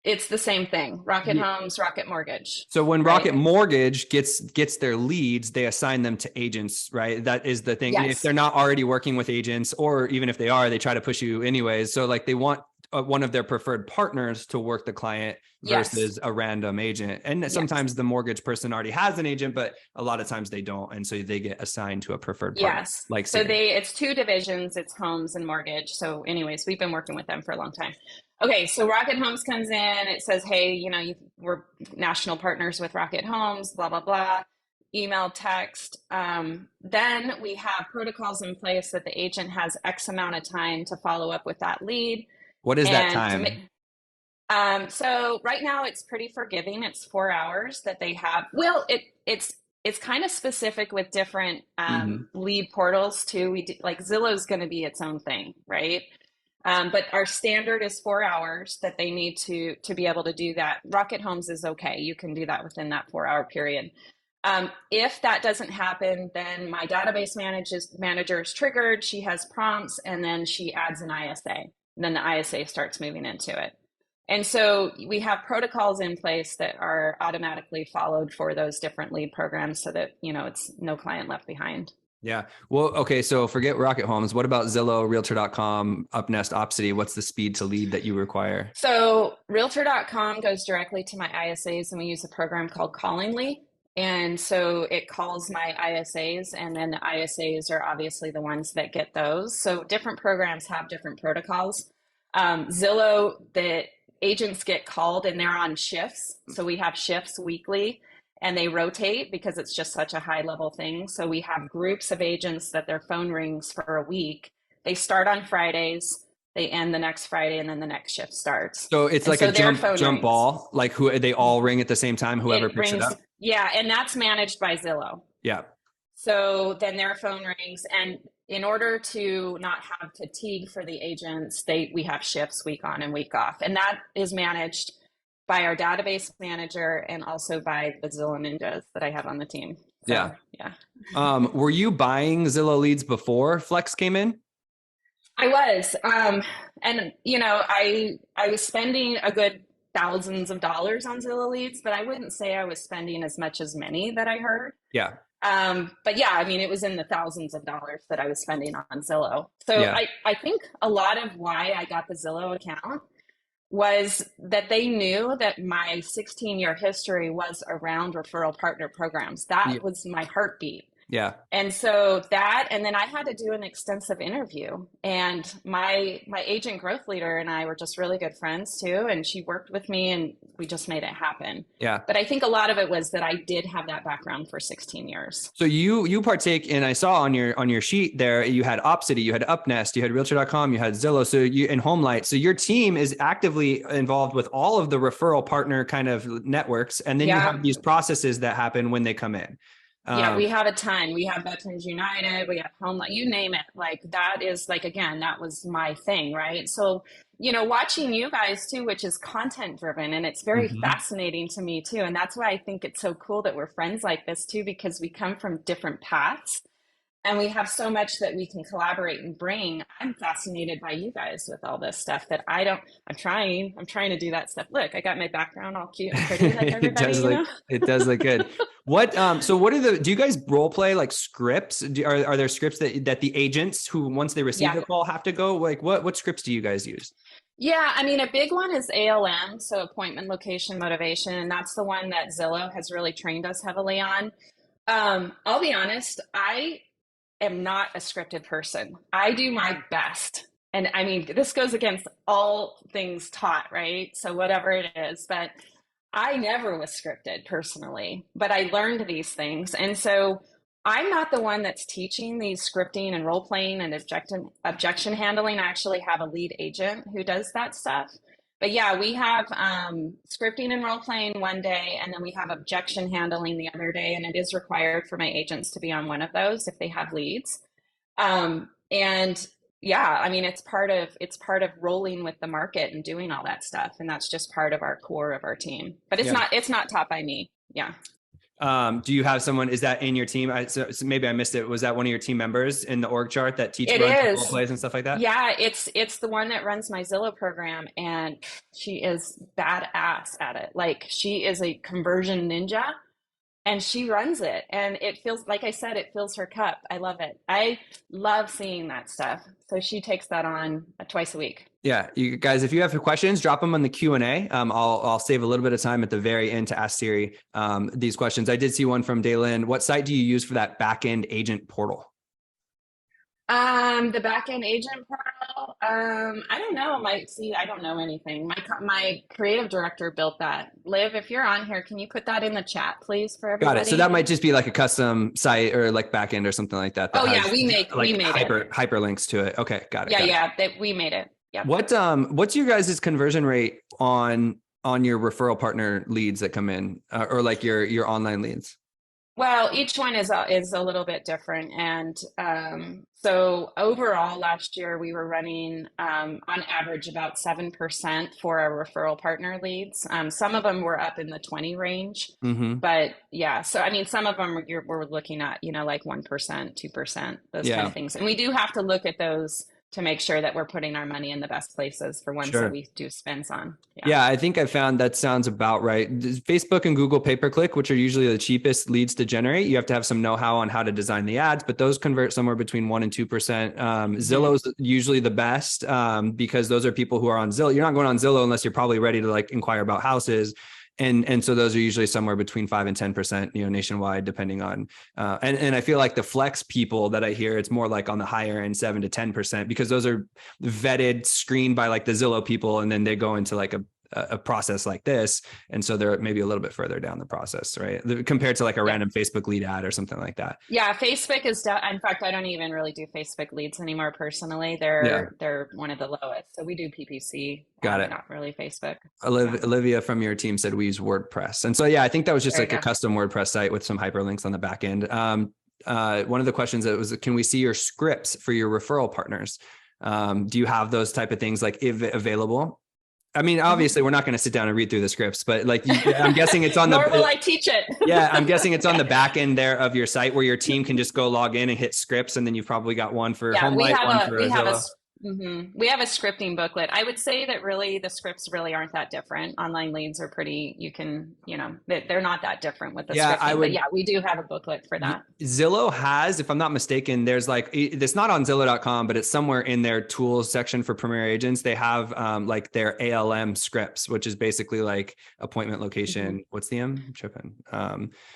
It's the same thing. Rocket Homes, Rocket Mortgage. So when Rocket Mortgage gets their leads, they assign them to agents, right? That is the thing. Yes. If they're not already working with agents, or even if they are, they try to push you anyways. So like they want one of their preferred partners to work the client versus a random agent. And sometimes the mortgage person already has an agent, but a lot of times they don't. And so they get assigned to a preferred partner. Yes. Like so it's two divisions, it's homes and mortgage. So anyways, we've been working with them for a long time. Okay, so Rocket Homes comes in, it says, hey, we're national partners with Rocket Homes, blah, blah, blah, email, text. Then we have protocols in place that the agent has X amount of time to follow up with that lead. What is that time? So right now it's pretty forgiving. It's 4 hours that they have. Well, it's kind of specific with different lead portals too. We do, like Zillow's going to be its own thing, right? But our standard is 4 hours that they need to be able to do that. Rocket Homes is okay. You can do that within that 4 hour period. If that doesn't happen, then my database manager is triggered. She has prompts, and then she adds an ISA. And then the ISA starts moving into it. And so we have protocols in place that are automatically followed for those different lead programs so that, it's no client left behind. Yeah. Well, okay. So forget Rocket Homes. What about Zillow, Realtor.com, UpNest, Opcity? What's the speed to lead that you require? So Realtor.com goes directly to my ISAs, and we use a program called Callingly. And so it calls my ISAs, and then the ISAs are obviously the ones that get those. So different programs have different protocols. Zillow, the agents get called and they're on shifts. So we have shifts weekly. and they rotate because it's just such a high level thing. So we have groups of agents that their phone rings for a week. They start on Fridays, they end the next Friday, and then the next shift starts. So it's And like so a their jump phone jump rings. ball, like who they all ring at the same time, whoever picks it up. Yeah, and that's managed by Zillow. Yeah. So then their phone rings, and in order to not have fatigue for the agents, we have shifts week on and week off, and that is managed by our database manager and also by the Zillow ninjas that I have on the team. So, yeah. Were you buying Zillow leads before Flex came in? I was, and you know, I was spending a good thousands of dollars on Zillow leads, but I wouldn't say I was spending as much as many that I heard. Yeah. But yeah, I mean, it was in the thousands of dollars that I was spending on Zillow. So Yeah. I think a lot of why I got the Zillow account was that they knew that my 16-year history was around referral partner programs. That was my heartbeat. Yeah. And so that, and then I had to do an extensive interview, and my agent growth leader and I were just really good friends too. And she worked with me and we just made it happen. Yeah. But I think a lot of it was that I did have that background for 16 years. So you partake in, I saw on your sheet there, you had Opcity, you had Upnest, you had Realtor.com, you had Zillow, so you and Homelight. So your team is actively involved with all of the referral partner kind of networks. And then you have these processes that happen when they come in. Yeah, we have a ton. We have Veterans United, we have Homelight, you name it. Like that is like, again, that was my thing, right? So, you know, watching you guys too, which is content driven, and it's very fascinating to me too. And that's why I think it's so cool that we're friends like this too, because we come from different paths and we have so much that we can collaborate and bring. I'm fascinated by you guys with all this stuff that I'm trying to do that stuff. Look, I got my background all cute and pretty like everybody, it does look good. What, so what are do you guys role play like scripts? Are there scripts that the agents who, once they receive the call, have to go? Like what scripts do you guys use? Yeah, I mean, a big one is ALM, so appointment, location, motivation. And that's the one that Zillow has really trained us heavily on. I'll be honest, I am not a scripted person. I do my best. And I mean, this goes against all things taught, right? So whatever it is, but I never was scripted personally, but I learned these things. And so I'm not the one that's teaching these scripting and role playing and objection handling. I actually have a lead agent who does that stuff. But yeah, we have scripting and role playing one day, and then we have objection handling the other day. And it is required for my agents to be on one of those if they have leads. And yeah, I mean, it's part of rolling with the market and doing all that stuff. And that's just part of our core of our team. But it's not taught by me. Yeah. Do you have someone, is that in your team? So maybe I missed it. Was that one of your team members in the org chart that teaches role plays and stuff like that? Yeah, it's the one that runs my Zillow program, and she is badass at it. Like, she is a conversion ninja and she runs it. And it feels, like I said, it fills her cup. I love it. I love seeing that stuff. So she takes that on twice a week. Yeah, you guys, if you have questions, drop them on the Q&A. I'll save a little bit of time at the very end to ask Serri these questions. I did see one from Daylin. What site do you use for that back-end agent portal? The back-end agent portal. I don't know. I don't know anything. My creative director built that. Liv, if you're on here, can you put that in the chat, please, for everybody? Got it. So that might just be like a custom site or like backend or something like that. We made hyperlinks to it. Okay, got it. We made it. Yeah. What's your guys' conversion rate on your referral partner leads that come in, or like your online leads? Well, each one is a little bit different, and so overall, last year we were running on average about 7% for our referral partner leads. Some of them were up in the 20 range, but yeah. So I mean, some of them we're looking at like 1%, 2%, those kind of things, and we do have to look at those to make sure that we're putting our money in the best places for ones that we do spends on. Yeah, I think I found that sounds about right. Facebook and Google pay-per-click, which are usually the cheapest leads to generate, you have to have some know-how on how to design the ads, but those convert somewhere between 1% and 2%. Zillow's usually the best because those are people who are on Zillow. You're not going on Zillow unless you're probably ready to like inquire about houses. And so those are usually somewhere between 5% and 10%, nationwide, depending on, and I feel like the flex people that I hear, it's more like on the higher end, 7 to 10%, because those are vetted, screened by like the Zillow people. And then they go into like a process like this. And so they're maybe a little bit further down the process, right? Compared to like a random Facebook lead ad or something like that. Yeah, Facebook is in fact, I don't even really do Facebook leads anymore personally. They're one of the lowest. So we do PPC. Got it. Not really Facebook. Olivia from your team said we use WordPress. And so, yeah, I think that was just There like you a go. custom WordPress site with some hyperlinks on the back end. One of the questions that was, can we see your scripts for your referral partners? Do you have those type of things like available? I mean, obviously we're not going to sit down and read through the scripts, but like, I'm guessing it's on Nor will I teach it. Yeah, I'm guessing it's on the back end there of your site where your team can just go log in and hit scripts. And then you've probably got one for home light, one for Zillow. We have a scripting booklet. I would say that really the scripts really aren't that different. Online leads are pretty, they're not that different with the scripting. But yeah, we do have a booklet for that. Zillow has, if I'm not mistaken, there's like, it's not on Zillow.com, but it's somewhere in their tools section for Premier Agents. They have like their ALM scripts, which is basically like appointment location. What's the M? I'm tripping.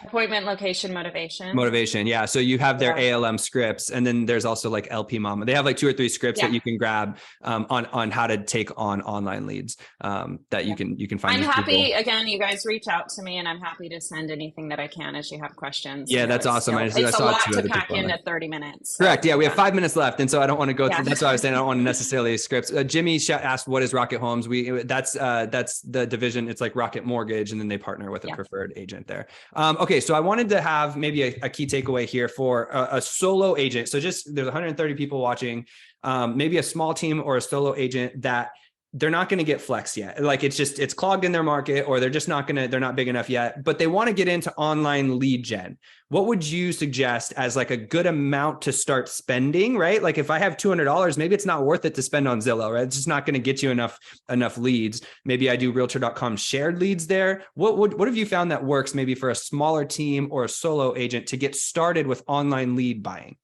Appointment location motivation. Motivation. Yeah. So you have their ALM scripts, and then there's also like LP Mama. They have like 2 or 3 scripts that you can grab on how to take on online leads that you can find. I'm happy. Again, you guys reach out to me and I'm happy to send anything that I can as you have questions. Yeah, that's awesome. It's a lot to pack into 30 minutes. So. Correct. Yeah. We have 5 minutes left. And so I don't want to go through. That's why I was saying I don't want to necessarily scripts. Jimmy asked, what is Rocket Homes? That's the division. It's like Rocket Mortgage. And then they partner with a preferred agent there. Okay. So I wanted to have maybe a key takeaway here for a solo agent. So just there's 130 people watching. Maybe a small team or a solo agent that they're not going to get flex yet. Like it's clogged in their market, or they're just not they're not big enough yet, but they want to get into online lead gen. What would you suggest as like a good amount to start spending, right? Like if I have $200, maybe it's not worth it to spend on Zillow, right? It's just not going to get you enough leads. Maybe I do Realtor.com shared leads there. What have you found that works maybe for a smaller team or a solo agent to get started with online lead buying?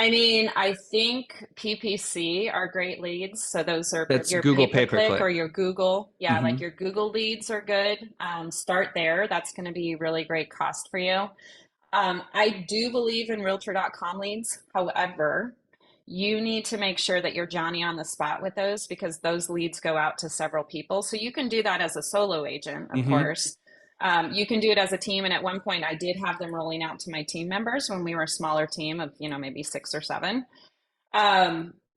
I mean, I think PPC are great leads. So those are your Google pay-per-click or your Google. Yeah, like your Google leads are good. Start there. That's going to be really great cost for you. I do believe in Realtor.com leads. However, you need to make sure that you're Johnny on the spot with those, because those leads go out to several people. So you can do that as a solo agent, of course. You can do it as a team. And at one point I did have them rolling out to my team members when we were a smaller team of, maybe 6 or 7.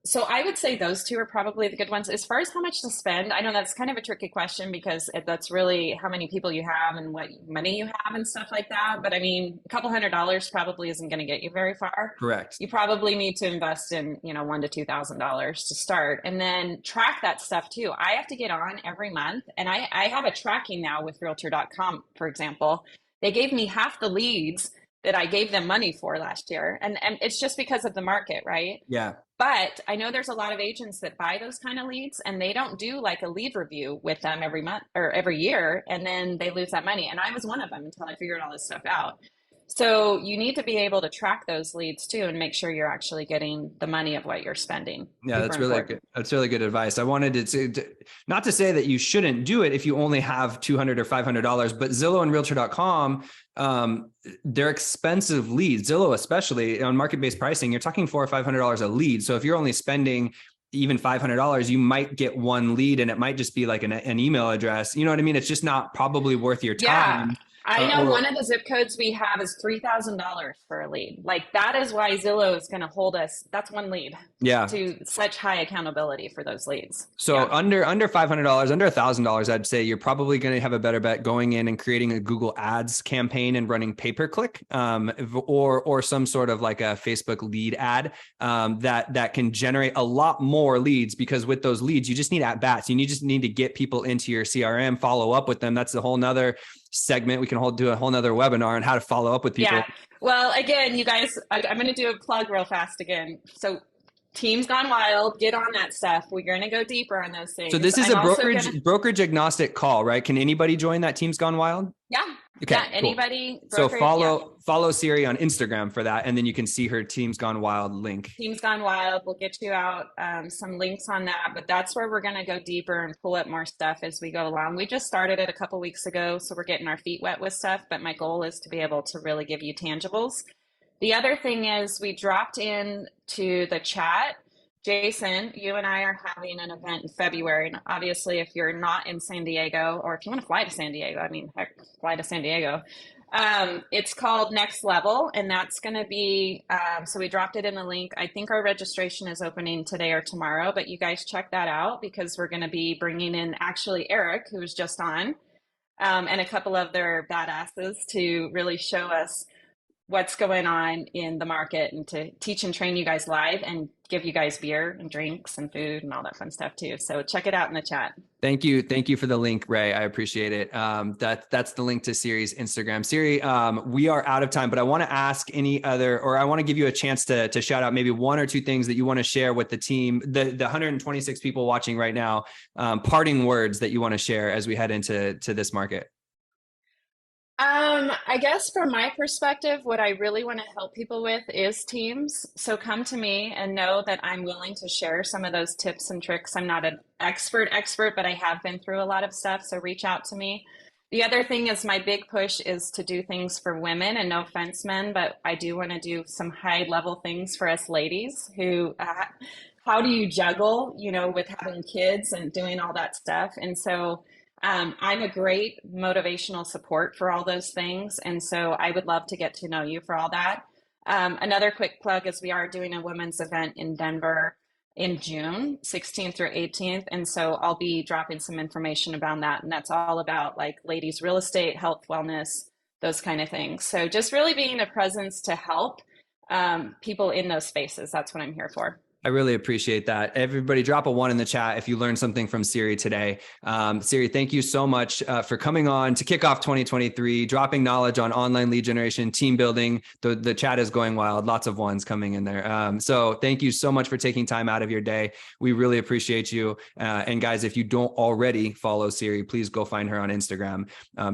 So I would say those 2 are probably the good ones. As far as how much to spend, I know that's kind of a tricky question, because that's really how many people you have and what money you have and stuff like that. But I mean, a couple $100 probably isn't going to get you very far. Correct. You probably need to invest in, $1,000 to $2,000 to start, and then track that stuff too. I have to get on every month, and I have a tracking now with Realtor.com, for example. They gave me half the leads that I gave them money for last year. And it's just because of the market, right? Yeah. But I know there's a lot of agents that buy those kind of leads, and they don't do like a lead review with them every month or every year, and then they lose that money. And I was one of them until I figured all this stuff out. So you need to be able to track those leads too, and make sure you're actually getting the money of what you're spending. Yeah, that's really good. That's really good advice. I wanted to not to say that you shouldn't do it if you only have $200 or $500, but Zillow and Realtor.com, they're expensive leads. Zillow, especially on market-based pricing, you're talking $400 or $500 a lead. So if you're only spending even $500, you might get one lead, and it might just be like an email address. You know what I mean? It's just not probably worth your time. Yeah. I know one of the zip codes we have is $3,000 for a lead. Like that is why Zillow is going to hold us. That's one lead. Yeah. To such high accountability for those leads. So under $500, under $1,000, I'd say you're probably going to have a better bet going in and creating a Google Ads campaign and running pay-per-click, or some sort of like a Facebook lead ad that can generate a lot more leads, because with those leads, you just need at bats. You just need to get people into your CRM, follow up with them. That's a whole nother segment. We can do a whole nother webinar on how to follow up with people. Yeah. Well, again, you guys, I'm going to do a plug real fast again. So Teams Gone Wild, get on that stuff. We're going to go deeper on those things. So this is a brokerage agnostic call, right? Can anybody join that Teams Gone Wild? Yeah. Okay, yeah, cool. anybody. So follow Serri on Instagram for that, and then you can see her Teams Gone Wild link. Teams Gone Wild. We'll get you out some links on that, but that's where we're going to go deeper and pull up more stuff as we go along. We just started it a couple weeks ago, so we're getting our feet wet with stuff, but my goal is to be able to really give you tangibles. The other thing is we dropped in to the chat Jason, you and I are having an event in February. And obviously, if you're not in San Diego, or if you want to fly to San Diego, I mean, heck, fly to San Diego. It's called Next Level, and that's going to be, so we dropped it in the link. I think our registration is opening today or tomorrow, but you guys check that out because we're going to be bringing in actually Eric, who was just on, and a couple of their badasses to really show us what's going on in the market and to teach and train you guys live and give you guys beer and drinks and food and all that fun stuff too. So check it out in the chat. Thank you. Thank you for the link, Ray. I appreciate it. That's the link to Serri's Instagram. Serri, we are out of time, but I want to ask I want to give you a chance to shout out maybe one or two things that you want to share with the team, the 126 people watching right now, parting words that you want to share as we head into this market. I guess from my perspective, what I really want to help people with is teams. So come to me and know that I'm willing to share some of those tips and tricks. I'm not an expert, but I have been through a lot of stuff. So reach out to me. The other thing is my big push is to do things for women, and no offense, men, but I do want to do some high level things for us ladies who, how do you juggle, with having kids and doing all that stuff? And so I'm a great motivational support for all those things. And so I would love to get to know you for all that. Another quick plug is we are doing a women's event in Denver in June 16th through 18th. And so I'll be dropping some information about that. And that's all about like ladies real estate, health, wellness, those kind of things. So just really being a presence to help people in those spaces. That's what I'm here for. I really appreciate that. Everybody drop a 1 in the chat if you learned something from Serri today. Serri, thank you so much for coming on to kick off 2023, dropping knowledge on online lead generation, team building. The chat is going wild. Lots of 1s coming in there. So thank you so much for taking time out of your day. We really appreciate you. And guys, if you don't already follow Serri, please go find her on Instagram.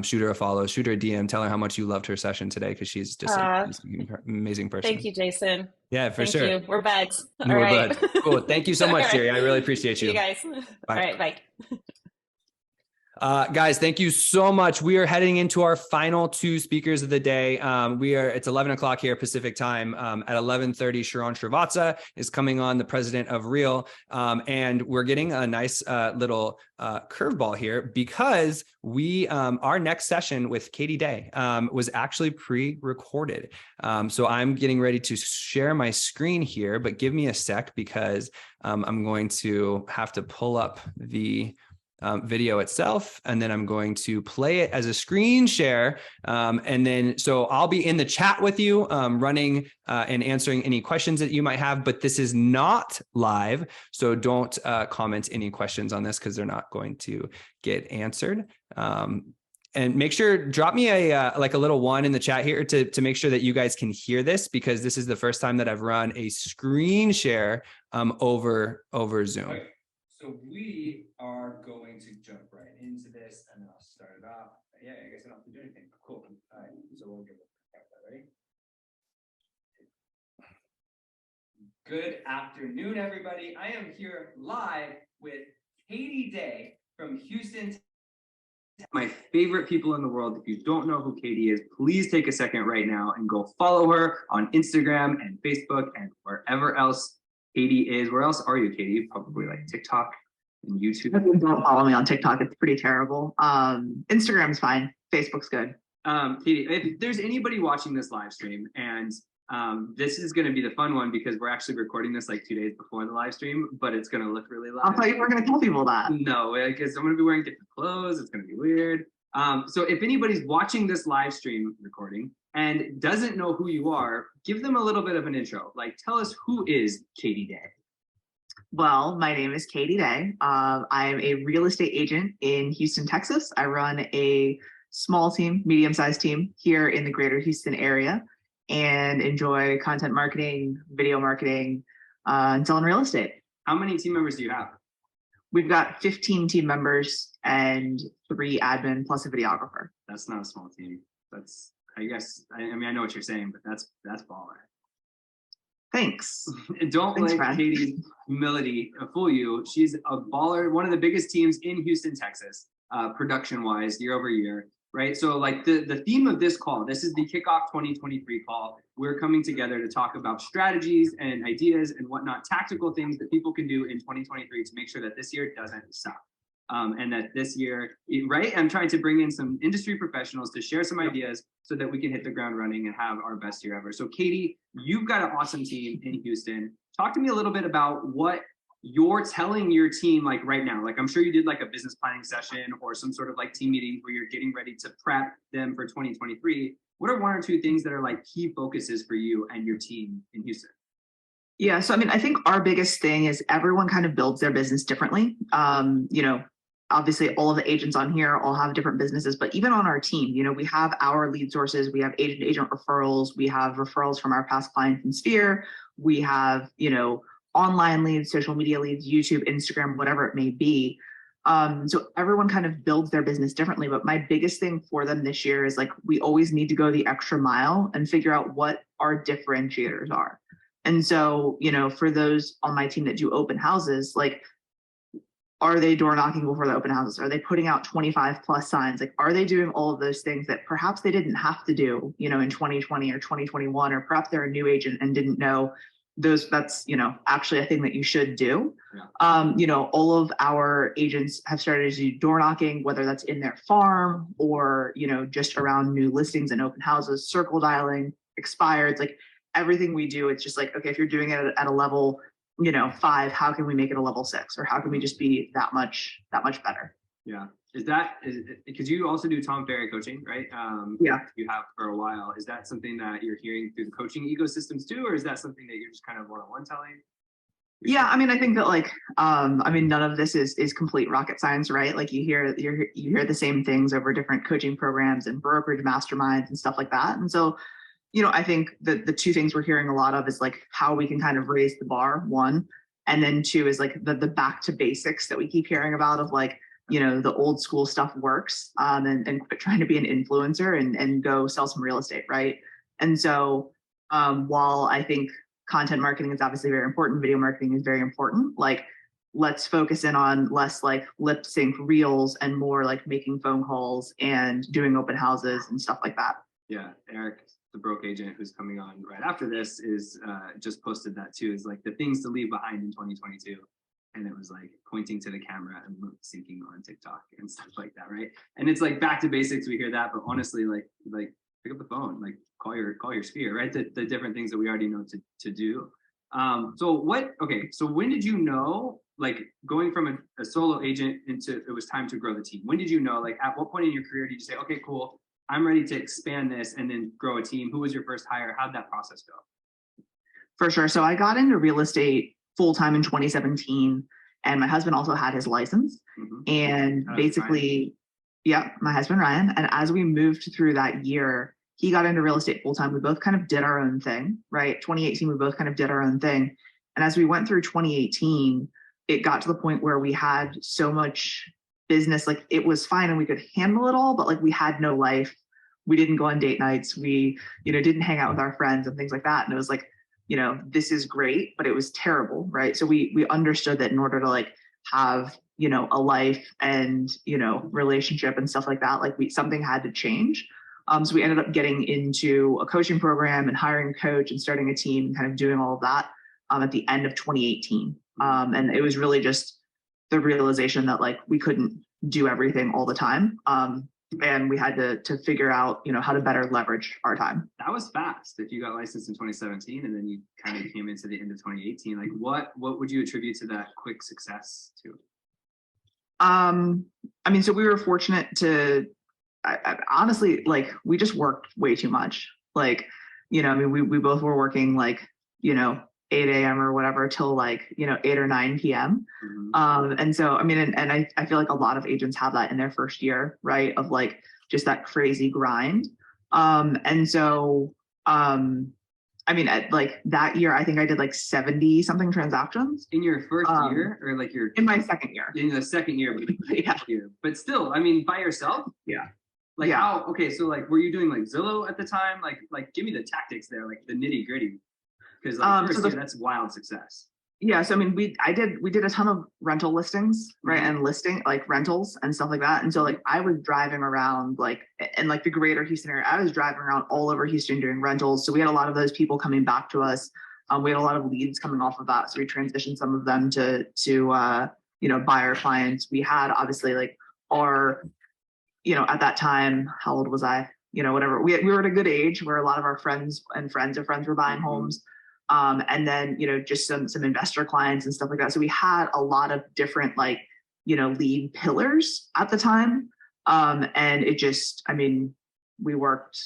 Shoot her a follow, shoot her a DM, tell her how much you loved her session today because she's just an amazing person. Thank you, Jason. Yeah, for sure. Thank you. We're buds. All We're right. buds. Cool. Thank you so much, Serri. I really appreciate you. See you guys. Bye. All right. Bye. Guys, thank you so much. We are heading into our final 2 speakers of the day. It's 11 o'clock here Pacific time. At 11:30, Sharon Srivatsa is coming on, the president of Real. And we're getting a nice little curveball here because our next session with Katie Day was actually pre-recorded. So I'm getting ready to share my screen here, but give me a sec because I'm going to have to pull up the video itself, and then I'm going to play it as a screen share. And then, so I'll be in the chat with you, running and answering any questions that you might have, but this is not live. So don't comment any questions on this because they're not going to get answered. And make sure, drop me a little 1 in the chat here to make sure that you guys can hear this, because this is the first time that I've run a screen share over Zoom. Okay. So we are going to jump right into this, and I'll start it off. Yeah, I guess I don't have to do anything. Cool. All right. So we'll give it that. Ready? Good afternoon, everybody. I am here live with Katie Day from Houston. My favorite people in the world. If you don't know who Katie is, please take a second right now and go follow her on Instagram and Facebook and wherever else Katie is. Where else are you, Katie? Probably like TikTok and YouTube. Don't follow me on TikTok. It's pretty terrible. Instagram's fine. Facebook's good. Katie, if there's anybody watching this live stream, and this is going to be the fun one because we're actually recording this like 2 days before the live stream, but it's going to look really live. I thought you were going to tell people that. No, because I'm going to be wearing different clothes. It's going to be weird. So if anybody's watching this live stream recording and doesn't know who you are, give them a little bit of an intro. Like, tell us, who is Katie Day? Well, my name is Katie Day. I'm a real estate agent in Houston, Texas. I run a small team, medium-sized team here in the greater Houston area and enjoy content marketing, video marketing, and selling real estate. How many team members do you have? We've got 15 team members and 3 admin plus a videographer. That's not a small team. That's, I guess, I mean, I know what you're saying, but that's baller. Thanks. Don't Thanks, let Brad. Katie's humility fool you. She's a baller, one of the biggest teams in Houston, Texas, production-wise, year over year. right? So like the theme of this call, this is the Kickoff 2023 call. We're coming together to talk about strategies and ideas and whatnot, tactical things that people can do in 2023 to make sure that this year doesn't suck. And that this year, right? I'm trying to bring in some industry professionals to share some ideas so that we can hit the ground running and have our best year ever. So Katie, you've got an awesome team in Houston. Talk to me a little bit about what you're telling your team like right now. Like I'm sure you did like a business planning session or some sort of like team meeting where you're getting ready to prep them for 2023. What are one or two things that are like key focuses for you and your team in Houston? Yeah, so I mean, I think our biggest thing is everyone kind of builds their business differently. You know, obviously all of the agents on here all have different businesses, but even on our team, you know, we have our lead sources, we have agent referrals, we have referrals from our past clients in Sphere, we have, you know, online leads, social media leads, YouTube, Instagram, whatever it may be. So everyone kind of builds their business differently. But my biggest thing for them this year is like, we always need to go the extra mile and figure out what our differentiators are. And so, you know, for those on my team that do open houses, like, are they door knocking before the open houses? Are they putting out 25 plus signs? Like, are they doing all of those things that perhaps they didn't have to do, you know, in 2020 or 2021, or perhaps they're a new agent and didn't know that's, you know, actually a thing that you should do. Yeah. You know, all of our agents have started to do door knocking, whether that's in their farm or, you know, just around new listings and open houses, circle dialing, expireds, like everything we do. It's just like, okay, if you're doing it at a level, you know, 5, how can we make it a level 6, or how can we just be that much better? Yeah. Is because you also do Tom Ferry coaching, right? Yeah. You have for a while. Is that something that you're hearing through the coaching ecosystems too, or is that something that you're just kind of one-on-one telling? Yeah, I mean, I think that like, I mean, none of this is complete rocket science, right? Like you hear the same things over different coaching programs and brokerage masterminds and stuff like that. And so, you know, I think that the two things we're hearing a lot of is like how we can kind of raise the bar, one, and then two is like the back to basics that we keep hearing about of like, you know, the old school stuff works, and quit trying to be an influencer and go sell some real estate, right? And so while I think content marketing is obviously very important, video marketing is very important, like let's focus in on less like lip sync reels and more like making phone calls and doing open houses and stuff like that. Yeah, Eric, the broke agent who's coming on right after this is just posted that too, is like the things to leave behind in 2022. And it was like pointing to the camera and lip syncing on TikTok and stuff like that, right? And it's like back to basics, we hear that, but honestly, like pick up the phone, like call your Sphere, right? The different things that we already know to do. So when did you know, like going from a solo agent into it was time to grow the team? When did you know, like at what point in your career did you say, okay, cool, I'm ready to expand this and then grow a team? Who was your first hire? How'd that process go? For sure. So I got into real estate full-time in 2017, and my husband also had his license. And basically, yeah, my husband Ryan. And as we moved through that year, he got into real estate full-time. We both kind of did our own thing, right? 2018, we both kind of did our own thing. And as we went through 2018, it got to the point where we had so much business, like it was fine and we could handle it all, but like we had no life. We didn't go on date nights. We, you know, didn't hang out with our friends and things like that. And it was like, you know, this is great, but it was terrible, right? So we understood that in order to like have, you know, a life and, you know, relationship and stuff like that, like something had to change. So we ended up getting into a coaching program and hiring a coach and starting a team and kind of doing all of that at the end of 2018. And it was really just the realization that like we couldn't do everything all the time. And we had to figure out, you know, how to better leverage our time. That was fast. If you got licensed in 2017 and then you kind of came into the end of 2018, like what would you attribute to that quick success to? I mean, so we were fortunate to, I honestly, like we just worked way too much. Like, you know, I mean, we both were working like, you know, 8 a.m. or whatever till like, you know, 8 or 9 p.m. And so, I mean, and I feel like a lot of agents have that in their first year, right? Of like, just that crazy grind. And so, I mean, like that year, I think I did like 70 something transactions. In your first year or like in my second year? In the second year, yeah. But still, I mean, by yourself? Yeah. Like how, okay. So like, were you doing like Zillow at the time? Like give me the tactics there, like the nitty gritty. Because like, that's wild success. Yeah, so I mean, we did a ton of rental listings, right? And listing like rentals and stuff like that. And so like I was driving around like in like the greater Houston area, I was driving around all over Houston doing rentals. So we had a lot of those people coming back to us. We had a lot of leads coming off of that. So we transitioned some of them to buyer clients. We had obviously like our, at that time, how old was I? Whatever. We were at a good age where a lot of our friends and friends of friends were buying homes. And then, just some investor clients and stuff like that. So we had a lot of different lead pillars at the time. And it just, I mean, we worked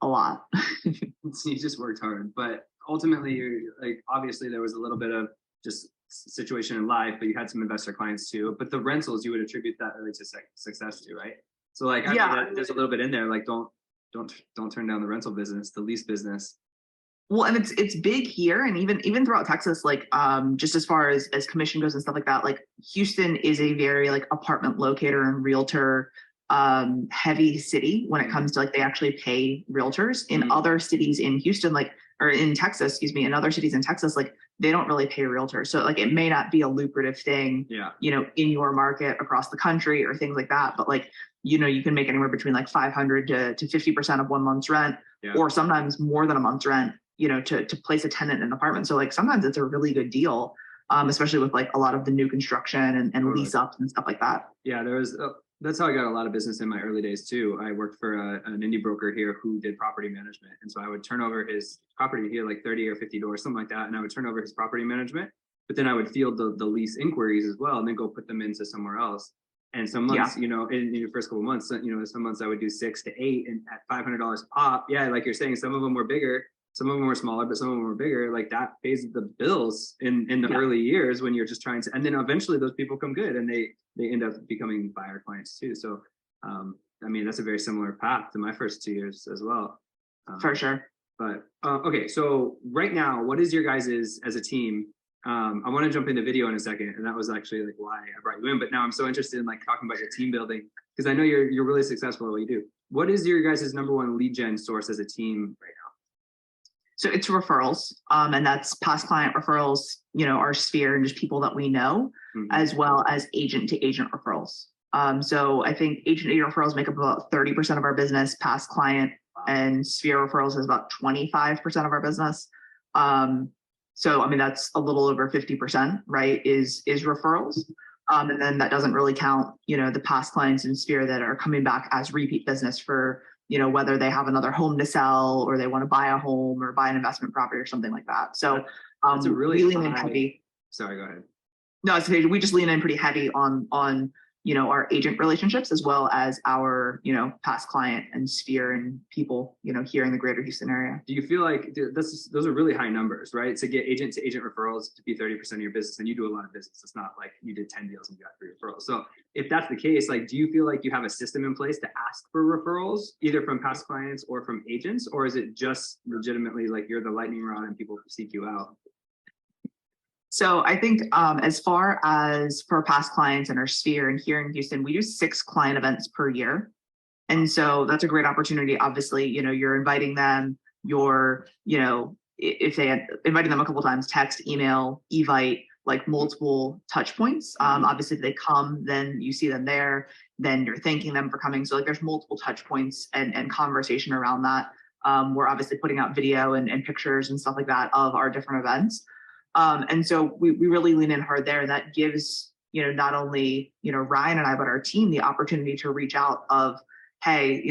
a lot. You just worked hard, but ultimately you're like, obviously there was a little bit of just situation in life, but you had some investor clients too, but the rentals, you would attribute that really to success too, right? So like, I mean, there's a little bit in there, like, don't turn down the rental business, the lease business. Well, and it's big here, and even throughout Texas, like just as far as commission goes and stuff like that, like Houston is a very like apartment locator and realtor heavy city when it comes to like they actually pay realtors. In other cities in Houston, or in Texas, excuse me, in other cities in Texas, like they don't really pay realtors. So like it may not be a lucrative thing, in your market across the country or things like that. But like, you can make anywhere between like 500 to 50% of 1 month's rent, or sometimes more than a month's rent, to place a tenant in an apartment. So like sometimes it's a really good deal, especially with like a lot of the new construction and lease ups and stuff like that. Yeah, that's how I got a lot of business in my early days too. I worked for an indie broker here who did property management. And so I would turn over his property here, like 30 or 50 doors, something like that. And I would turn over his property management, but then I would field the lease inquiries as well, and then go put them into somewhere else. And some months, in your first couple of months, some months I would do 6 to 8 and at $500 a pop. Yeah, like you're saying, some of them were bigger, some of them were smaller, but some of them were bigger. Like that pays the bills in the early years when you're just trying to, and then eventually those people come good and they end up becoming buyer clients too. So, I mean, that's a very similar path to my first 2 years as well. For sure. But okay, so right now, what is your guys' as a team? I want to jump into video in a second, and that was actually like why I brought you in. But now I'm so interested in like talking about your team building, because I know you're really successful at what you do. What is your guys' number one lead gen source as a team right now? So it's referrals, and that's past client referrals, our sphere and just people that we know, as well as agent to agent referrals. So I think agent to agent referrals make up about 30% of our business, past client and sphere referrals is about 25% of our business. So, I mean, that's a little over 50%, right, is referrals. And then that doesn't really count, the past clients in sphere that are coming back as repeat business for, whether they have another home to sell or they want to buy a home or buy an investment property or something like that. So that's a really we lean in heavy. Sorry, go ahead. No, it's okay. We just lean in pretty heavy on our agent relationships as well as our, past client and sphere and people, here in the greater Houston area. Do you feel like those are really high numbers, right? To get agent to agent referrals to be 30% of your business, and you do a lot of business. It's not like you did 10 deals and you got 3 referrals. So if that's the case, like, do you feel like you have a system in place to ask for referrals, either from past clients or from agents, or is it just legitimately like you're the lightning rod and people seek you out? So I think as far as for past clients in our sphere and here in Houston, we do 6 client events per year. And so that's a great opportunity. Obviously, you're inviting them, if they inviting them a couple of times, text, email, evite, like multiple touch points. Obviously if they come, then you see them there, then you're thanking them for coming. So like there's multiple touch points and conversation around that. We're obviously putting out video and pictures and stuff like that of our different events. And so we really lean in hard there. And that gives, not only, Ryan and I, but our team the opportunity to reach out of, hey,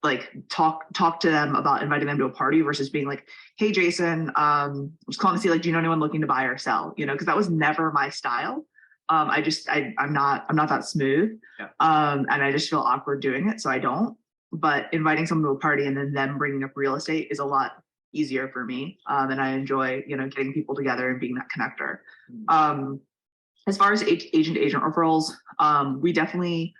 like talk to them about inviting them to a party versus being like, hey, Jason, just calling to see, like, do you know anyone looking to buy or sell? Because that was never my style. I'm not that smooth. Yeah. And I just feel awkward doing it. So I don't, but inviting someone to a party and then them bringing up real estate is a lot easier for me. And I enjoy, getting people together and being that connector. As far as agent to agent referrals, we definitely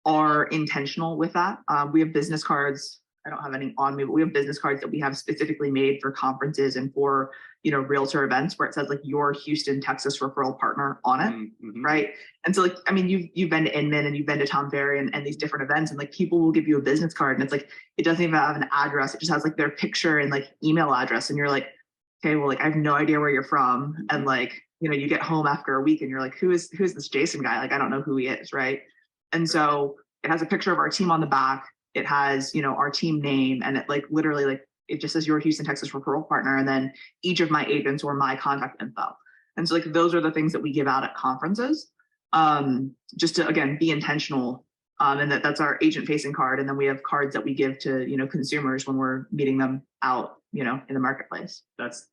are intentional with that. We have business cards. I don't have any on me, but we have business cards that we have specifically made for conferences and for, realtor events where it says like your Houston, Texas referral partner on it. Right. And so like, I mean, you've been to Inman and you've been to Tom Ferry and these different events, and like people will give you a business card and it's like, it doesn't even have an address. It just has like their picture and like email address. And you're like, okay, well, like, I have no idea where you're from. And like, you know, you get home after a week and you're like, who's this Jason guy? Like, I don't know who he is. Right. And so it has a picture of our team on the back. It has, you know, our team name, and it like literally like, it just says your Houston, Texas referral partner. And then each of my agents or my contact info. And so like, those are the things that we give out at conferences, just to, again, be intentional. And that's our agent facing card. And then we have cards that we give to, you know, consumers when we're meeting them out, you know, in the marketplace. That's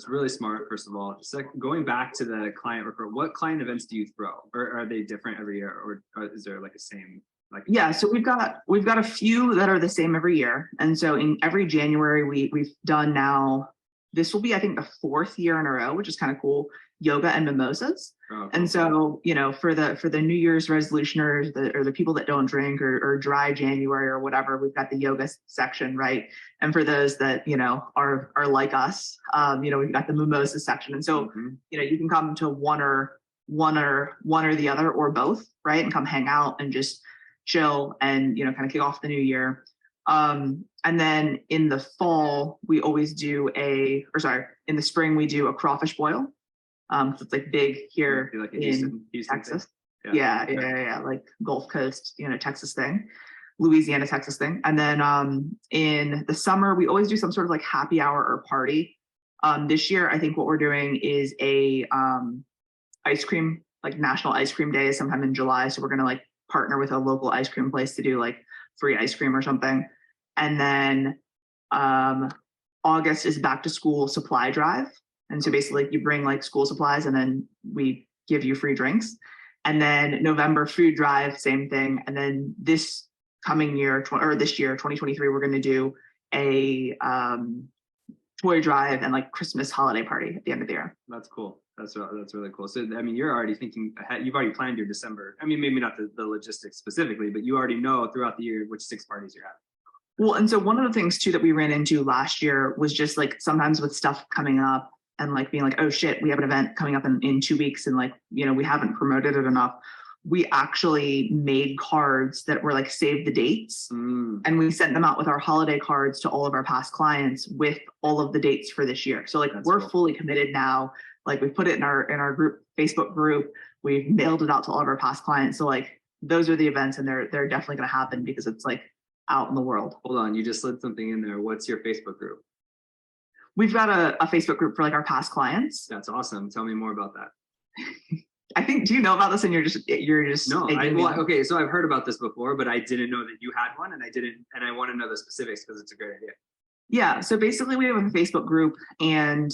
really smart. First of all, just like going back to the client referral, what client events do you throw, or are they different every year, or is there like a same? Like, yeah, so we've got a few that are the same every year. And so in every January, we've done now, this will be, I think, the 4th year in a row, which is kind of cool, yoga and mimosas. Oh, and so, you know, for the New Year's resolutioners, or the people that don't drink, or dry January or whatever, we've got the yoga section, right? And for those that, you know, are like us, you know, we've got the mimosa section. And so, you know, you can come to one or the other, or both, right? And come hang out and just chill and, you know, kind of kick off the new year. And then in the fall, we always do in the spring, we do a crawfish boil. So it's like big here like in Houston Texas. thing. Yeah, like Gulf Coast, you know, Texas thing, Louisiana, Texas thing. And then in the summer, we always do some sort of like happy hour or party. This year, I think what we're doing is a ice cream, like National Ice Cream Day is sometime in July. So we're gonna like partner with a local ice cream place to do like free ice cream or something. And then August is back to school supply drive. And so basically you bring like school supplies and then we give you free drinks. And then November food drive, same thing. And then this coming year, this year, 2023, we're going to do a toy drive and like Christmas holiday party at the end of the year. That's cool. That's really cool. So, I mean, you're already thinking ahead. You've already planned your December. I mean, maybe not the logistics specifically, but you already know throughout the year which 6 parties you're having. Well, and so one of the things too that we ran into last year was just like sometimes with stuff coming up and like being like, oh shit, we have an event coming up in 2 weeks and like, you know, we haven't promoted it enough. We actually made cards that were like save the dates, and we sent them out with our holiday cards to all of our past clients with all of the dates for this year. So like we're cool. Fully committed now. Like we put it in our group, Facebook group. We've mailed it out to all of our past clients. So like those are the events, and they're definitely going to happen because it's like out in the world. Hold on, you just slid something in there. What's your Facebook group? We've got a Facebook group for like our past clients. That's awesome. Tell me more about that. I think, do you know about this? And you're just no. Okay, so I've heard about this before, but I didn't know that you had one, and I want to know the specifics because it's a great idea. Yeah. So basically, we have a Facebook group, and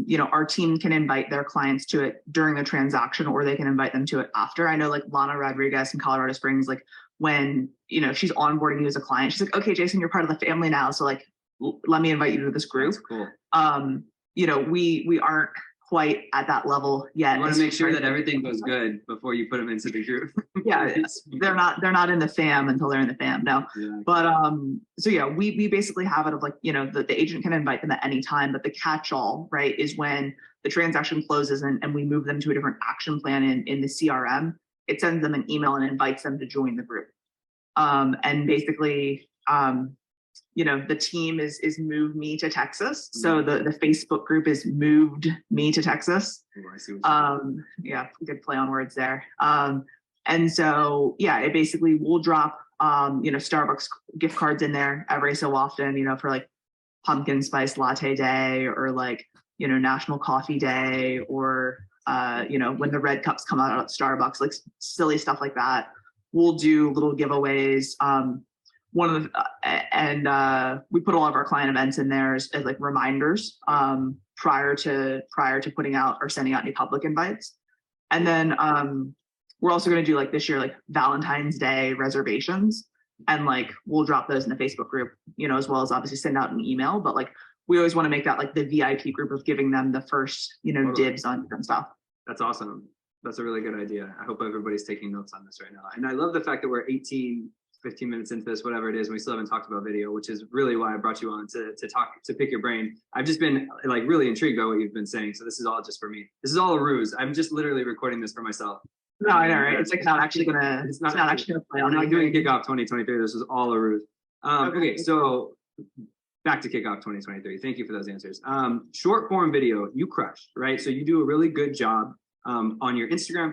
you know, our team can invite their clients to it during the transaction, or they can invite them to it after. I know, like Lana Rodriguez in Colorado Springs, like when you know she's onboarding you as a client, she's like, "Okay, Jason, you're part of the family now, so like, let me invite you to this group." That's cool. You know, we aren't quite at that level yet. You want to make sure that everything goes good before you put them into the group. Yeah, they're not in the fam until they're in the fam. No, yeah. But so yeah, we basically have it of like, you know, the agent can invite them at any time, but the catch-all, right, is when the transaction closes and we move them to a different action plan in the CRM. It sends them an email and invites them to join the group. And basically, you know, the team is moved me to Texas. So the Facebook group is moved me to Texas. Ooh, I see what yeah, good play on words there. And so, yeah, it basically will drop, you know, Starbucks gift cards in there every so often, you know, for like pumpkin spice latte day, or like, you know, National Coffee Day, or, you know, when the red cups come out at Starbucks, like silly stuff like that. We'll do little giveaways. One of the we put all of our client events in there as like reminders prior to putting out or sending out any public invites. And then we're also going to do like this year, like Valentine's Day reservations, and like we'll drop those in the Facebook group, you know, as well as obviously send out an email. But like we always want to make that like the VIP group of giving them the first, you know, dibs on different stuff. That's awesome. That's a really good idea. I hope everybody's taking notes on this right now. And I love the fact that we're 15 minutes into this, whatever it is, and we still haven't talked about video, which is really why I brought you on to pick your brain. I've just been like really intrigued by what you've been saying. So this is all just for me. This is all a ruse. I'm just literally recording this for myself. No, I know, right? It's like not actually gonna. It's not actually gonna play. I'm not doing kickoff 2023. This is all a ruse. Okay, so back to kickoff 2023. Thank you for those answers. Short form video, you crushed, right? So you do a really good job on your Instagram